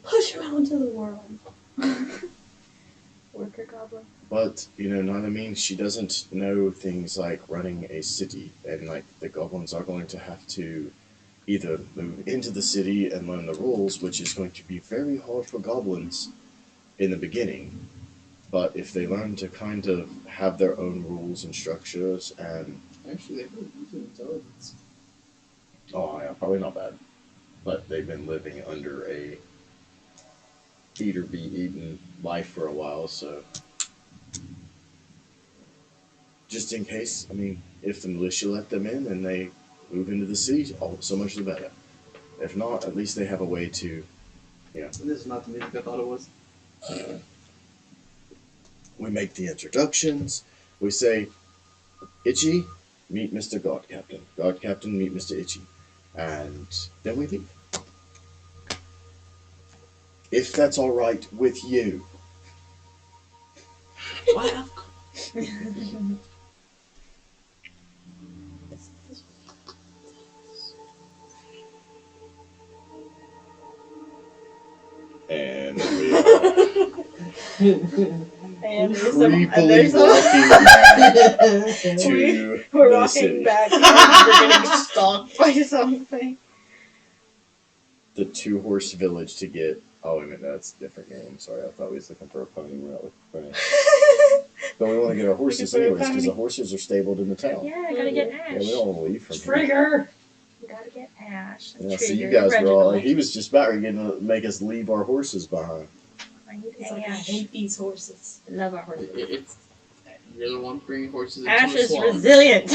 push them out into the world. Worker goblin. But, Nylamine, she doesn't know things like running a city, and like the goblins are going to have to either move into the city and learn the rules, which is going to be very hard for goblins in the beginning. But if they learn to kind of have their own rules and structures, and Actually, they could use intelligence. oh yeah, probably not bad. But they've been living under a eat or be eaten life for a while, so just in case, I mean, if the militia let them in and they move into the city, so much the better. If not, at least they have a way to, This is not the music I thought it was. we make the introductions, we say, Itchy, meet Mr. God Captain. God Captain, meet Mr. Itchy. And then we leave. If that's alright with you. Wow. And we And creepily there's walking back to we're the walking city. back and we're getting stalked by something. The two-horse village to get... Oh, wait a minute, that's a different game. Sorry, I thought we was looking for a pony. We're not looking for any. But we want to get our horses for a anyways, because pony. the horses are stabled in the town. Yeah, I gotta get Yeah, Ash. we don't want to leave from here. Trigger! We gotta get Ash. Yeah, so you Trigger, guys were all... Reginald. He was just about ready to make us leave our horses behind. I need It's like, I Ash. hate these horses. Love our horses. It's you're the one bringing horses into Ash the is swamp. resilient.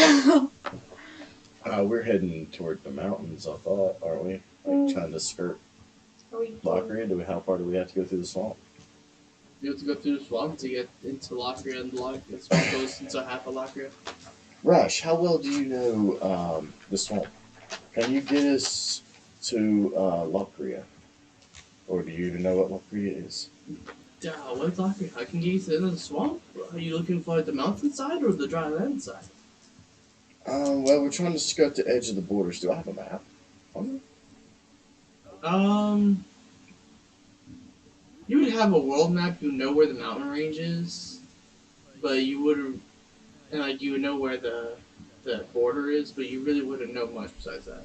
We're heading toward the mountains, I thought, aren't we? Like, trying to skirt Are we Lockria. How far do we have to go through the swamp? You have to go through the swamp to get into Lockria, and the swamp goes into half of Lockria. Rush, how well do you know the swamp? Can you get us to Lockria? Or do you even know what Lockria is? What's Lockria? I can get you to the end of the swamp? Are you looking for the mountainside or the dry land side? Well, we're trying to skirt the edge of the borders. Do I have a map? You would have a world map. You know where the mountain range is, but you would, and like you would know where the border is, but you really wouldn't know much besides that.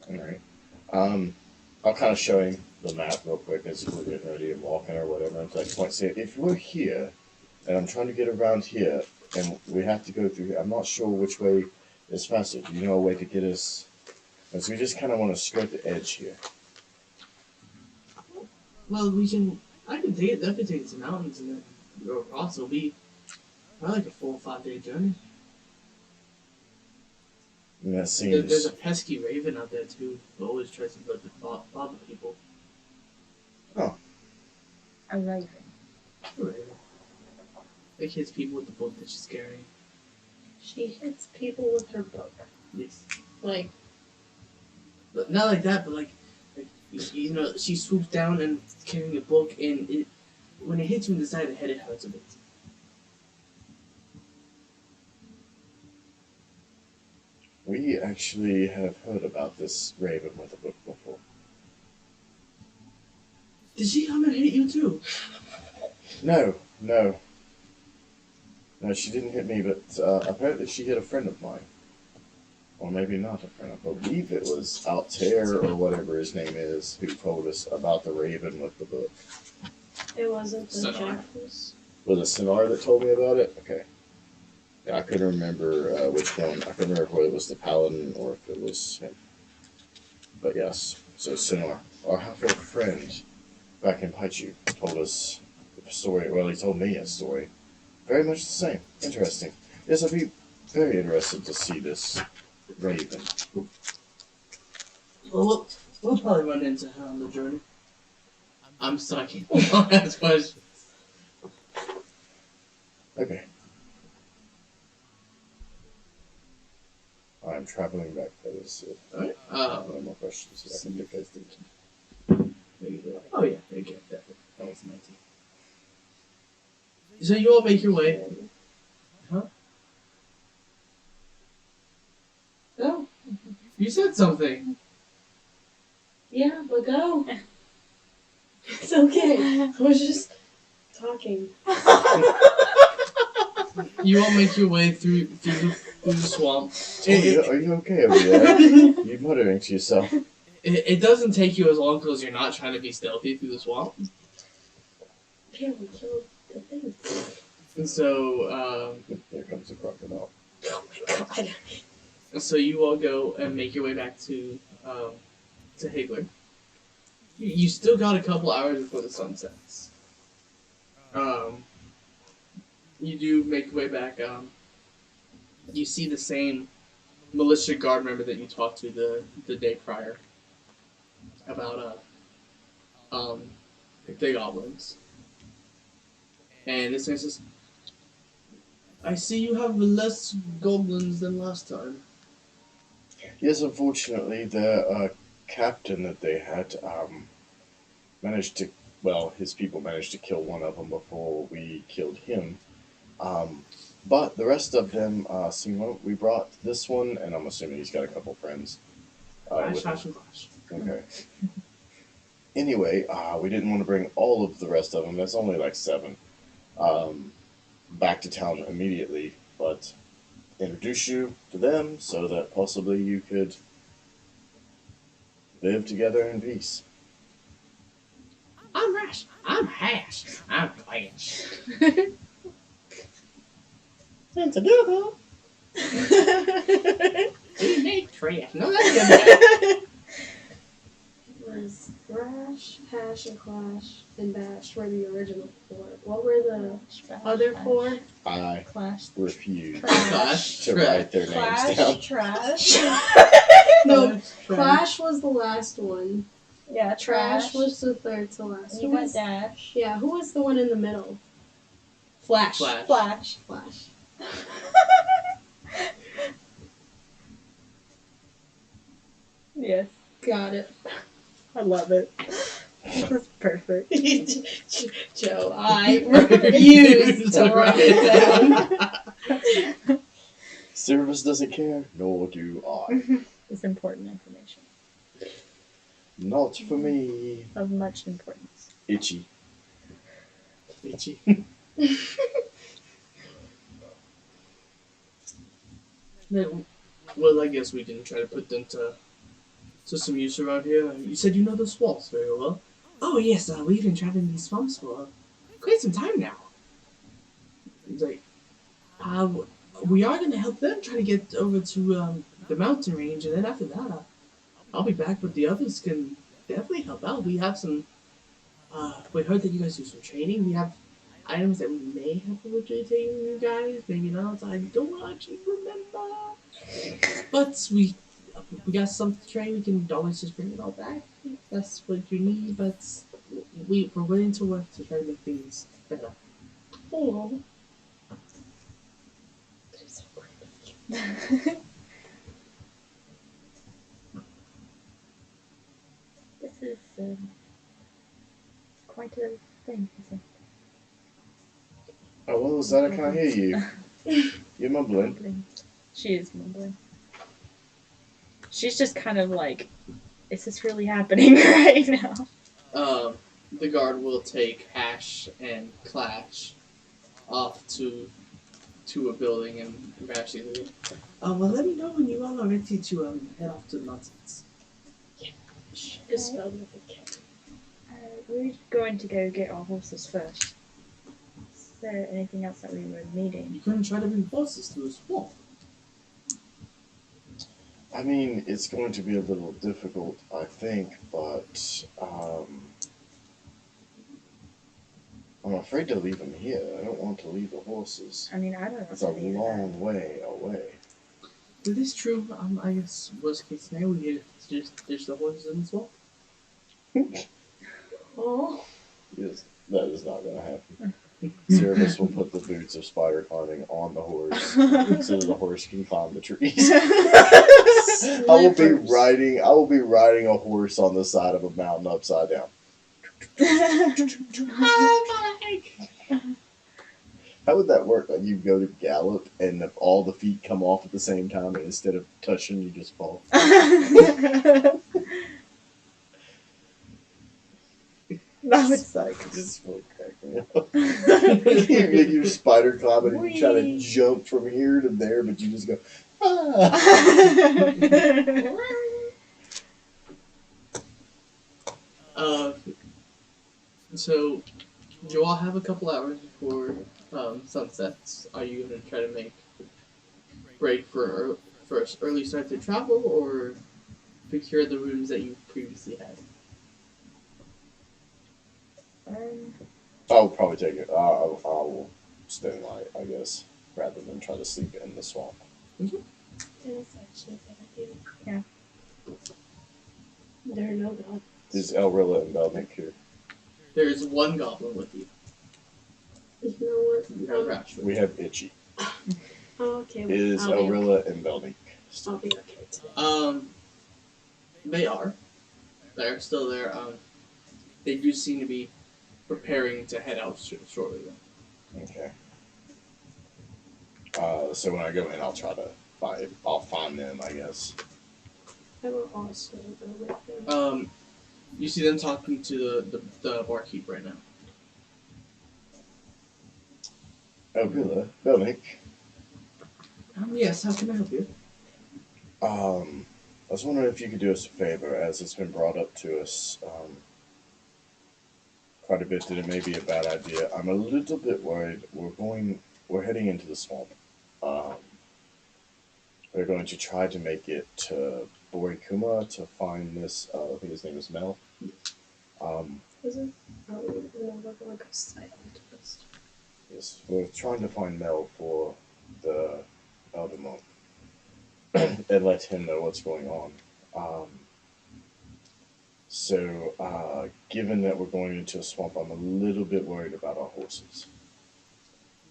Alright. I'll kind of show him the map real quick as we're getting ready and walking or whatever. And so I just want to say, if we're here, and I'm trying to get around here, and we have to go through here, I'm not sure which way is faster. Do you know a way to get us? And so we just kind of want to skirt the edge here. Well, I can take it. That could take it to the mountains and then go across. It'll be probably like a 4 or 5 day journey. And that There's seems... a pesky raven out there too, who always tries to bother people. A raven. A raven. Like hits people with the book that she's carrying. She hits people with her book. Yes. Like, But not like that, but like she swoops down and carrying a book, and when it hits you in the side of the head, it hurts a bit. We actually have heard about this raven with a book before. Did she come and hit you too? No. No, she didn't hit me, but apparently she hit a friend of mine. Or maybe not a friend. I believe it was Altair or whatever his name is who told us about the raven with the book. It wasn't the Sonar. jackals. Was it Sonar that told me about it? Okay. Yeah, I couldn't remember which one. I couldn't remember whether it was the paladin or if it was him. But yes, so Sonar, our half-orc friend back in Paichu, told us a story. Well, he told me a story. Very much the same. Interesting. Yes, I'd be very interested to see this raven. Well, we'll probably run into her on the journey. I'm sucking. I'll ask questions. Okay. I'm traveling back. That is it. Alright. No more questions. I can get guys thinking. Oh yeah, okay, definitely. That was 19. So you all make your way. Huh? No. You said something. Yeah, but go. It's okay. I was just talking. You all make your way through the swamp. Are you okay over there? You're muttering to yourself. It doesn't take you as long because you're not trying to be stealthy through the swamp. Yeah, we killed the thing. And so, There comes a crocodile. Oh my god. so you all go and make your way back to Higler. You still got a couple hours before the sun sets. You do make your way back. You see the same militia guard member that you talked to the day prior about the goblins. And this man says, "I see you have less goblins than last time." Yes, unfortunately, the captain that they had managed to, well, his people managed to kill one of them before we killed him. But the rest of them, we brought this one, and I'm assuming he's got a couple friends. With him. Flash. Okay. Anyway, we didn't want to bring all of the rest of them. There's only like 7. Back to town immediately, but introduce you to them so that possibly you could live together in peace. I'm Rash. I'm Hash. I'm Clash. And together. We make trash. No, that's good. It was Thrash, Hash, and Clash, and Bash were the original 4. What were the other 4? I Clash. refuse Clash. to write their names down. Trash. No, Clash was the last one. Yeah, Trash was the third to last. You Who got was, Dash. yeah, who was the one in the middle? Flash. Flash. Flash. Yes, Got it. I love it. That's perfect. Joe, I refuse to write it down. Service doesn't care, nor do I. It's important information. Not for me. Of much importance. Itchy. Itchy. Well, I guess we can try to put them to some use around here. You said you know the swamps very well. Oh yes, we've been traveling these swamps for quite some time now. He's like, we are going to help them try to get over to the mountain range, and then after that, I'll be back, but the others can definitely help out. We have some, we heard that you guys do some training. We have items that we may have originally taken from you guys, maybe not. I don't actually remember. But we got something to train. We can always just bring it all back if that's what you need, but we're willing to work to try to make things better. Oh. This is quite a thing, isn't Oh, what was that? I can't hear you. You're it? mumbling. Mumbling. She is mumbling. She's just kind of like, is this really happening right now? the guard will take Hash and Clash off to a building and evacuate. Well, let me know when you all are ready to head off to the mountains. It's spelled with a K. We're going to go get our horses first. Is there anything else that we were needing? You couldn't try to bring horses to the swamp. I mean, it's going to be a little difficult, I think, but I'm afraid to leave them here. I don't want to leave the horses. I mean, I don't know. It's a long way away. It is true. I guess worst case scenario, we need to just ditch the horses in the swamp. Oh. Yes, that is not going to happen. Cerebus will put the boots of spider climbing on the horse so that the horse can climb the trees. I will be riding a horse on the side of a mountain upside down. How would that work? Like you go to gallop and all the feet come off at the same time, and instead of touching, you just fall. That would suck. Just really crack me up. You're spider climbing and you try to jump from here to there, but you just go. Ah. So, you all have a couple hours before sunsets. Are you going to try to make break for an early start to travel, or procure the rooms that you previously had? I'll probably take it. I'll stay in light, I guess, rather than try to sleep in the swamp. That's actually a good idea. Yeah. There are no gods. Is Elrilla and Belnick here? There's one goblin with you. You know what? You have Rashford. We have Itchy. Oh, okay. Is I'll be Elrilla and Belnick? I'll be okay today. They are. They're still there. They do seem to be preparing to head out shortly, though. Okay. So when I go in, I'll find them, I guess. I will also go with them. You see them talking to the barkeep right now. Elrilla, Belnick. Yes, how can I help you? I was wondering if you could do us a favor, as it's been brought up to us quite a bit that it may be a bad idea. I'm a little bit worried. We're heading into the swamp. We're going to try to make it to Borikuma to find this, I think his name is Mel. Is it? No, we're going to go side first. Yes, we're trying to find Mel for the Elder Monk and let him know what's going on. So, given that we're going into a swamp, I'm a little bit worried about our horses.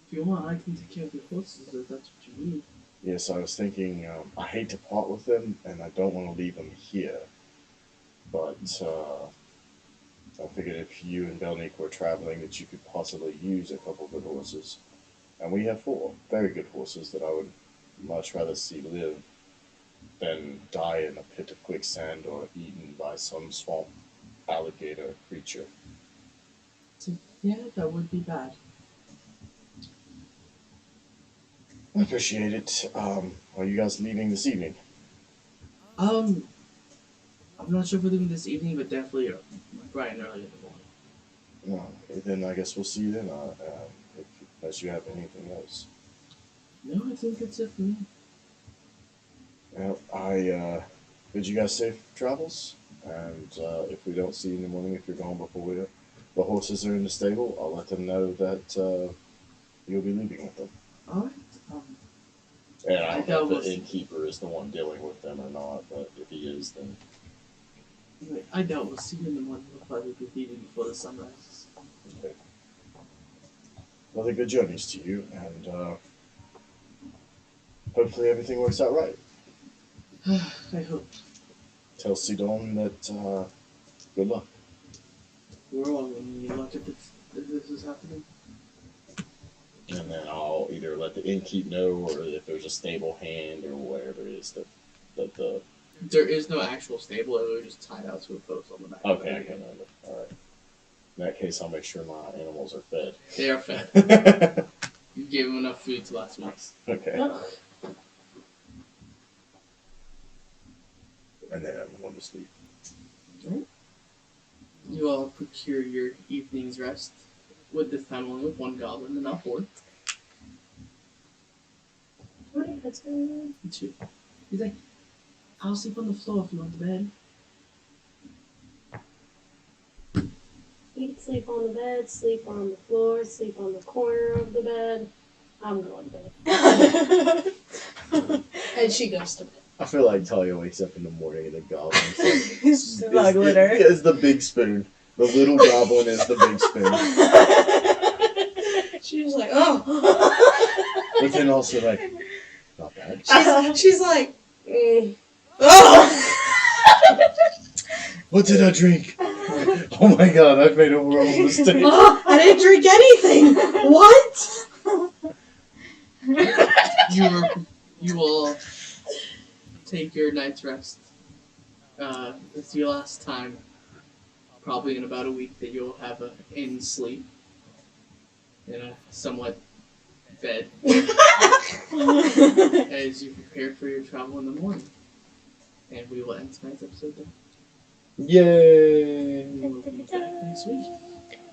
If you want, I can take care of your horses if that's what you need. Yes, I was thinking, I hate to part with them, and I don't want to leave them here. But, I figured if you and Belnick were traveling, that you could possibly use a couple of good horses. And we have 4 very good horses that I would much rather see live than die in a pit of quicksand or eaten by some swamp alligator creature. So, yeah, that would be bad. I appreciate it. Are you guys leaving this evening? I'm not sure if we're leaving this evening, but definitely bright and early in the morning. No. Then I guess we'll see you then, unless you have anything else. No, I think that's it for me. Well, I bid you guys safe travels, and if we don't see you in the morning, if you're gone before the horses are in the stable, I'll let them know that you'll be leaving with them. Alright. And I don't know if the innkeeper is the one dealing with them or not, but if he is, then... I doubt we'll see you in the morning. We'll probably be leaving before the sun rises. Okay. Well, then good journeys to you, and hopefully everything works out right. I hope. Tell Sidon that good luck. We're all in the luck if this is happening. And then I'll either let the innkeep know, or if there's a stable hand or whatever it is that the... There is no actual stable. It was just tied out to a post on the back. Okay, I can remember. Alright. In that case, I'll make sure my animals are fed. They are fed. You gave them enough food to last week's. Okay. And then I'm going to sleep. You all procure your evening's rest, with this time only with one goblin and not 4. That's good. Two. He's like, I'll sleep on the floor if you want the bed. You can sleep on the bed, sleep on the floor, sleep on the corner of the bed. I'm going to bed. And she goes to bed. I feel like Talia wakes up in the morning and the goblin's like, Smuggling her. is the big spoon. The little goblin is the big spoon. She's like, oh. But then also like, not bad. She's like, oh. What did I drink? Oh my god, I've made a horrible mistake. I didn't drink anything. What? You all take your night's rest. It's your last time, probably in about a week, that you'll have in sleep in a somewhat bed as you prepare for your travel in the morning. And we will end tonight's episode there. Yay! We'll be back next week.